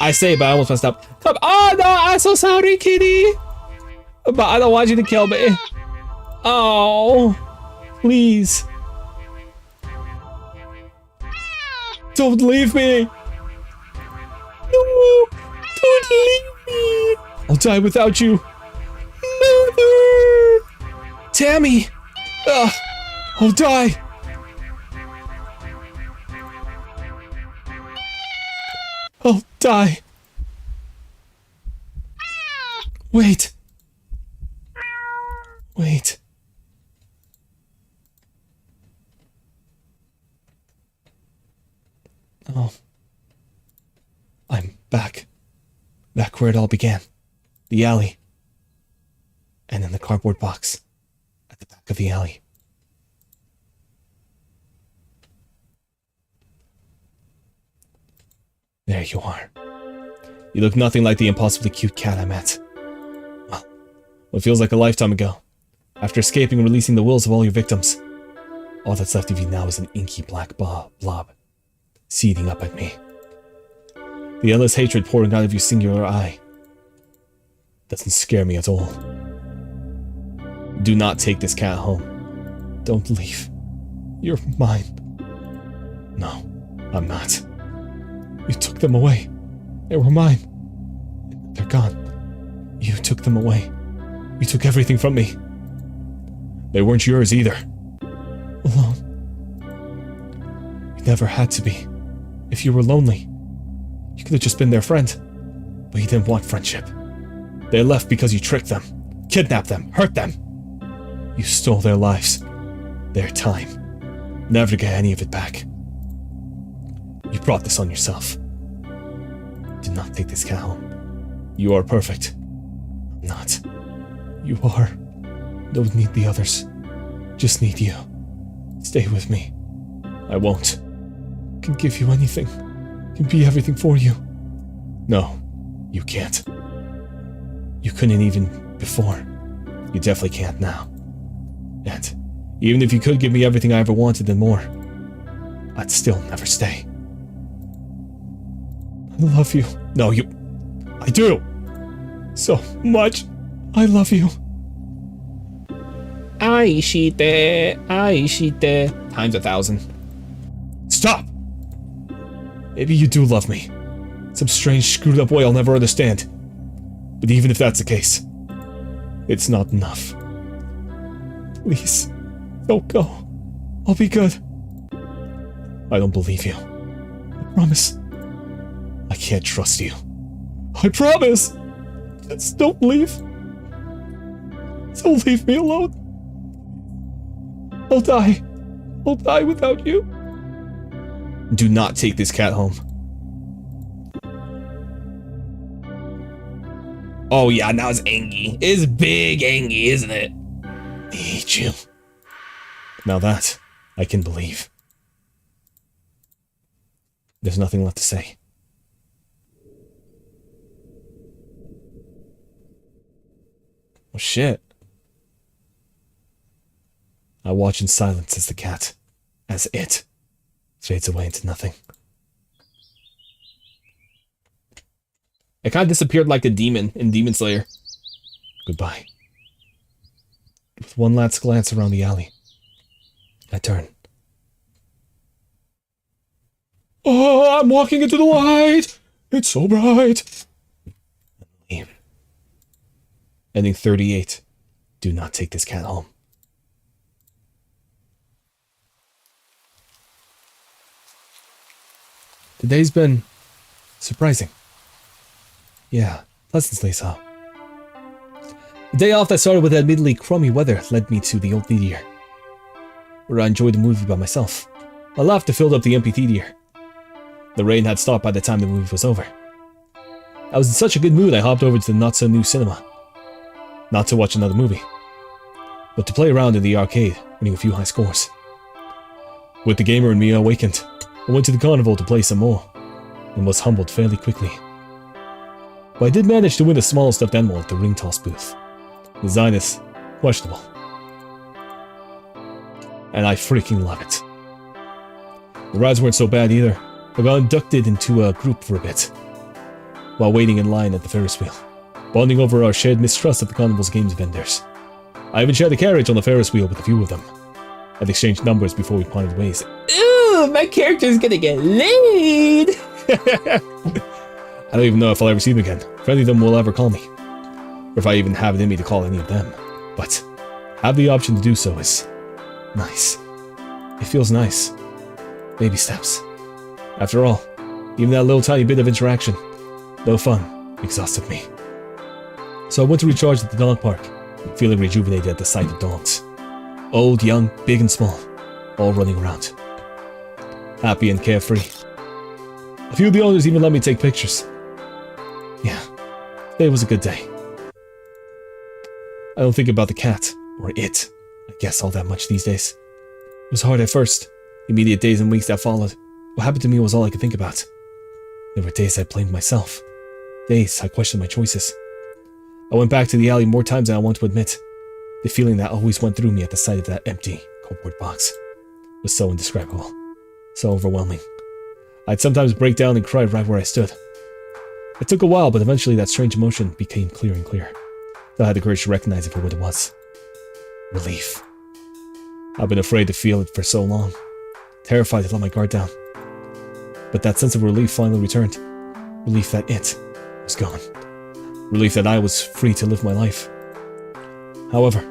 I say, but I almost messed up. Come. Oh no, I'm so sorry, kitty. But I don't want you to kill me. Oh, please. Don't leave me. No, don't leave me. I'll die without you. Mother! Tammy! I'll die. I'll die. Wait. Wait. Oh. I'm back. Back where it all began. The alley. And in the cardboard box. At the back of the alley. There you are. You look nothing like the impossibly cute cat I met. Well, what feels like a lifetime ago. After escaping and releasing the wills of all your victims. All that's left of you now is an inky black blob. Seething up at me. The endless hatred pouring out of your singular eye. Doesn't scare me at all. Do not take this cat home. Don't leave. You're mine. No, I'm not. You took them away. They were mine. They're gone. You took them away. You took everything from me. They weren't yours either. Alone. You never had to be. If you were lonely, you could have just been their friend. But you didn't want friendship. They left because you tricked them, kidnapped them, hurt them. You stole their lives, their time. Never to get any of it back. You brought this on yourself. Do not take this cat home. You are perfect. I'm not. You are. Don't need the others. Just need you. Stay with me. I won't. Can give you anything. Can be everything for you. No, you can't. You couldn't even before. You definitely can't now. And even if you could give me everything I ever wanted and more, I'd still never stay. I love you. No, you... I do. So much. I love you. Aishite. Times 1,000. Stop! Maybe you do love me. Some strange screwed up way I'll never understand. But even if that's the case, it's not enough. Please, don't go. I'll be good. I don't believe you. I promise. I can't trust you. I promise! Just don't leave. Don't leave me alone. I'll die. I'll die without you. Do not take this cat home. Oh yeah, now it's Angie. It's big Angie, isn't it? I hate you. Now that I can believe. There's nothing left to say. Oh shit. I watch in silence as it fades away into nothing. It kind of disappeared like the demon in Demon Slayer. Goodbye. With one last glance around the alley, I turn. Oh, I'm walking into the light! It's so bright! Leave. Ending 38. Do not take this cat home. The day's been surprising. Yeah, pleasantly so. The day off that started with admittedly crummy weather led me to the old meteor. where I enjoyed the movie by myself. My laughter filled up the empty theater. The rain had stopped by the time the movie was over. I was in such a good mood I hopped over to the not-so-new cinema. Not to watch another movie, but to play around in the arcade, winning a few high scores. With the gamer in me awakened, I went to the carnival to play some more, and was humbled fairly quickly. But I did manage to win a small stuffed animal at the ring toss booth. The design is questionable, and I freaking love it. The rides weren't so bad either. I got inducted into a group for a bit, while waiting in line at the Ferris wheel, bonding over our shared mistrust of the carnival's games vendors. I even shared a carriage on the Ferris wheel with a few of them. I'd exchanged numbers before we parted ways. Ooh, my character's gonna get laid! I don't even know if I'll ever see them again, if any of them will ever call me, or if I even have it in me to call any of them. But have the option to do so is nice. It feels nice. Baby steps. After all, even that little tiny bit of interaction, though fun, exhausted me. So I went to recharge at the dog park, feeling rejuvenated at the sight of dogs. Old, young, big and small, all running around. Happy and carefree. A few of the owners even let me take pictures. Yeah, today was a good day. I don't think about the cat, or it, I guess, all that much these days. It was hard at first. The immediate days and weeks that followed. What happened to me was all I could think about. There were days I blamed myself. Days I questioned my choices. I went back to the alley more times than I want to admit. The feeling that always went through me at the sight of that empty cardboard box was so indescribable, so overwhelming. I'd sometimes break down and cry right where I stood. It took a while, but eventually that strange emotion became clear and clear. I had the courage to recognize it for what it was. Relief. I've been afraid to feel it for so long, terrified to let my guard down. But that sense of relief finally returned. Relief that it was gone. Relief that I was free to live my life. However,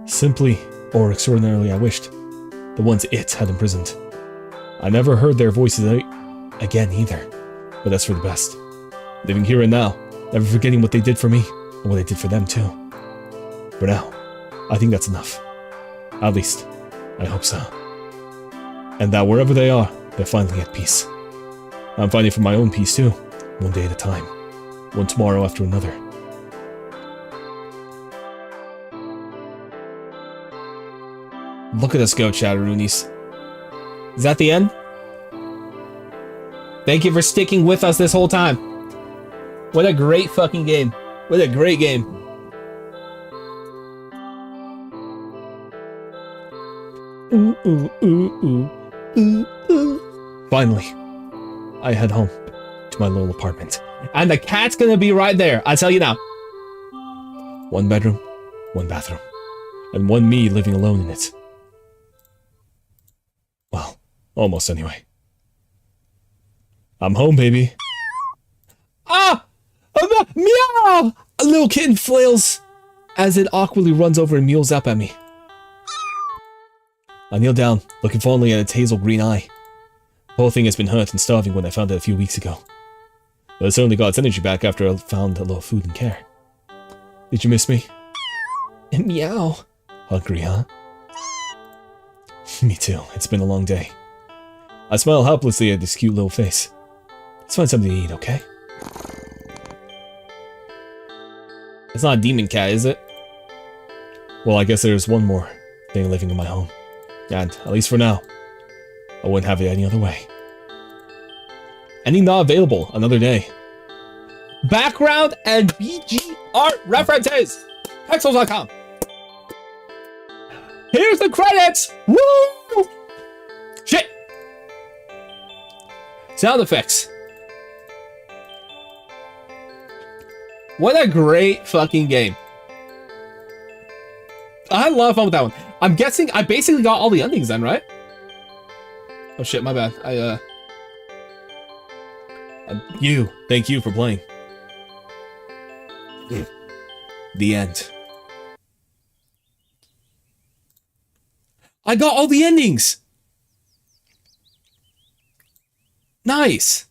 simply or extraordinarily I wished, the ones it had imprisoned. I never heard their voices again either, but that's for the best. Living here and now, never forgetting what they did for me, and what I did for them too. For now, I think that's enough. At least, I hope so. And that wherever they are, they're finally at peace. I'm fighting for my own peace too, one day at a time, one tomorrow after another. Look at us go, Chatteroonies. Is that the end? Thank you for sticking with us this whole time. What a great fucking game. What a great game. Ooh, ooh, ooh, ooh, ooh, ooh. Finally, I head home to my little apartment. And the cat's gonna be right there, I tell you now. One bedroom, one bathroom, and one me living alone in it. Well, almost anyway. I'm home, baby. Ah! Meow! A little kitten flails as it awkwardly runs over and mews up at me. I kneel down, looking fondly at its hazel green eye. The whole thing has been hurt and starving when I found it a few weeks ago. But it certainly got its energy back after I found a little food and care. Did you miss me? Meow. Hungry, huh? Me too. It's been a long day. I smile helplessly at this cute little face. Let's find something to eat, okay? It's not a demon cat, is it? Well, I guess there's one more thing living in my home. And, at least for now, I wouldn't have it any other way. Ending not available, another day. Background and BG art references! Pexels.com. Here's the credits! Woo! Shit! Sound effects. What a great fucking game. I had a lot of fun with that one. I'm guessing I basically got all the endings then, right? Oh shit, my bad. Thank you for playing. The end. I got all the endings! Nice!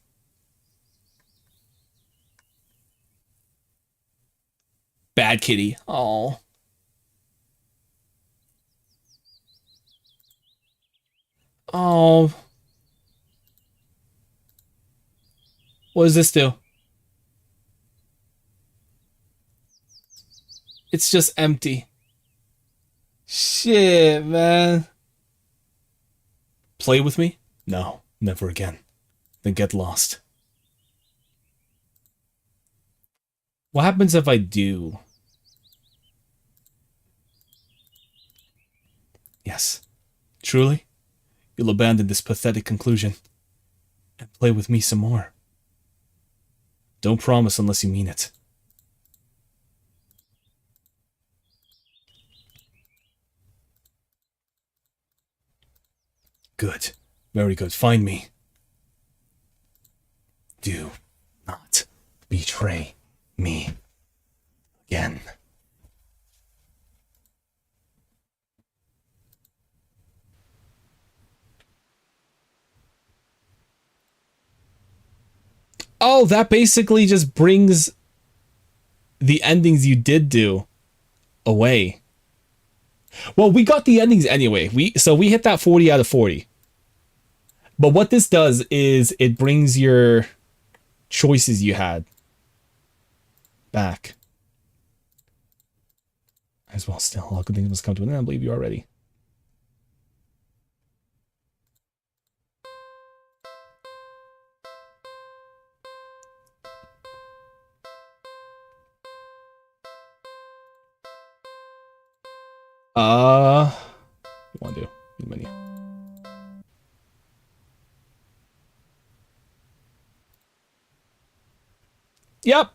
Bad kitty. Oh. Oh, what does this do? It's just empty. Shit, man. Play with me? No, never again. Then get lost. What happens if I do? Yes. Truly? You'll abandon this pathetic conclusion and play with me some more. Don't promise unless you mean it. Good. Very good. Find me. Do not betray me again. Oh, that basically just brings the endings you did do away. Well, we got the endings anyway. We hit that 40 out of 40. But what this does is it brings your choices you had back. As well, still, all good things must come to an end. I believe you are ready. What do you want to do? Menu. Yep.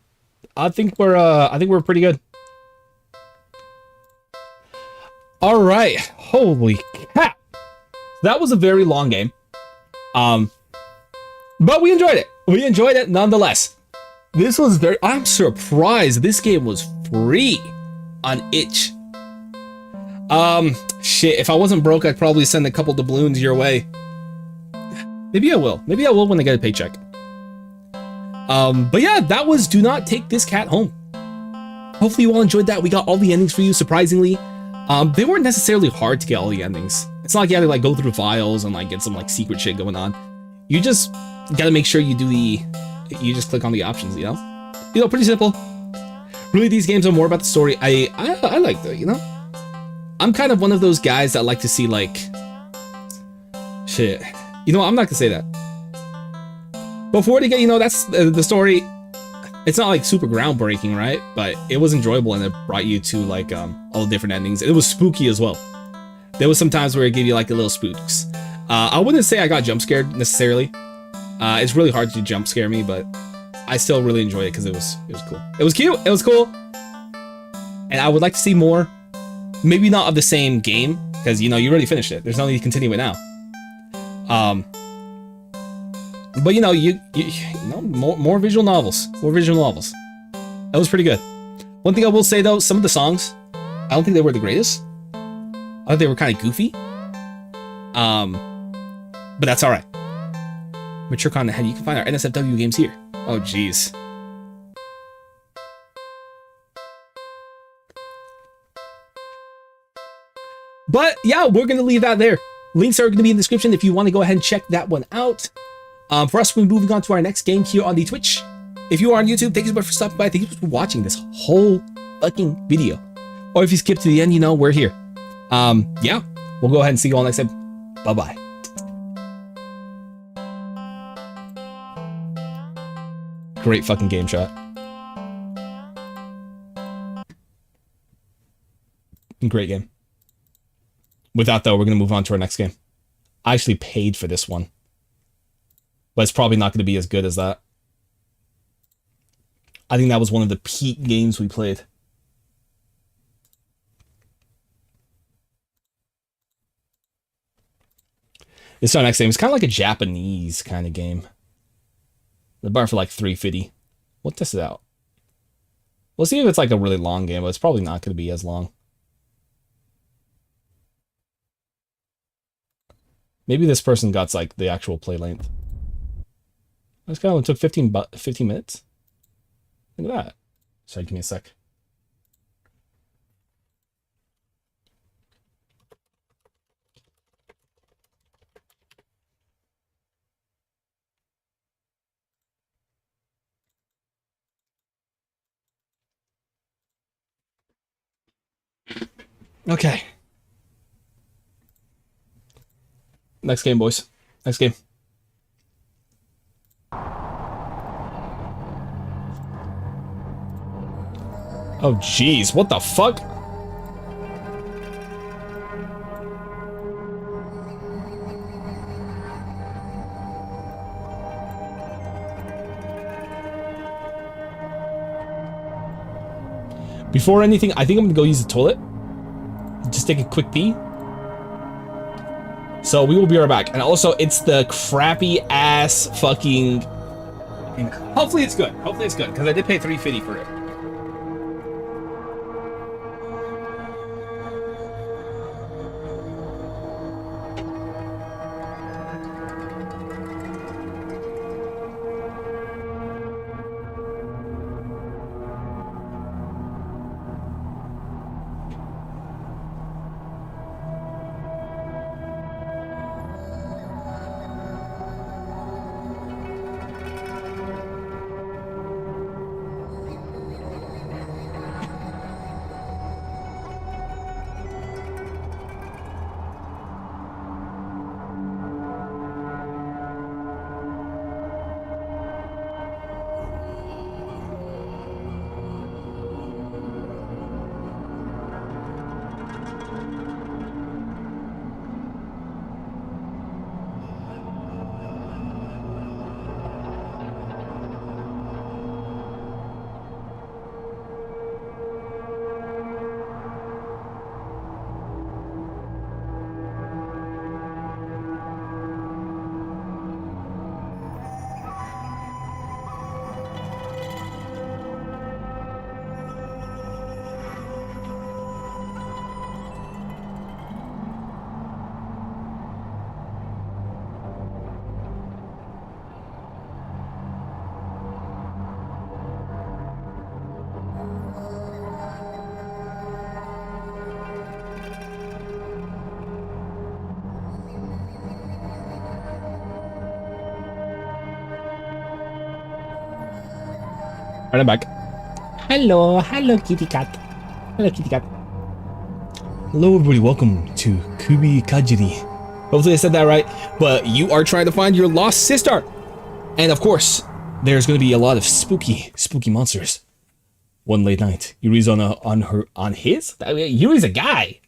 I think we're pretty good. All right. Holy crap. That was a very long game. But we enjoyed it. We enjoyed it nonetheless. This was I'm surprised this game was free on itch. Shit, if I wasn't broke, I'd probably send a couple doubloons your way. Maybe I will. Maybe I will when I get a paycheck. But yeah, that was Do Not Take This Cat Home. Hopefully you all enjoyed that. We got all the endings for you, surprisingly. They weren't necessarily hard to get all the endings. It's not like you had to like go through files and like get some like secret shit going on. You just gotta make sure you you just click on the options, you know? Pretty simple. Really, these games are more about the story. I like the, I'm kind of one of those guys that like to see like, shit. I'm not gonna say that. Before to get, that's the story. It's not like super groundbreaking, right? But it was enjoyable and it brought you to like all the different endings. It was spooky as well. There was some times where it gave you like a little spooks. I wouldn't say I got jump scared necessarily. It's really hard to jump scare me, but I still really enjoyed it because it was cool. It was cute. It was cool. And I would like to see more. Maybe not of the same game because you already finished it. There's no need to continue it now. But more visual novels. More visual novels. That was pretty good. One thing I will say though, some of the songs, I don't think they were the greatest. I thought they were kind of goofy. But that's alright. Mature content ahead. You can find our NSFW games here. Oh jeez. But yeah, we're gonna leave that there. Links are gonna be in the description if you want to go ahead and check that one out. For us, we're moving on to our next game here on the Twitch. If you are on YouTube, thank you so much for stopping by. Thank you for watching this whole fucking video. Or if you skip to the end, we're here. Yeah, we'll go ahead and see you all next time. Bye-bye. Great fucking game, chat. Great game. With that, though, we're going to move on to our next game. I actually paid for this one. But it's probably not going to be as good as that. I think that was one of the peak games we played. This is our next game. It's kind of like a Japanese kind of game. The bar for like $3.50. We'll test it out. We'll see if it's like a really long game, but it's probably not going to be as long. Maybe this person got like the actual play length. This guy only took 15 minutes. Look at that. Sorry, give me a sec. Okay. Next game, boys. Next game. Oh, jeez. What the fuck? Before anything, I think I'm gonna go use the toilet. Just take a quick pee. So we will be right back. And also, it's the crappy ass fucking... Hopefully it's good. Hopefully it's good, because I did pay $3.50 for it. Right, I'm back. Hello, hello, kitty cat. Hello, kitty cat. Hello, everybody. Welcome to Kubi Kajiri. Hopefully I said that right. But you are trying to find your lost sister. And of course, there's going to be a lot of spooky monsters. One late night, Yuri's on his? Yuri's a guy.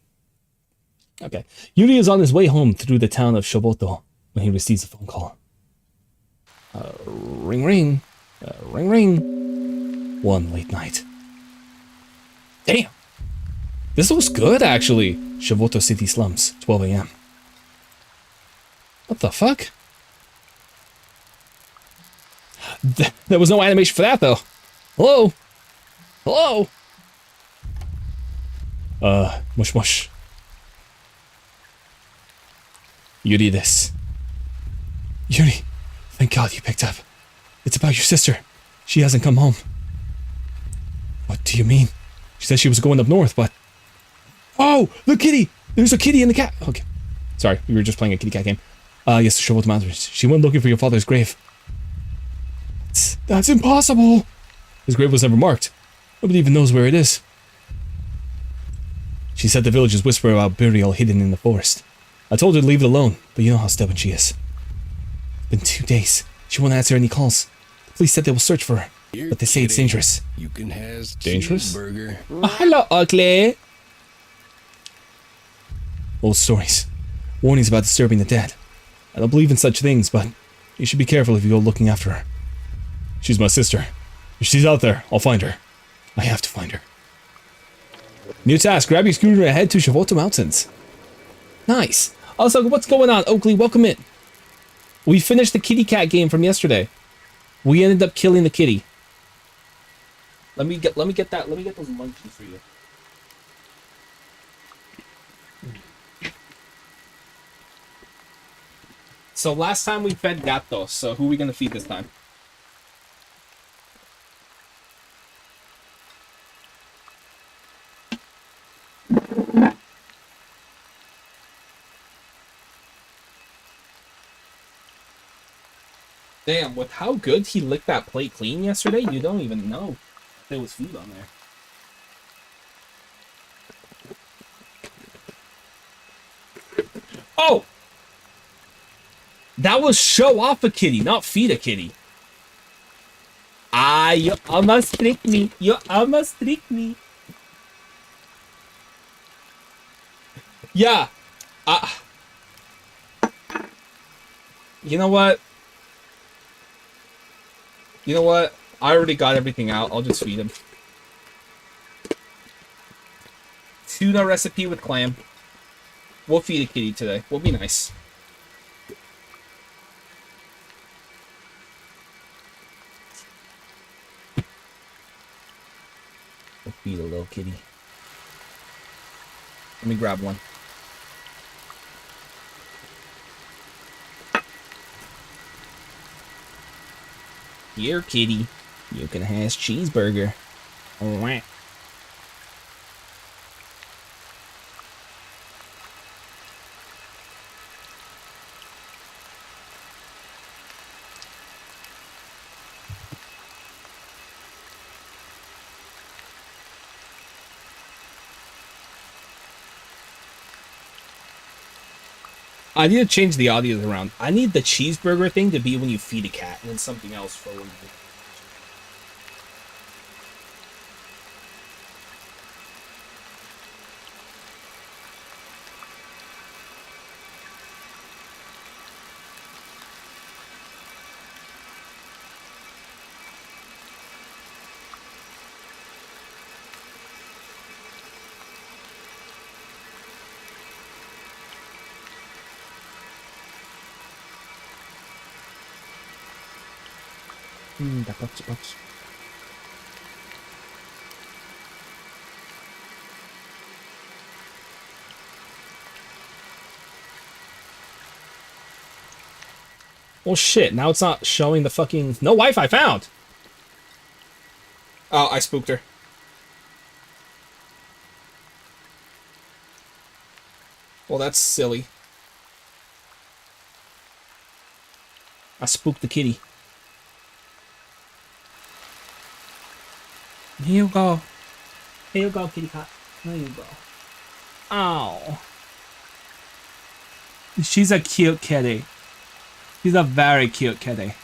Okay. Yuri is on his way home through the town of Shoboto when he receives a phone call. Ring ring. Ring ring. One late night. Damn. This looks good, actually. Shoboto City slums, 12 a.m. What the fuck? There was no animation for that, though. Hello? Hello? Mush mush. Yuri this. Yuri, thank God you picked up. It's about your sister. She hasn't come home. What do you mean? She said she was going up north, but... Oh, the kitty! There's a kitty in the cat. Okay. Sorry, we were just playing a kitty cat game. Yes, to Shoboto Mountains. She went looking for your father's grave. That's impossible! His grave was never marked. Nobody even knows where it is. She said the villagers whisper about burial hidden in the forest. I told her to leave it alone, but you know how stubborn she is. It's been 2 days. She won't answer any calls. The police said they will search for her, but they say it's dangerous. You can have dangerous? Cheeseburger. Oh, hello, ugly. Old stories. Warnings about disturbing the dead. I don't believe in such things, but you should be careful if you go looking after her. She's my sister. If she's out there, I'll find her. I have to find her. New task, grab your scooter and head to Shoboto Mountains. Nice. Also, what's going on, Oakley? Welcome in. We finished the kitty cat game from yesterday. We ended up killing the kitty. Let me get those munchies for you. So last time we fed gatos, so who are we gonna feed this time? Damn, with how good he licked that plate clean yesterday, you don't even know there was food on there. Oh! That was show off a kitty, not feed a kitty. Ah, you almost tricked me. You almost tricked me. Yeah. Uh, you know what? You know what? I already got everything out. I'll just feed him. Tuna recipe with clam. We'll feed a kitty today. We'll be nice. We'll feed a little kitty. Let me grab one. Here, kitty. You can have cheeseburger. Wah. I need to change the audio around. I need the cheeseburger thing to be when you feed a cat, and then something else for when you... Well, shit. Now it's not showing the fucking... No Wi-Fi found! Oh, I spooked her. Well, that's silly. I spooked the kitty. Here you go. Here you go, kitty cat. There you go. Ow. She's a cute kitty. She's a very cute kitty.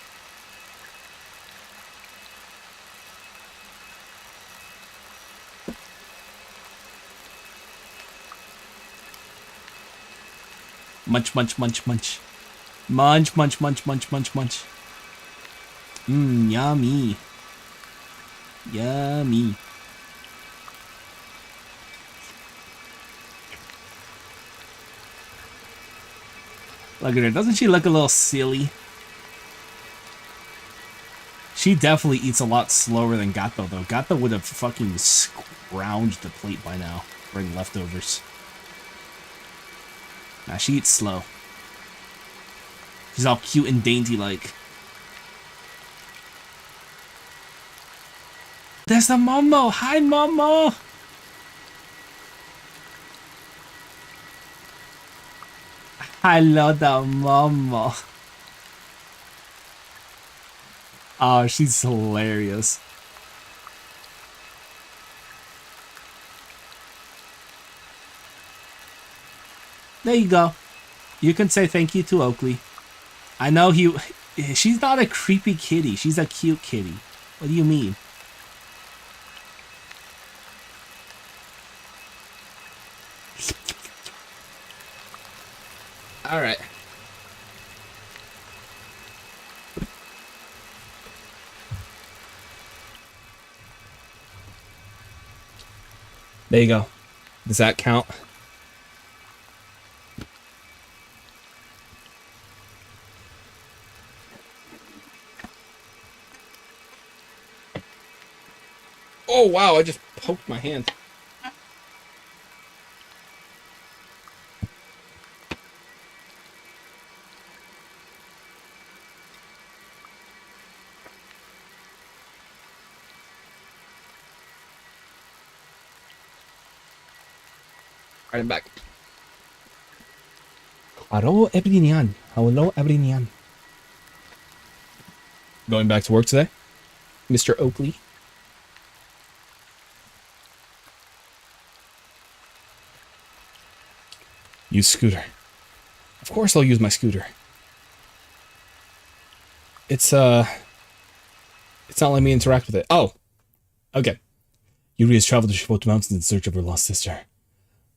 Munch, munch, munch, munch. Munch, munch, munch, munch, munch, munch. Mmm, yummy. Yummy. Look at her. Doesn't she look a little silly? She definitely eats a lot slower than Gato, though. Gato would have fucking scrounged the plate by now. Bring leftovers. Nah, she eats slow. She's all cute and dainty-like. There's a Momo! Hi, Momo! Hello, the Momo. Oh, she's hilarious. There you go. You can say thank you to Oakley. I know she's not a creepy kitty. She's a cute kitty. What do you mean? All right. There you go. Does that count? Oh, wow, I just poked my hand. Alright, I'm back. Hello, everyone. Hello, everyone. Going back to work today, Mr. Oakley. You scooter. Of course I'll use my scooter. It's not letting me interact with it. Oh, okay. Yuri has traveled to Shibota Mountains in search of her lost sister.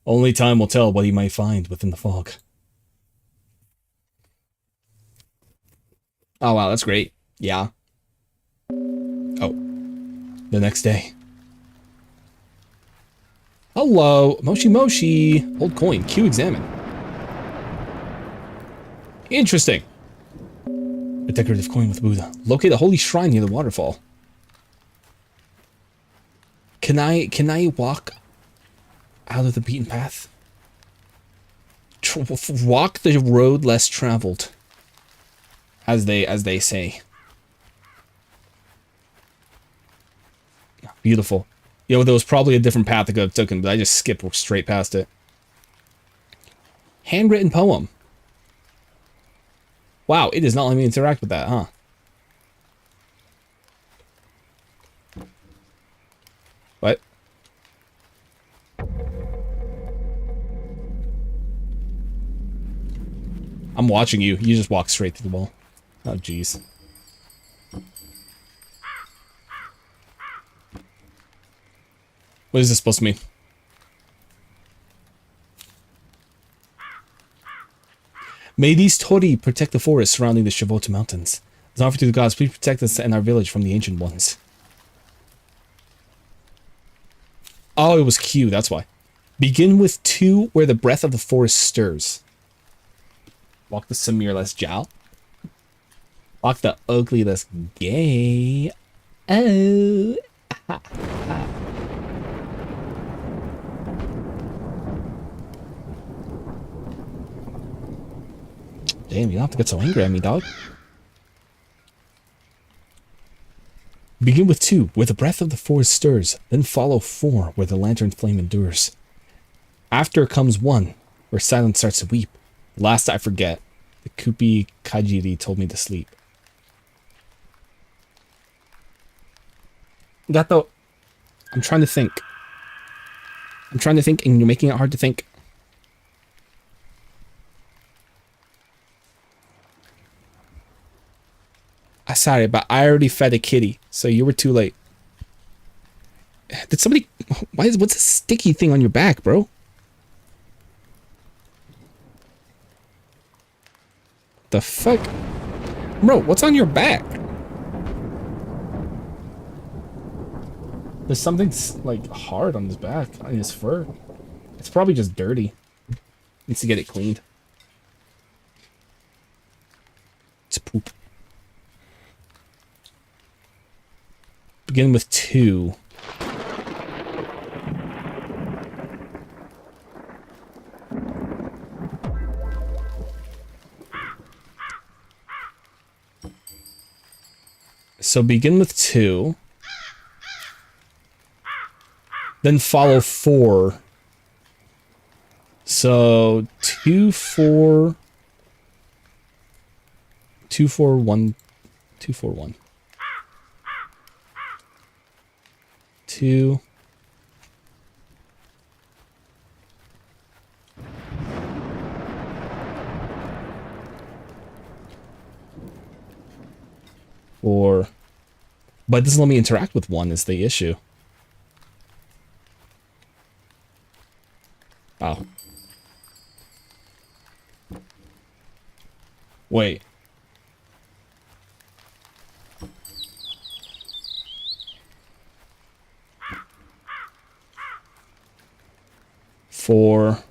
Only time will tell what he might find within the fog. Oh wow, that's great. Yeah. Oh. The next day. Hello, Moshi Moshi. Old coin. Q examine. Interesting. A decorative coin with Buddha. Locate a holy shrine near the waterfall. Can I walk out of the beaten path? Walk the road less traveled, as they say. Beautiful. Yo, there was probably a different path I could have taken, but I just skipped straight past it. Handwritten poem. Wow, it does not let me interact with that, huh? What? I'm watching you. You just walk straight through the wall. Oh, jeez. What is this supposed to mean? May these Tori protect the forest surrounding the Shibota Mountains. As an offer to the gods, please protect us and our village from the Ancient Ones. Oh, it was Q, that's why. Begin with 2 where the breath of the forest stirs. Walk the Samir less Jal. Walk the ugly less gay. Oh. Damn, you don't have to get so angry at me, dog. Begin with 2, where the breath of the forest stirs, then follow 4, where the lantern flame endures. After comes 1, where silence starts to weep. Last I forget, the Kupi Kajiri told me to sleep. Gato, I'm trying to think. I'm trying to think, and you're making it hard to think. Sorry, but I already fed a kitty, so you were too late. Did somebody... What's a sticky thing on your back, bro? The fuck? Bro, what's on your back? There's something, like, hard on his back, on his fur. It's probably just dirty. Needs to get it cleaned. It's poop. Begin with 2. So begin with 2. Then follow 4. So 2, 4... 2, 4, 1... 2, 4, 1. 2. Or, but it doesn't let me interact with 1 is the issue. Oh. Wait. For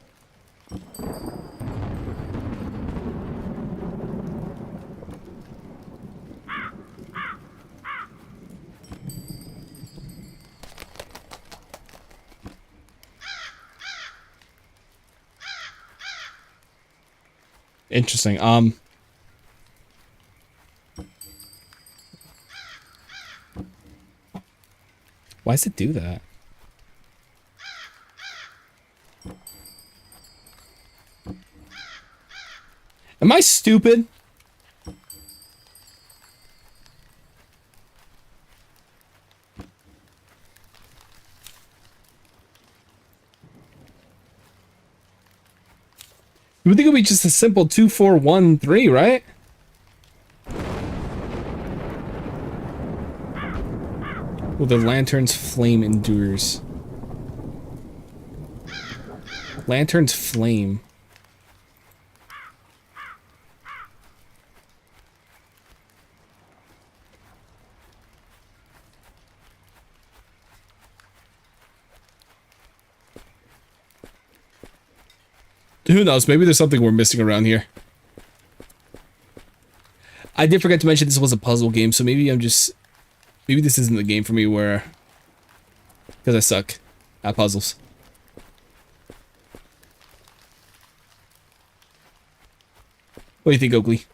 interesting. Why does it do that? Am I stupid? You would think it would be just a simple 2, 4, 1, 3, right? Well, the lantern's flame endures. Lantern's flame. Who knows? Maybe there's something we're missing around here. I did forget to mention this was a puzzle game, so maybe I'm just... Maybe this isn't the game for me where... Because I suck at puzzles. What do you think, Oakley?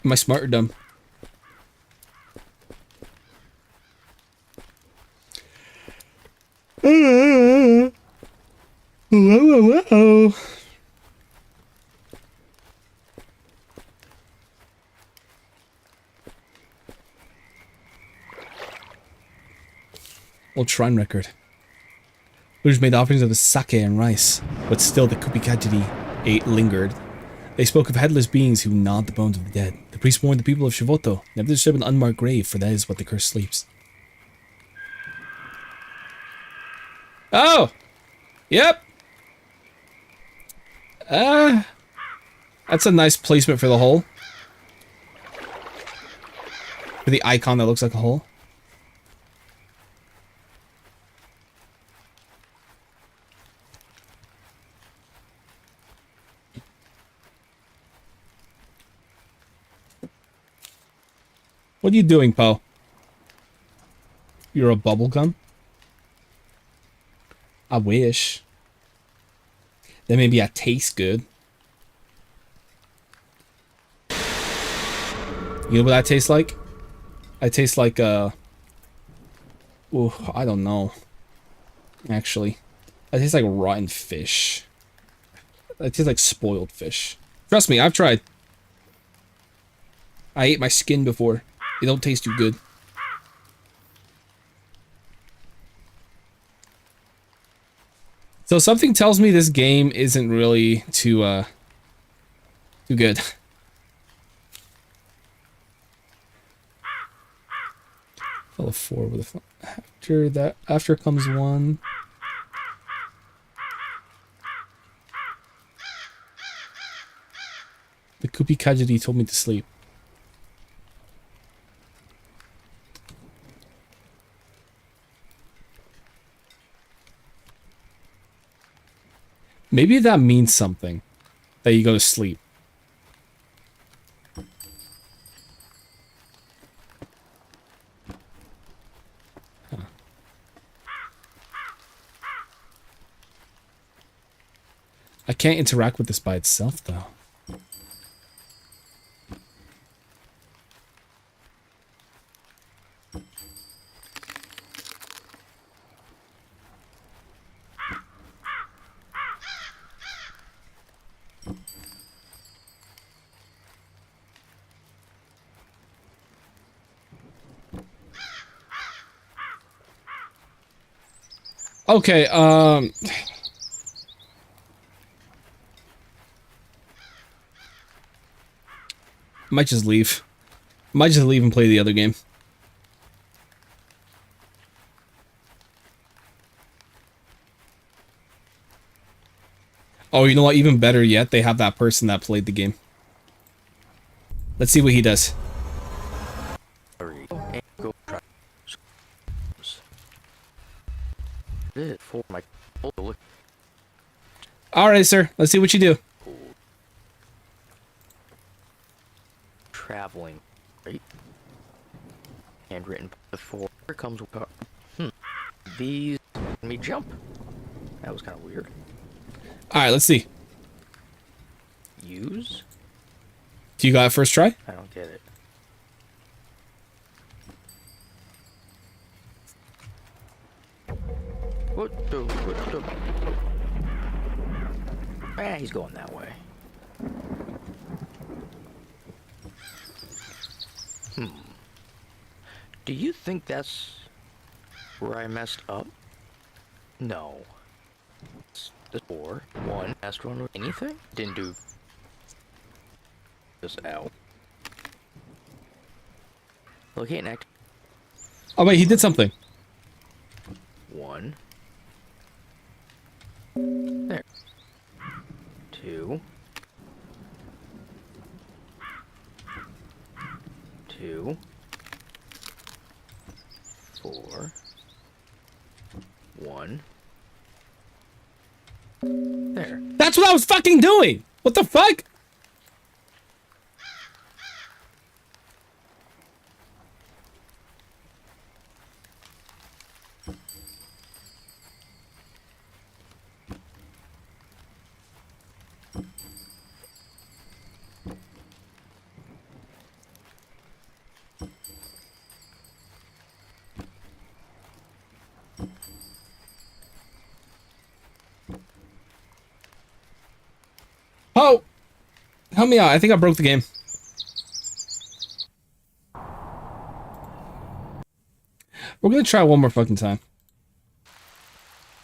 Am I smart or dumb? Whoa. Old shrine record. Villagers made offerings of the sake and rice, but still the Kupikajiri ate lingered. They spoke of headless beings who gnawed the bones of the dead. The priest warned the people of Shivoto never to disturb an unmarked grave, for that is what the curse sleeps. Oh! Yep! That's a nice placement for the hole. For the icon that looks like a hole. What are you doing, Poe? You're a bubblegum? I wish. Then maybe I taste good. You know what I taste like? I taste like, I don't know. Actually. I taste like rotten fish. I taste like spoiled fish. Trust me, I've tried. I ate my skin before. It don't taste too good. So something tells me this game isn't really too good. Fell a 4 with a after comes 1. The Kupikajiri told me to sleep. Maybe that means something. That you go to sleep. Huh. I can't interact with this by itself, though. Okay, might just leave. Might just leave and play the other game. Oh, you know what? Even better yet, they have that person that played the game. Let's see what he does. Alright, sir. Let's see what you do. Traveling, right? Handwritten before. Here comes. These let me jump. That was kind of weird. Alright, let's see. Use? Do you got it first try? I don't get it. What the? He's going that way. Do you think that's where I messed up? No. this 4, 1, last run with anything? Didn't do this out. Locate and act. Oh wait, he did something. 1. There. 2. 2. 4. 1. There. That's what I was fucking doing. What the fuck? Oh, help me out. I think I broke the game. We're gonna try one more fucking time.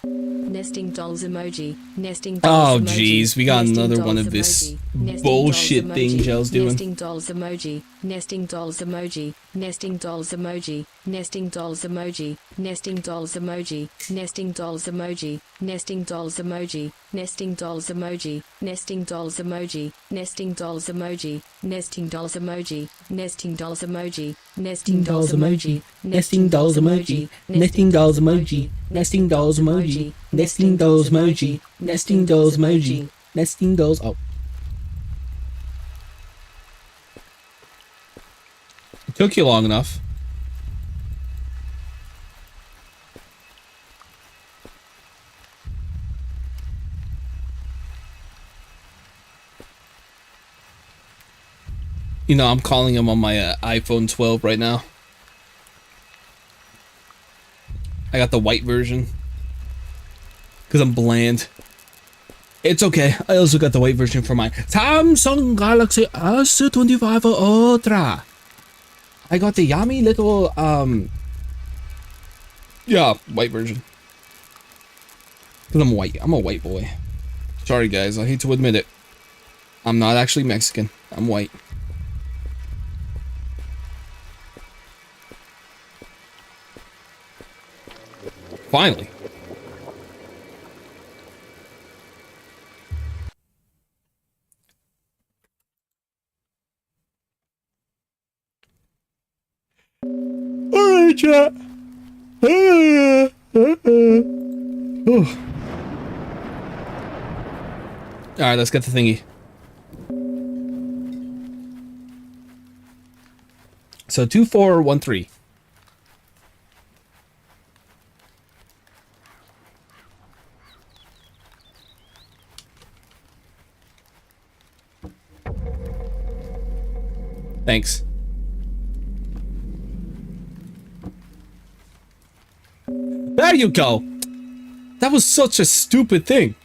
Nesting dolls emoji. Nesting Oh, dolls emoji. jeez, we got Nesting another one dolls of this emoji. Nesting bullshit dolls thing emoji. Gel's doing. Nesting dolls emoji. Nesting dolls emoji. Nesting dolls emoji. Nesting dolls emoji. Nesting dolls emoji. Nesting dolls emoji. Nesting dolls emoji. Nesting dolls emoji. Nesting dolls emoji. Nesting dolls emoji. Nesting dolls emoji. Nesting dolls emoji. Nesting dolls emoji. Nesting dolls emoji. Nesting dolls emoji. Nesting dolls emoji. Nesting dolls emoji. Nesting dolls emoji. Nesting dolls. Oh. It took you long enough. You know, I'm calling him on my iPhone 12 right now. I got the white version. Because I'm bland. It's okay. I also got the white version for my Samsung Galaxy S25 Ultra. I got the yummy little, yeah, white version. Because I'm white. I'm a white boy. Sorry, guys. I hate to admit it. I'm not actually Mexican. I'm white. Finally. Alright, chat. Alright, let's get the thingy. So 2413. Thanks. There you go. That was such a stupid thing.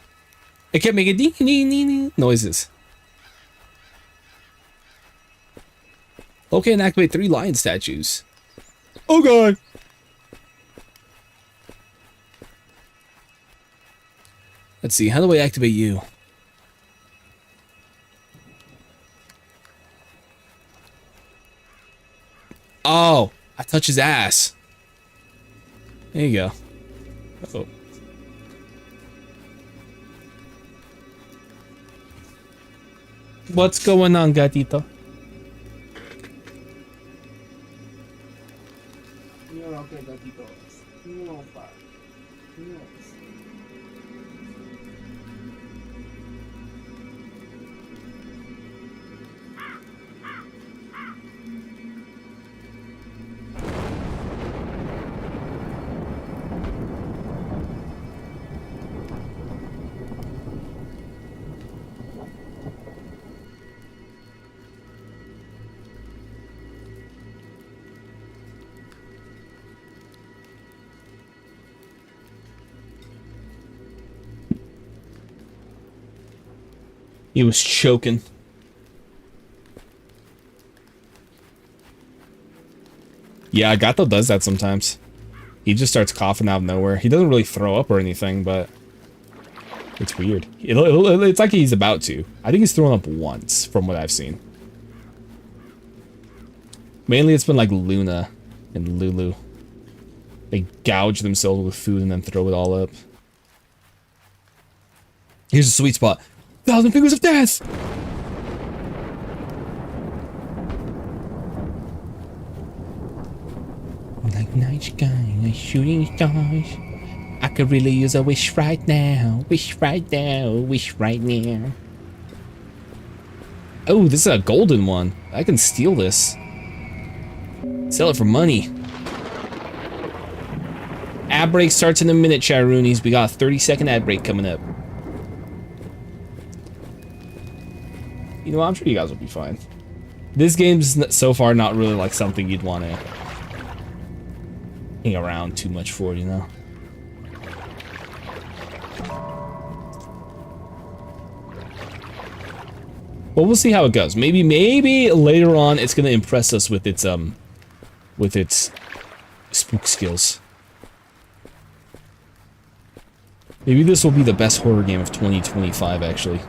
It kept making ding ding ding ding noises. Okay, and activate 3 lion statues. Oh god. Let's see, how do I activate you? Oh, I touch his ass. There you go. Oh. What's going on, gatito? You're okay, gatito. No, no. He was choking. Yeah, Gato does that sometimes. He just starts coughing out of nowhere. He doesn't really throw up or anything, but It's weird. It's like he's about to. I think he's thrown up once, from what I've seen. Mainly it's been like Luna and Lulu. They gouge themselves with food and then throw it all up. Here's a sweet spot. 1,000 Fingers of Death! Like night sky, like shooting stars. I could really use a wish right now. Wish right now. Wish right now. Oh, this is a golden one. I can steal this. Sell it for money. Ad break starts in a minute, Charoonies. We got a 30-second ad break coming up. You know what? I'm sure you guys will be fine. This game's so far not really like something you'd want to hang around too much for, you know? But we'll see how it goes. Maybe later on it's gonna impress us with its spook skills. Maybe this will be the best horror game of 2025, actually.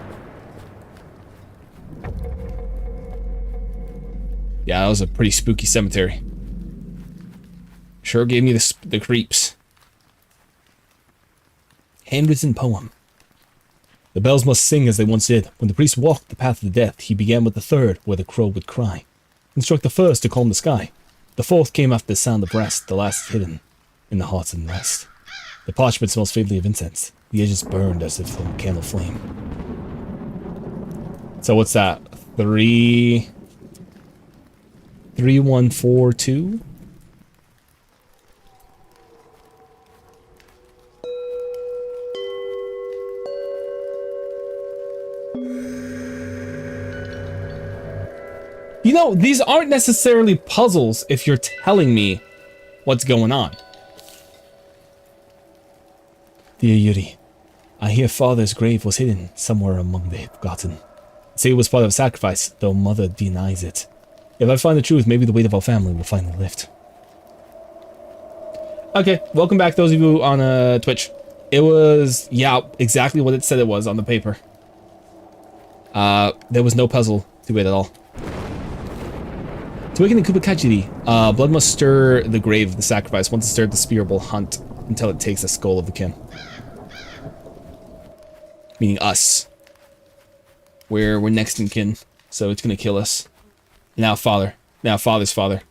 Yeah, that was a pretty spooky cemetery. Sure gave me the creeps. Handwritten poem. The bells must sing as they once did. When the priest walked the path of death, he began with the third, where the crow would cry, and struck the first to calm the sky. The fourth came after the sound of rest, the last hidden in the heart's unrest. The parchment smells faintly of incense. The edges burned as if from a candle flame. So what's that? 3142? You know, these aren't necessarily puzzles if you're telling me what's going on. Dear Yuri, I hear father's grave was hidden somewhere among the forgotten. Say it was part of a sacrifice, though mother denies it. If I find the truth, maybe the weight of our family will finally lift. Okay, welcome back those of you on Twitch. It was, yeah, exactly what it said it was on the paper. There was no puzzle to it at all. To awaken the Kupakachiri, blood must stir the grave of the sacrifice. Once it's stirred, the spear will hunt until it takes the skull of the kin. Meaning us. We're next in kin, so it's gonna kill us. Now father. Now father's father.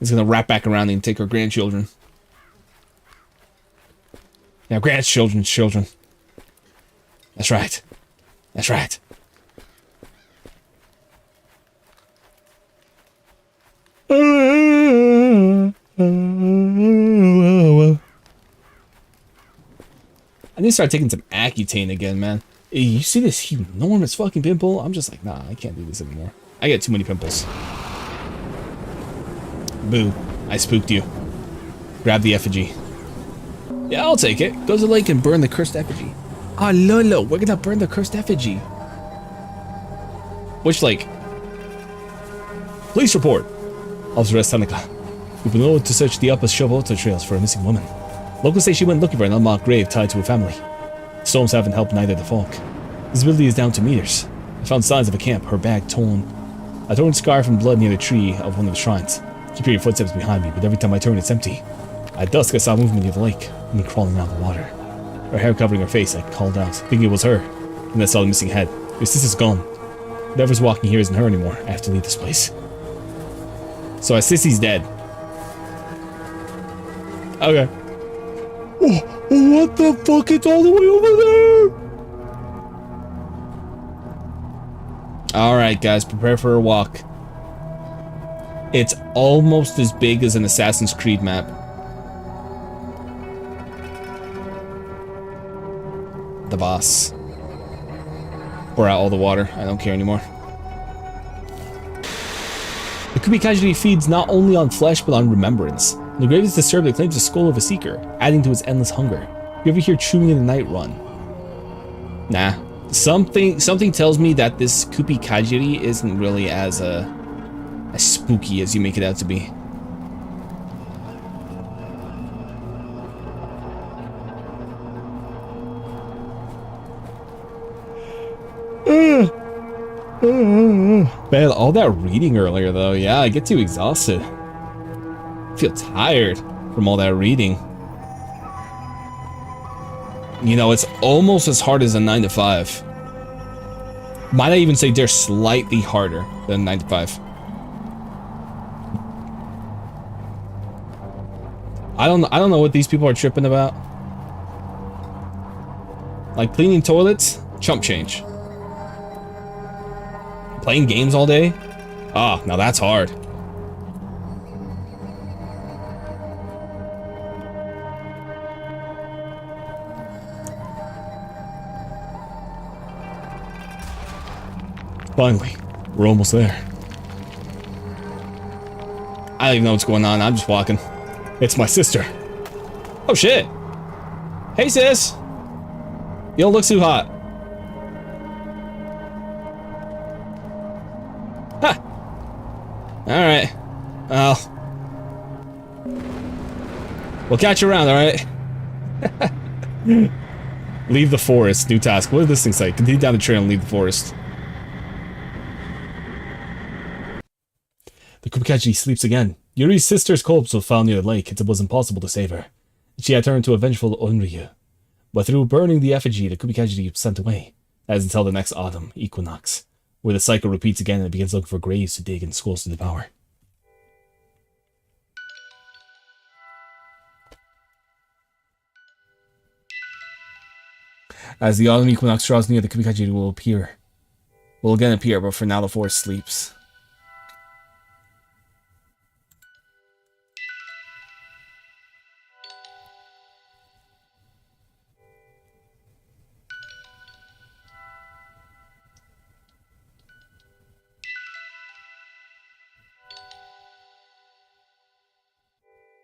It's gonna wrap back around and take our grandchildren. Now grandchildren's children. That's right. That's right. I need to start taking some Accutane again, man. Hey, you see this enormous fucking pimple? I'm just like, nah, I can't do this anymore. I get too many pimples. Boo. I spooked you. Grab the effigy. Yeah, I'll take it. Go to the lake and burn the cursed effigy. Ah, Lolo, we're gonna burn the cursed effigy. Which lake? Police report. Officer S. Tanaka. We've been ordered to search the upper Shoboto trails for a missing woman. Locals say she went looking for an unmarked grave tied to her family. Storms haven't helped neither the folk. Visibility is down to meters. I found signs of a camp, her bag torn. A torn scar from blood near the tree of one of the shrines. Keep hearing footsteps behind me, but every time I turn it's empty. At dusk I saw movement near the lake, woman crawling out of the water. Her hair covering her face, I called out, thinking it was her. And I saw the missing head. Your sister's gone. Whoever's walking here isn't her anymore. I have to leave this place. So our sissy's dead. Okay. Oh, what the fuck? It's all the way over there! Alright guys, prepare for a walk. It's almost as big as an Assassin's Creed map. The boss. Pour out all the water. I don't care anymore. The Kupakachiri feeds not only on flesh but on remembrance. When the grave is disturbed, it claims the skull of a seeker, adding to its endless hunger. You ever hear chewing in the night run? Nah. Something tells me that this Kupakachiri isn't really as spooky as you make it out to be. Man, all that reading earlier though, yeah, I get too exhausted. I feel tired from all that reading. You know, it's almost as hard as a 9 to 5. Might I even say they're slightly harder than 9 to 5. I don't know what these people are tripping about. Like cleaning toilets, chump change. Playing games all day? Ah, now that's hard. Finally, we're almost there. I don't even know what's going on. I'm just walking. It's my sister. Oh shit. Hey sis. You don't look too hot. Ha. Alright. Well. We'll catch you around, alright? Leave the forest. New task. What does this thing say? Continue down the trail and leave the forest. The Kubikachi sleeps again. Yuri's sister's corpse was found near the lake. It was impossible to save her. She had turned to a vengeful Onryu. But through burning the effigy, the Kubikachi was sent away. That is until the next autumn equinox, where the cycle repeats again and it begins looking for graves to dig and schools to devour. As the autumn equinox draws near, the Kubikachi will again appear, but for now the forest sleeps.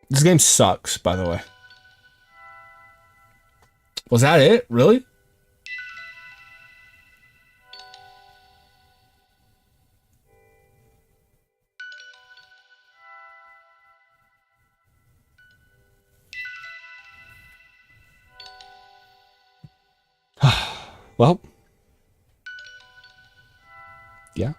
This game sucks, by the way. Was that it? Really? Well. Yeah.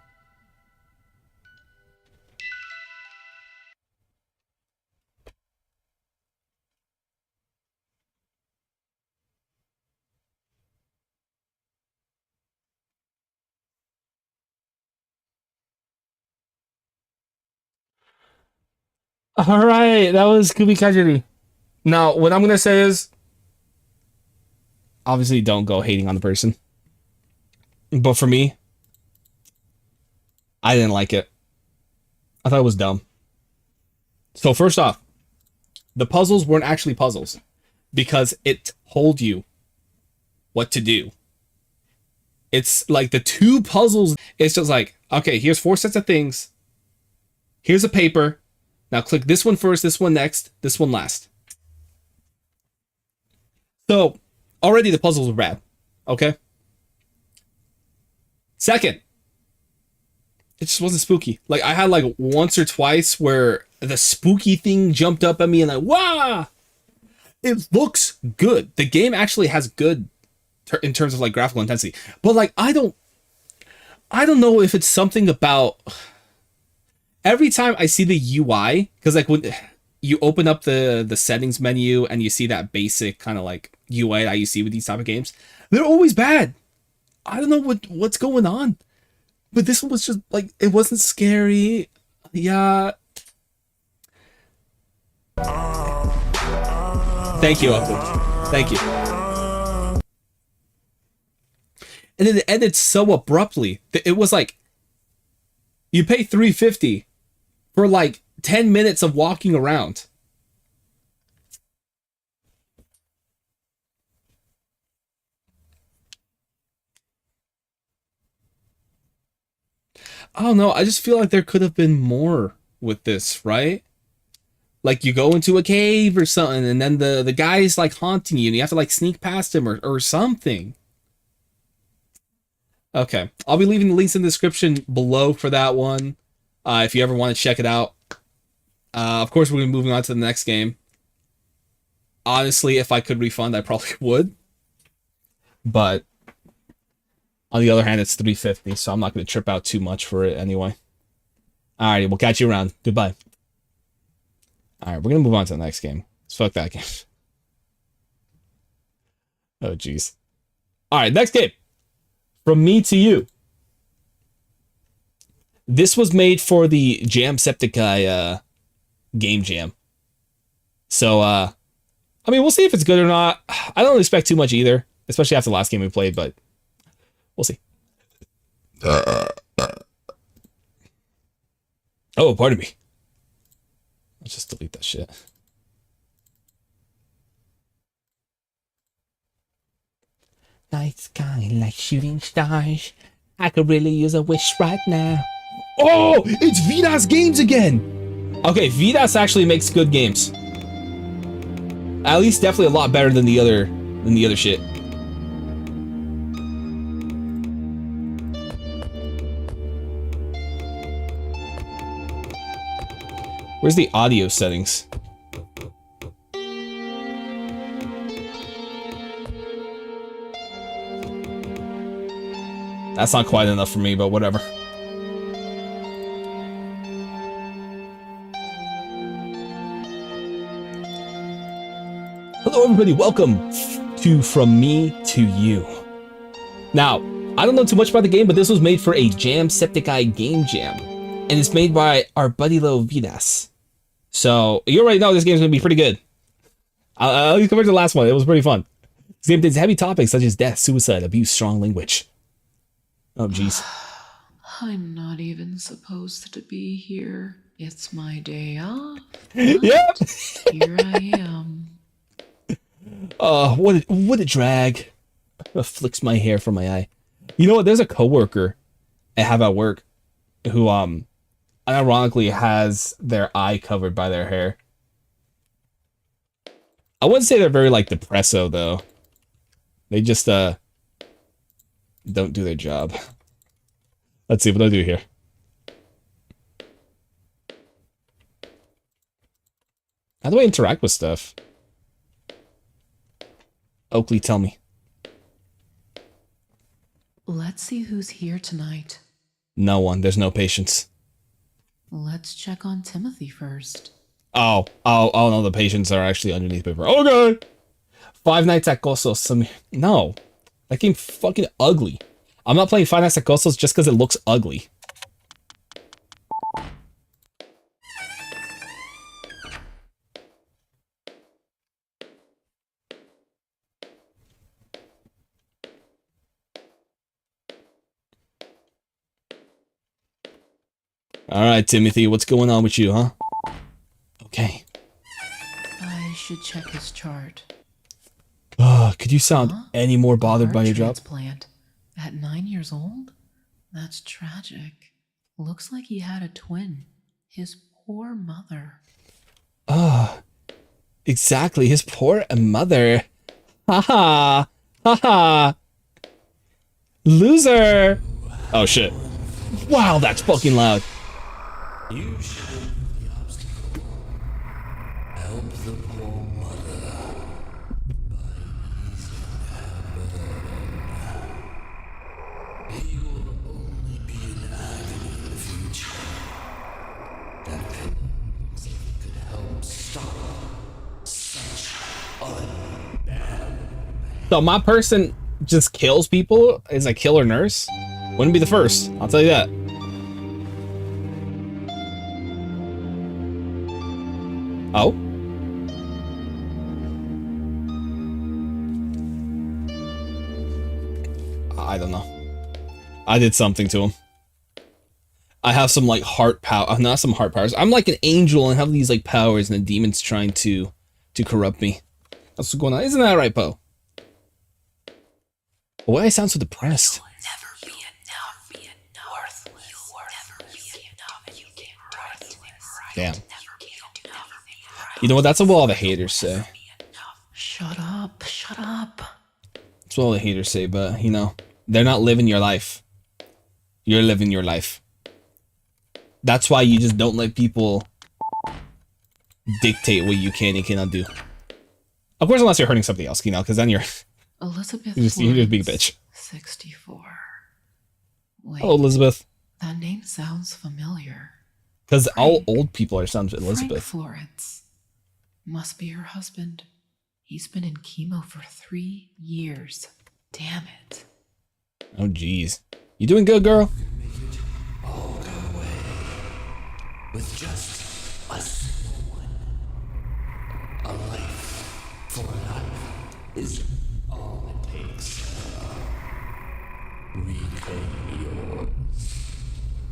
Alright, that was Kubikachi. Now, what I'm gonna say is, obviously don't go hating on the person. But for me, I didn't like it. I thought it was dumb. So first off, the puzzles weren't actually puzzles because it told you what to do. It's like the two puzzles, it's just like, okay, here's 4 sets of things. Here's a paper. Now click this one first, this one next, this one last. So already the puzzles were bad. Okay. Second, it just wasn't spooky. Like I had like once or twice where the spooky thing jumped up at me and like, wow, it looks good. The game actually has good in terms of like graphical intensity, but like I don't know if it's something about every time I see the UI, because like when you open up the settings menu and you see that basic kind of like UI that you see with these type of games, they're always bad. I don't know what's going on, but this one was just like, it wasn't scary. Yeah. Thank you, Uncle. Thank you. And then it ended so abruptly that it was like, you pay $3.50 for like 10 minutes of walking around. I don't know. I just feel like there could have been more with this, right? Like you go into a cave or something and then the guy's like haunting you and you have to like sneak past him or something. Okay. I'll be leaving the links in the description below for that one. If you ever want to check it out. Of course, we're going to be moving on to the next game. Honestly, if I could refund, I probably would. But On the other hand, it's 350, so I'm not going to trip out too much for it anyway. Alrighty, we'll catch you around. Goodbye. Alright, we're going to move on to the next game. Let's fuck that game. Oh, jeez. Alright, next game. From me to you. This was made for the Jamsepticeye game jam. So, I mean, we'll see if it's good or not. I don't expect too much either, especially after the last game we played, but we'll see. Oh, pardon me. Let's just delete that shit. Night sky like shooting stars. I could really use a wish right now. Oh, it's Vidas Games again. Okay, Vidas actually makes good games. At least definitely a lot better than the other shit. Where's the audio settings? That's not quite enough for me, but whatever. Hello everybody, welcome to From Me to You. Now, I don't know too much about the game, but this was made for a Jamsepticeye game jam. And it's made by our buddy Lo Vidas. So, you already know this game's gonna be pretty good. At least compared to the last one, it was pretty fun. This game takes heavy topics such as death, suicide, abuse, strong language. Oh, jeez. I'm not even supposed to be here. It's my day off. Yep. Here I am. What a drag. Flicks my hair from my eye. You know what? There's a coworker I have at work who ironically has their eye covered by their hair. I wouldn't say they're very like depresso though. They just don't do their job. Let's see what I do here. How do I interact with stuff? Oakley, tell me. Let's see who's here tonight. No one. There's no patience. Let's check on Timothy first. Oh no, the patients are actually underneath paper. Okay. Five Nights at Gosos. No. That game fucking ugly. I'm not playing Five Nights at Gosos just because it looks ugly. Alright, Timothy, what's going on with you, huh? Okay. I should check his chart. Could you sound any more bothered by your job? Transplant. At 9 years old? That's tragic. Looks like he had a twin. His poor mother. Exactly, his poor mother. Haha. Haha. Loser. Oh shit. Wow, that's fucking loud. You should the obstacle. Help the poor mother by easing her burden. He will only be in agony in the future. That pain looks like it could help stop such unbad. So my person just kills people? Is a killer nurse? Wouldn't be the first, I'll tell you that. Oh? I don't know. I did something to him. I have some like heart power, not some heart powers. I'm like an angel and have these like powers and the demon's trying to corrupt me. That's what's going on. Isn't that right, Poe? Why I sound so depressed? Never be enough. Be enough. Never be enough. You can't do it. Damn. You know what? That's what all the haters say. Shut up. Shut up. That's what all the haters say, but, you know, they're not living your life. You're living your life. That's why you just don't let people dictate what you can and cannot do. Of course, unless you're hurting something else, you know, because then you're Elizabeth just being a bitch. 64. Wait, Oh, Elizabeth. that name sounds familiar. Because all Frank. old people are sons of Frank Elizabeth. Florence. Must be her husband. He's been in chemo for 3 years. Damn it. Oh, jeez. You doing good, girl? All go away with just a simple one. A life for life is all it takes. Reclaim yours.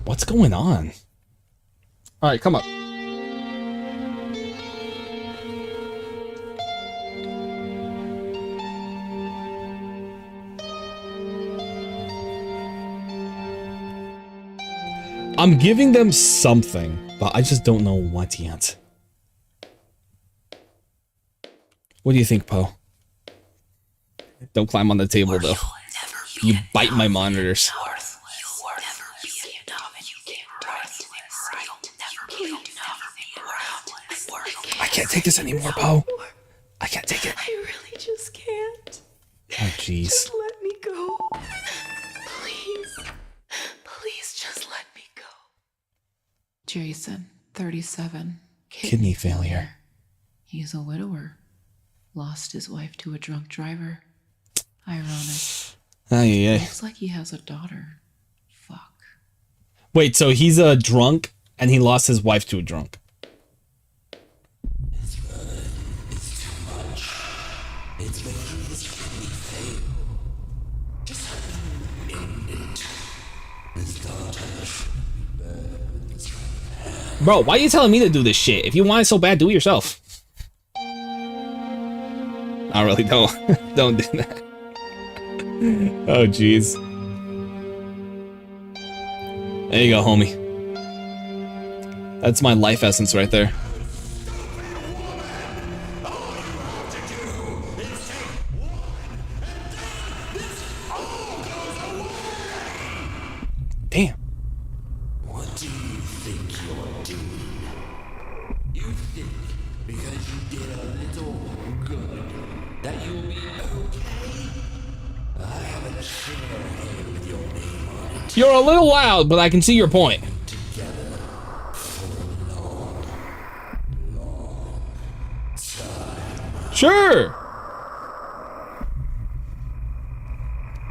What's going on? All right, come up. I'm giving them something, but I just don't know what yet. What do you think, Poe? Don't climb on the table, though. You bite my monitors. I can't take this anymore, Poe. I can't take it. I really just can't. Oh, jeez. Let me go. Please. Please just let me go. Jason, 37. Kidney failure. He's a widower. Lost his wife to a drunk driver. Ironic. Ay, ay. Looks like he has a daughter. Fuck. Wait, so he's a drunk and he lost his wife to a drunk. It's too much. It's making his kidney fail. Just let him end it. His daughter should be buried with his right hand. Bro, why are you telling me to do this shit? If you want it so bad, do it yourself. I really don't. Don't do that. Oh, jeez. There you go, homie. That's my life essence right there. Damn. What do you think you're doing? You think because you did a little good that you'll be okay? I have a chair here with your name on it. You're a little loud, but I can see your point. Together for a long, long time. Sure.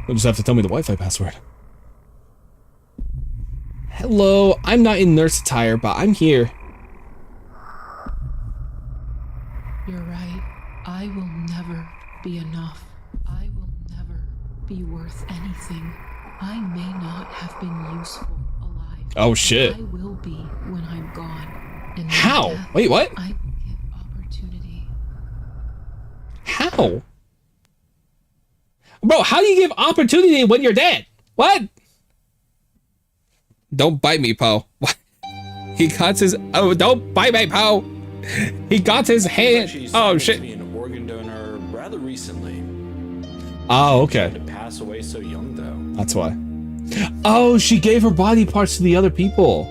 You'll just have to tell me the Wi-Fi password. Hello, I'm not in nurse attire, but I'm here. You're right. I will never be enough. I will never be worth anything. I may not have been useful alive. Oh, but shit. I will be when I'm gone. And in How? death, Wait, what? I will give opportunity. How? Bro, how do you give opportunity when you're dead? What? Don't bite me, Poe. What? He got his... Oh, don't bite me, Poe. He got his hand... She's Oh, supposed to shit. be an organ donor rather recently. Oh, okay. To pass away so young, though. That's why. Oh, she gave her body parts to the other people.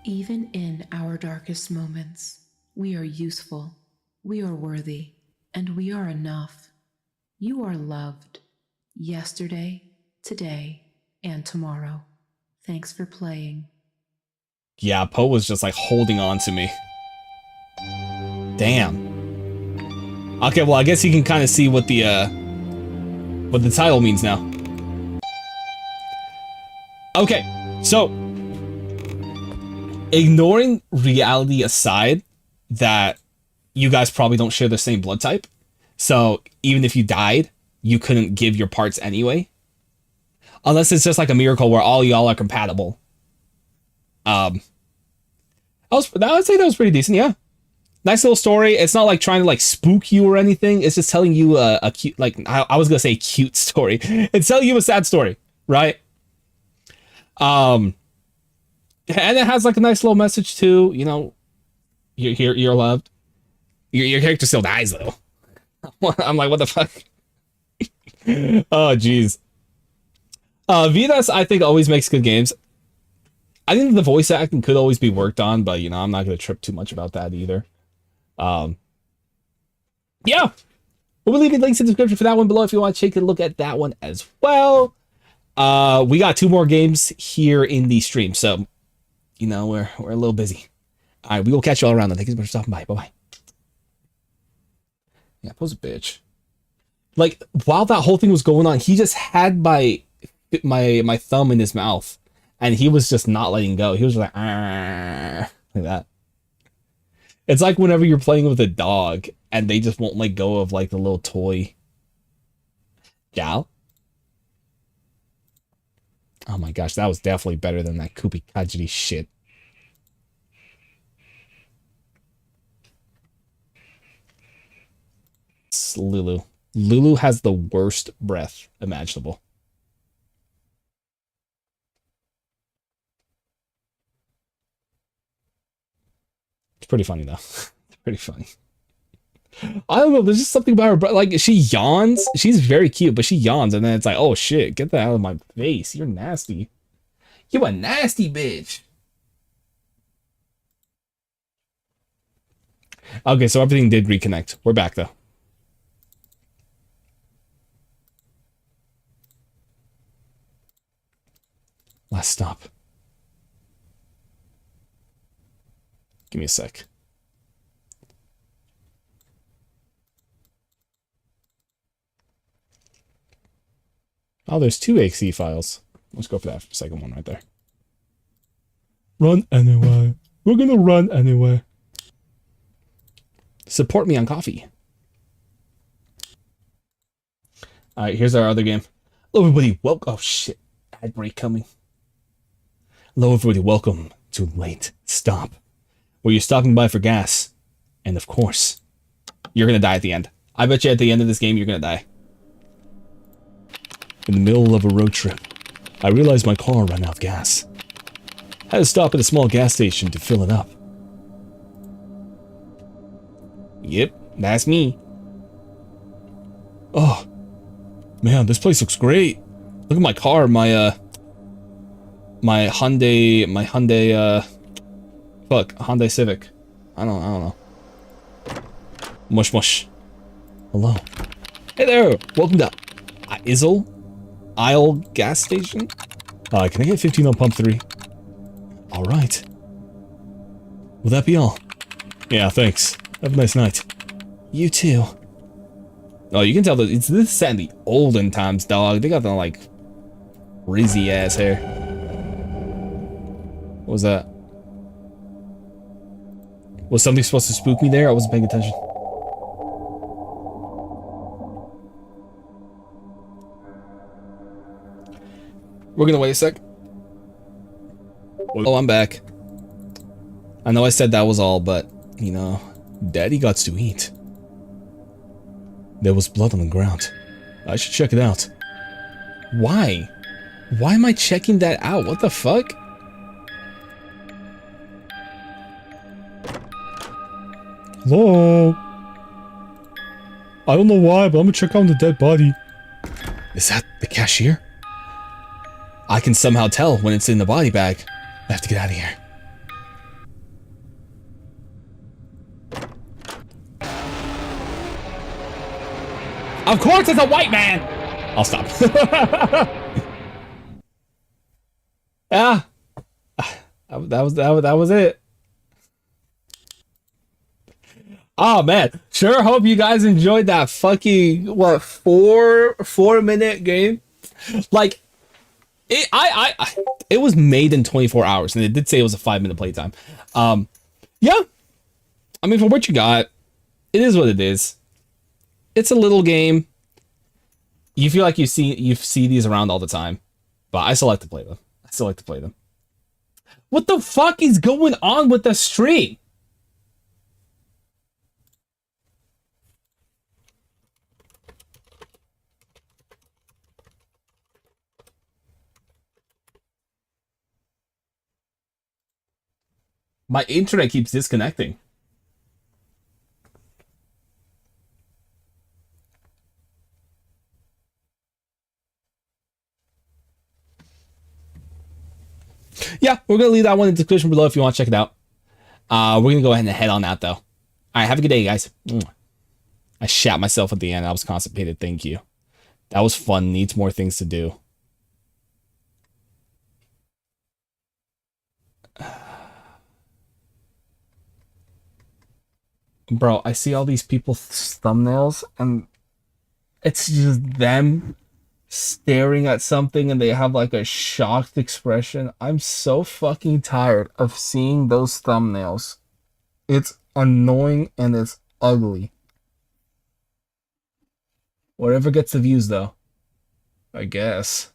Even in our darkest moments, we are useful, we are worthy, and we are enough. You are loved. Yesterday, today, and tomorrow. Thanks for playing. Yeah, Poe was just like holding on to me. Damn. Okay, well, I guess you can kind of see what the title means now. Okay, so ignoring reality aside, that you guys probably don't share the same blood type, so even if you died, you couldn't give your parts anyway, unless it's just like a miracle where all y'all are compatible. I would say that was pretty decent, yeah. Nice little story. It's not like trying to like spook you or anything. It's just telling you a cute, like I was gonna say cute story. It's telling you a sad story, right? And it has like a nice little message too. You know, you're loved. Your character still dies though. I'm like, what the fuck? Oh jeez. Vidas, I think, always makes good games. I think the voice acting could always be worked on, but you know, I'm not gonna trip too much about that either. Yeah. We'll be leaving links in the description for that one below if you want to take a look at that one as well. We got 2 more games here in the stream, so you know we're a little busy. All right, we will catch you all around then. Thank you so much for stopping by. Bye-bye. Yeah, pose a bitch. Like, while that whole thing was going on, he just had my thumb in his mouth, and he was just not letting go. He was like, like that. It's like whenever you're playing with a dog, and they just won't let go of, like, the little toy. Gal? Oh my gosh, that was definitely better than that Kupi Kajiri shit. It's Lulu. Lulu has the worst breath imaginable. It's pretty funny though. It's pretty funny. I don't know, there's just something about her breath. Like, she yawns. She's very cute, but she yawns and then it's like, oh shit, get that out of my face. You're nasty. You a nasty bitch. Okay, so everything did reconnect. We're back though. Last stop. Give me a sec. Oh, there's 2 XE files. Let's go for that second one right there. Run anyway. We're gonna run anyway. Support me on Coffee. Alright, here's our other game. Hello everybody, welcome. Oh shit, ad break coming. Hello everybody, welcome to Late Stop, where you're stopping by for gas. And of course, you're gonna die at the end. I bet you at the end of this game, you're gonna die. In the middle of a road trip, I realized my car ran out of gas. I had to stop at a small gas station to fill it up. Yep, that's me. Oh, man, this place looks great. Look at my car, my Hyundai, Hyundai Civic. I don't know. Mush mush. Hello. Hey there, welcome to Isle gas station. Can I get 15 on pump 3? All right. Will that be all? Yeah, thanks. Have a nice night. You too. Oh, you can tell that this is set in the olden times, dog. They got the like frizzy ass hair. What was that? Was something supposed to spook me there? I wasn't paying attention. We're gonna wait a sec. Oh, I'm back. I know I said that was all, but, you know, Daddy got to eat. There was blood on the ground. I should check it out. Why? Why am I checking that out? What the fuck? Hello? I don't know why, but I'm gonna check out the dead body. Is that the cashier? I can somehow tell when it's in the body bag. I have to get out of here. Of course it's a white man! I'll stop. Yeah. That was it. Oh man, sure hope you guys enjoyed that fucking what 4-minute game. Like it was made in 24 hours and it did say it was a 5-minute playtime. Yeah. I mean, for what you got, it is what it is. It's a little game. You feel like you see these around all the time, but I still like to play them. What the fuck is going on with the stream? My internet keeps disconnecting. Yeah, we're going to leave that one in the description below if you want to check it out. We're going to go ahead and head on out, though. All right, have a good day, guys. I shat myself at the end. I was constipated. Thank you. That was fun. Needs more things to do. Bro, I see all these people's thumbnails and it's just them staring at something and they have like a shocked expression. I'm so fucking tired of seeing those thumbnails. It's annoying and it's ugly. Whatever gets the views though, I guess.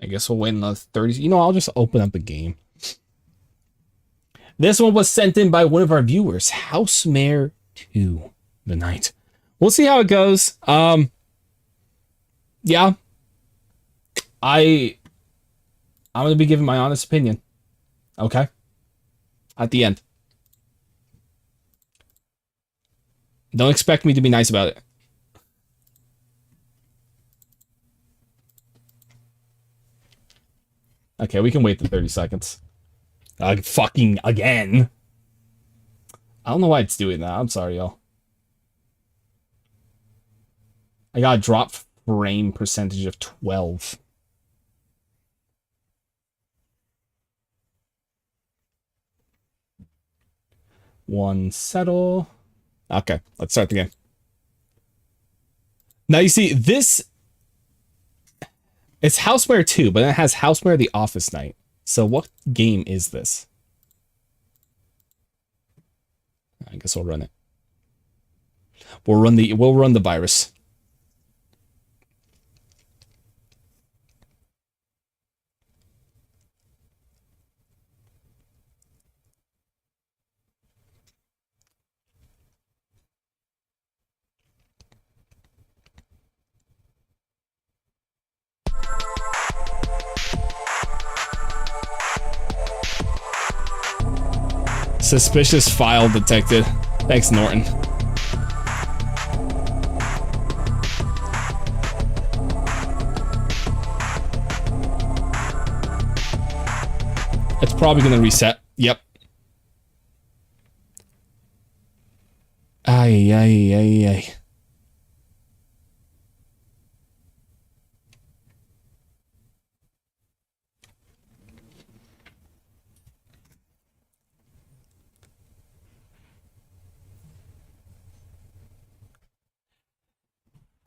I guess we'll wait another 30. You know, I'll just open up a game. This one was sent in by one of our viewers, Housemare 2 the night. We'll see how it goes. Yeah. I'm gonna be giving my honest opinion. Okay? At the end. Don't expect me to be nice about it. Okay, we can wait the 30 seconds. Fucking again. I don't know why it's doing that. I'm sorry, y'all. I got a drop frame percentage of 12. One settle. Okay, let's start the game. Now you see, this... It's Housemare 2, but it has Housemare the Office Night. So what game is this? I guess we'll run it. We'll run the virus. Suspicious file detected. Thanks, Norton. It's probably gonna reset. Yep. Ay, ay, ay, ay.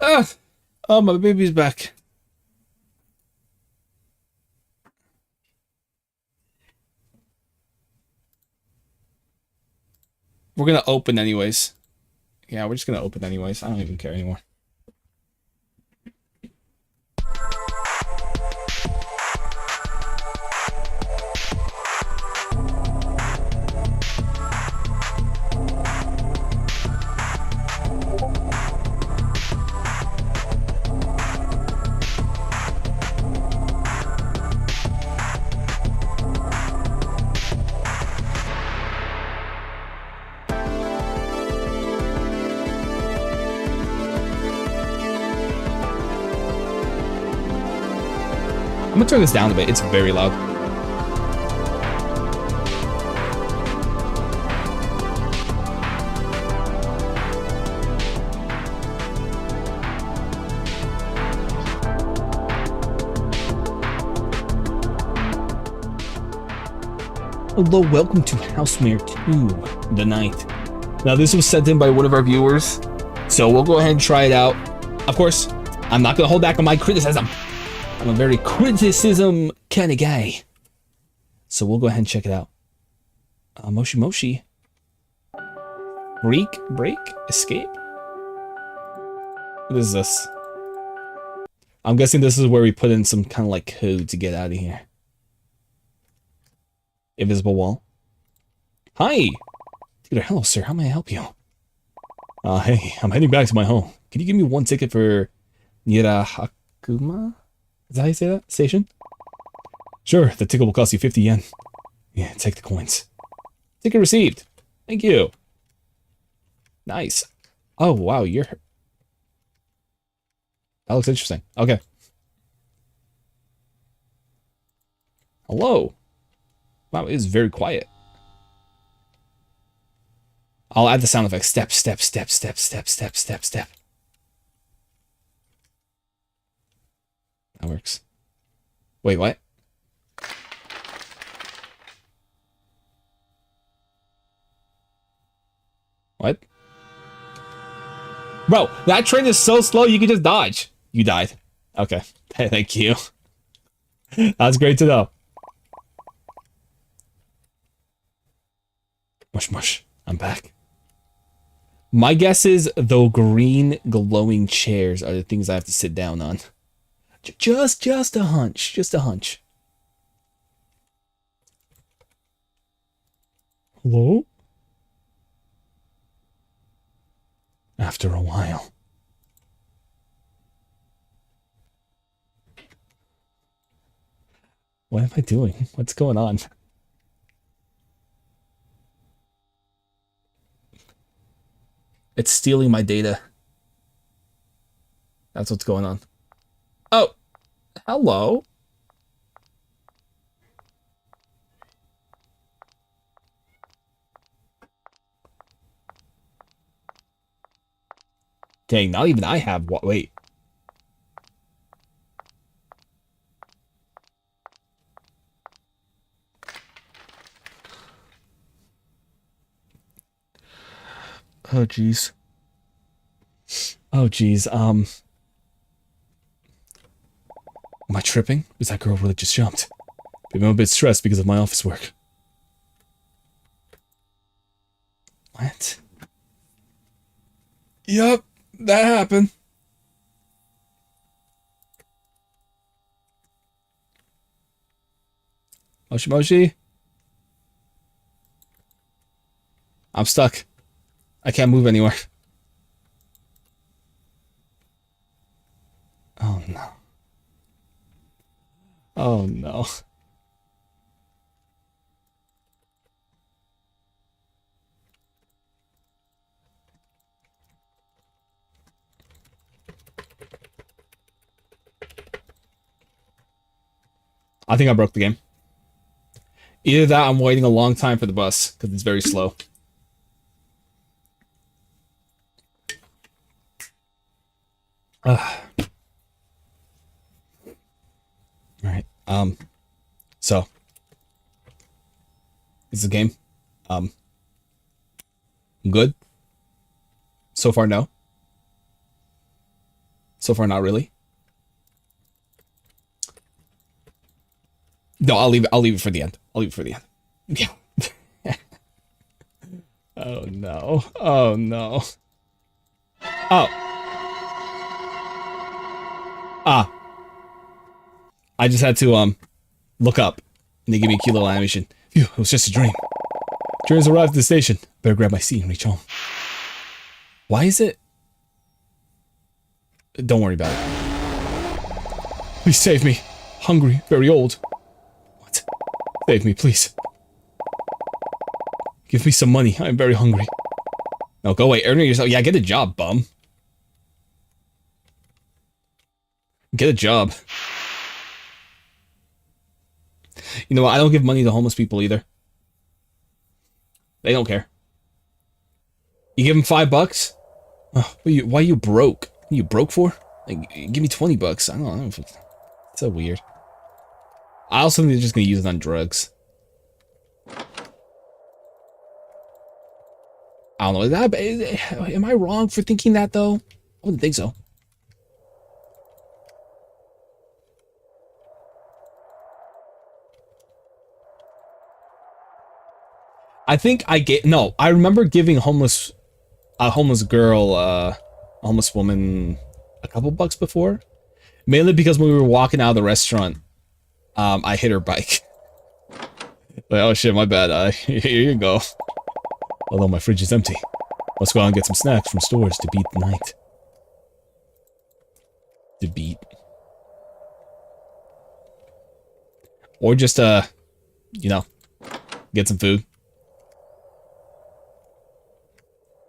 Ah! Oh, my baby's back. We're gonna open anyways. Yeah, we're just gonna open anyways. I don't even care anymore. I'm gonna turn this down a bit. It's very loud. Hello, welcome to Housemare 2 the night. Now, this was sent in by one of our viewers, so we'll go ahead and try it out. Of course, I'm not gonna hold back on my criticism. I'm a very criticism kind of guy. So we'll go ahead and check it out. Moshi Moshi. Break? Escape? What is this? I'm guessing this is where we put in some kind of like code to get out of here. Invisible wall. Hi! Dude, hello sir, how may I help you? Hey, I'm heading back to my home. Can you give me one ticket for Nirahakuma? Is that how you say that? Station? Sure, the ticket will cost you 50 yen. Yeah, take the coins. Ticket received. Thank you. Nice. Oh, wow, you're... That looks interesting. Okay. Hello. Wow, it is very quiet. I'll add the sound effect. Step, step, step, step, step, step, step, step. That works. Wait, what? What? Bro, that train is so slow you can just dodge. You died. Okay. Hey, thank you. That's great to know. Mush mush. I'm back. My guess is the green glowing chairs are the things I have to sit down on. Just a hunch. Just a hunch. Hello? After a while. What am I doing? What's going on? It's stealing my data. That's what's going on. Oh, hello. Dang, not even I have what? Wait. Oh, jeez. Oh, jeez. Am I tripping? Is that girl really just jumped? Maybe I'm a bit stressed because of my office work. What? Yup, that happened. Moshi Moshi? I'm stuck. I can't move anywhere. Oh no. Oh no. I think I broke the game. Either that, I'm waiting a long time for the bus, because it's very slow. Alright, so. This is a game. Good. So far, no. So far, not really. No, I'll leave it for the end. I'll leave it for the end. Yeah. Oh no. Oh no. Oh. Ah. I just had to look up and they give me a cute little animation. Phew, it was just a dream. Train's arrived at the station. Better grab my seat and reach home. Why is it? Don't worry about it. Please save me. Hungry, very old. What? Save me, please. Give me some money. I'm very hungry. No, go away. Earn it yourself. Yeah, get a job, bum. Get a job. You know what? I don't give money to homeless people either. They don't care. You give them $5? Oh, why are you broke? What are you broke for? Like, give me $20. I don't know. It's so weird. I also think they're just gonna use it on drugs. I don't know. Am I wrong for thinking that though? I wouldn't think so. I think I remember giving a homeless girl, a homeless woman a couple bucks before. Mainly because when we were walking out of the restaurant, I hit her bike. Like, oh shit, my bad. Here you go. Although my fridge is empty. Let's go out and get some snacks from stores to beat the night. To beat. Or just, you know, get some food.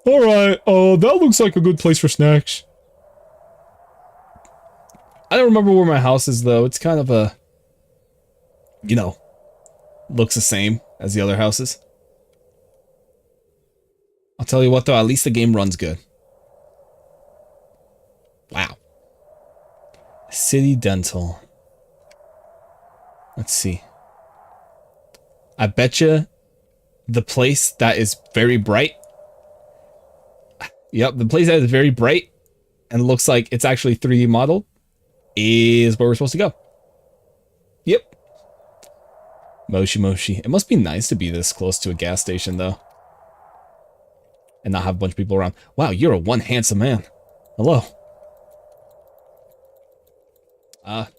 Alright, that looks like a good place for snacks. I don't remember where my house is, though. It's kind of a, you know, looks the same as the other houses. I'll tell you what, though, at least the game runs good. Wow. City Dental. Let's see. I betcha the place that is very bright. Yep, the place that is very bright and looks like it's actually 3D modeled is where we're supposed to go. Yep. Moshi Moshi. It must be nice to be this close to a gas station, though. And not have a bunch of people around. Wow, you're a one handsome man. Hello. That's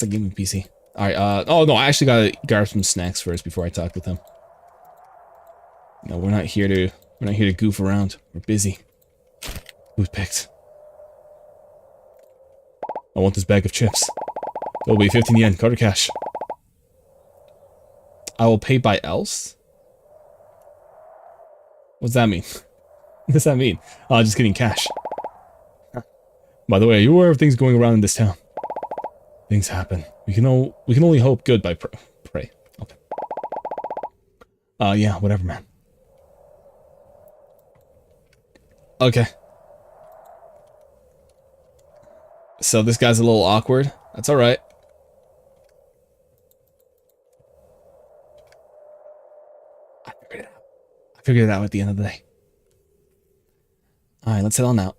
a gaming PC. Alright, oh no, I actually gotta grab some snacks first before I talk with him. No, we're not here to goof around. We're busy. Food picked. I want this bag of chips. It'll be 15 yen, card or cash. I will pay by else? What's that mean? What does that mean? Oh, just kidding, cash. By the way, are you aware of things going around in this town? Things happen. We can only hope good by pray. Okay. Yeah, whatever, man. Okay. So this guy's a little awkward. That's alright. I figured it out at the end of the day. Alright, let's head on out.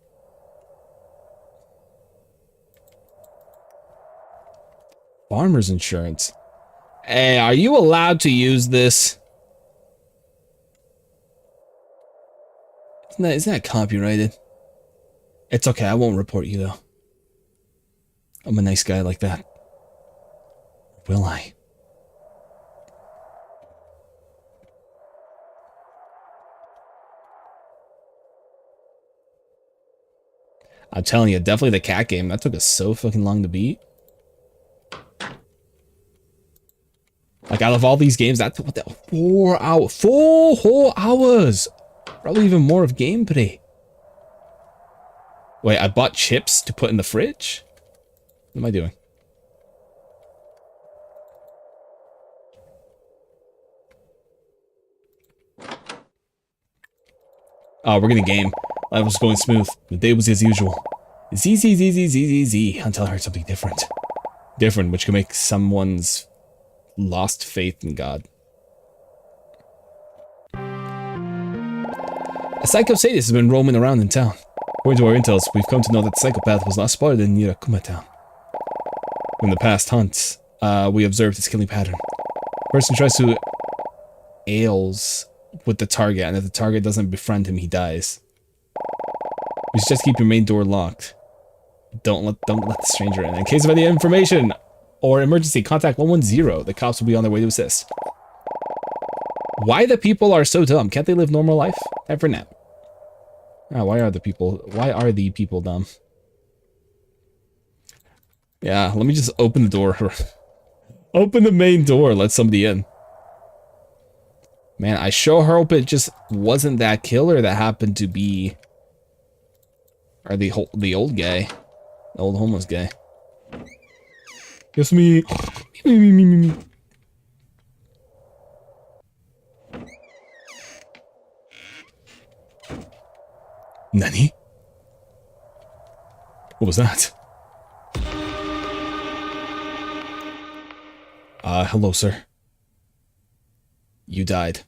Farmer's insurance. Hey, are you allowed to use this? Isn't that copyrighted? It's okay, I won't report you though. I'm a nice guy like that. Will I? I'm telling you, definitely the cat game. That took us so fucking long to beat. Like, out of all these games, that took 4 whole hours. Probably even more of gameplay. Wait, I bought chips to put in the fridge? What am I doing? Oh, we're gonna game. Life was going smooth. The day was as usual. Z until I heard something different. Different, which can make someone's lost faith in God. A psycho sadist has been roaming around in town. According to our intels, we've come to know that the psychopath was last spotted in Nirakuma town. From the past hunts, we observed his killing pattern. Person tries to ails with the target, and if the target doesn't befriend him, he dies. You should just keep your main door locked. Don't let the stranger in. In case of any information or emergency, contact 110. The cops will be on their way to assist. Why the people are so dumb? Can't they live normal life? Time for a nap. Ah, why are the people dumb? Yeah, let me just open the door. Open the main door, let somebody in. Man, I sure hope it just wasn't that killer that happened to be... Or the old guy. The old homeless guy. It's me. Me. Nani? What was that? Hello, sir. You died.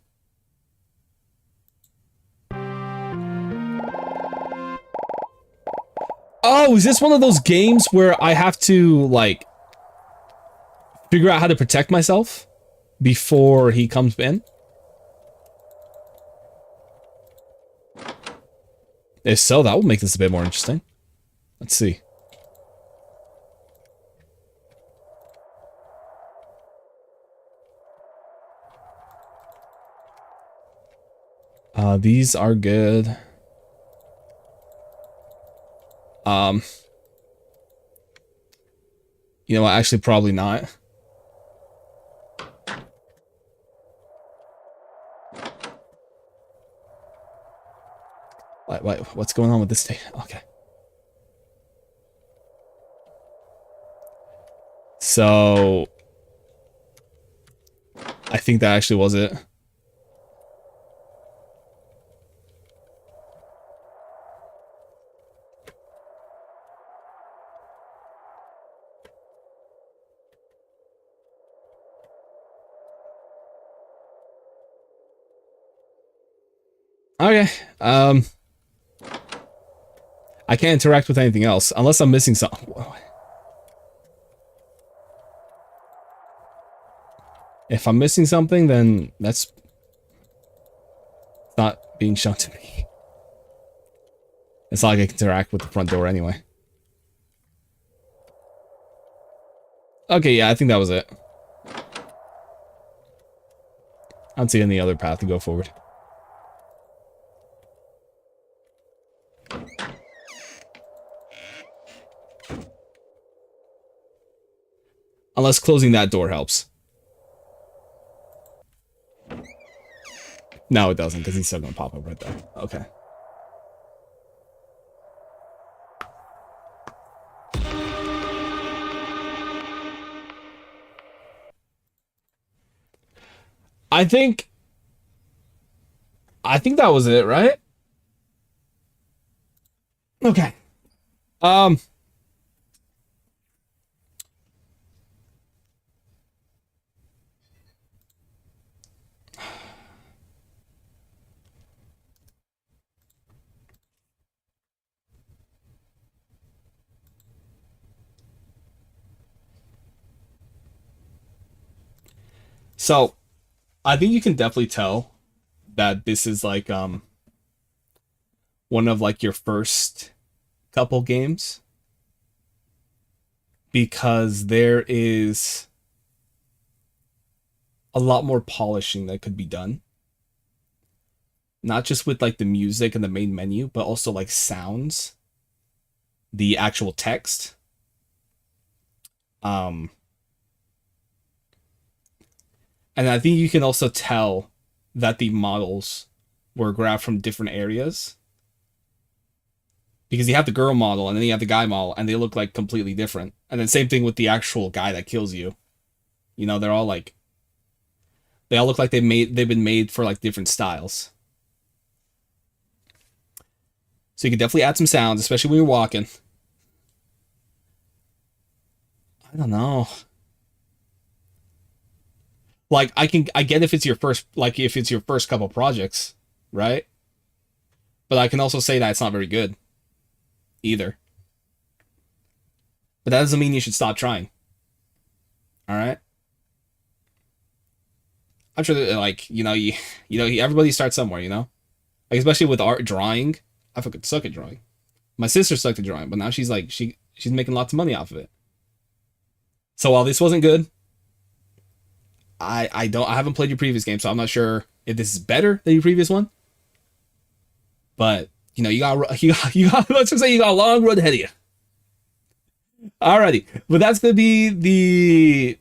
Oh, is this one of those games where I have to, like, figure out how to protect myself before he comes in? If so, that will make this a bit more interesting. Let's see. These are good. You know what? Actually, probably not. Wait, what's going on with this thing? Okay. So, I think that actually was it. Okay. I can't interact with anything else unless I'm missing something. If I'm missing something, then that's not being shown to me. It's not like I can interact with the front door anyway. Okay, yeah, I think that was it. I don't see any other path to go forward. Unless closing that door helps. No, it doesn't, because he's still going to pop up right there. Okay. I think that was it, right? Okay. So, I think you can definitely tell that this is like one of like your first couple games, because there is a lot more polishing that could be done. Not just with like the music and the main menu, but also like sounds, the actual text. And I think you can also tell that the models were grabbed from different areas. Because you have the girl model and then you have the guy model, and they look like completely different. And then same thing with the actual guy that kills you. You know, they're all like, they all look like they've been made for like different styles. So you can definitely add some sounds, especially when you're walking. I don't know. Like, I get if it's your first, like, if it's your first couple projects, right? But I can also say that it's not very good either. But that doesn't mean you should stop trying. All right? I'm sure that, like, everybody starts somewhere, you know? Like, especially with art, drawing. I fucking suck at drawing. My sister sucked at drawing, but now she's like, she's making lots of money off of it. So while this wasn't good, I haven't played your previous game, so I'm not sure if this is better than your previous one. But you know, you got let's just say you got a long road ahead of you. Alrighty, but that's gonna be the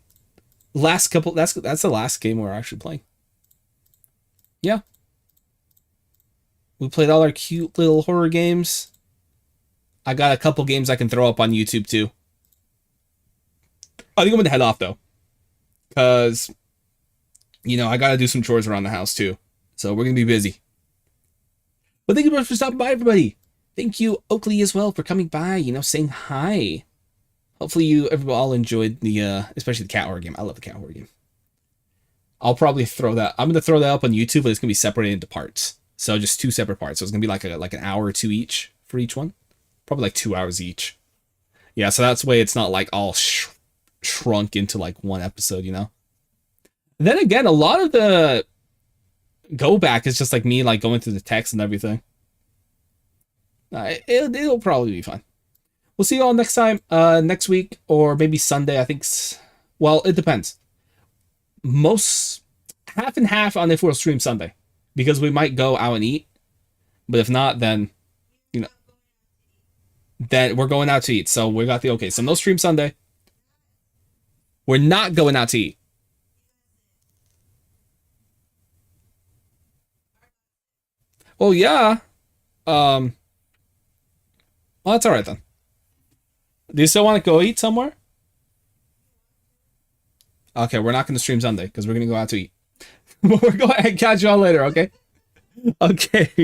last couple. That's the last game we're actually playing. Yeah, we played all our cute little horror games. I got a couple games I can throw up on YouTube too. I think I'm gonna head off though, because you know, I gotta do some chores around the house too. So we're gonna be busy. But thank you very much for stopping by, everybody. Thank you, Oakley, as well, for coming by, you know, saying hi. Hopefully you all enjoyed the especially the cat horror game. I love the cat horror game. I'll probably throw that. I'm gonna throw that up on YouTube, but it's gonna be separated into parts. So just 2 separate parts. So it's gonna be like an hour or 2 each for each one. Probably like 2 hours each. Yeah, so that's way it's not like all shrunk into like one episode, you know. Then again, a lot of the go back is just like me like going through the text and everything. It'll probably be fun. We'll see you all next time, next week, or maybe Sunday. I think. Well, it depends. Most half and half on if we'll stream Sunday, because we might go out and eat. But if not, then, you know, then we're going out to eat. So we got the okay. So no stream Sunday. We're not going out to eat. Oh yeah. Well, that's all right then. Do you still want to go eat somewhere? Okay, we're not going to stream Sunday because we're going to go out to eat. We're going to catch y'all later, okay? Okay.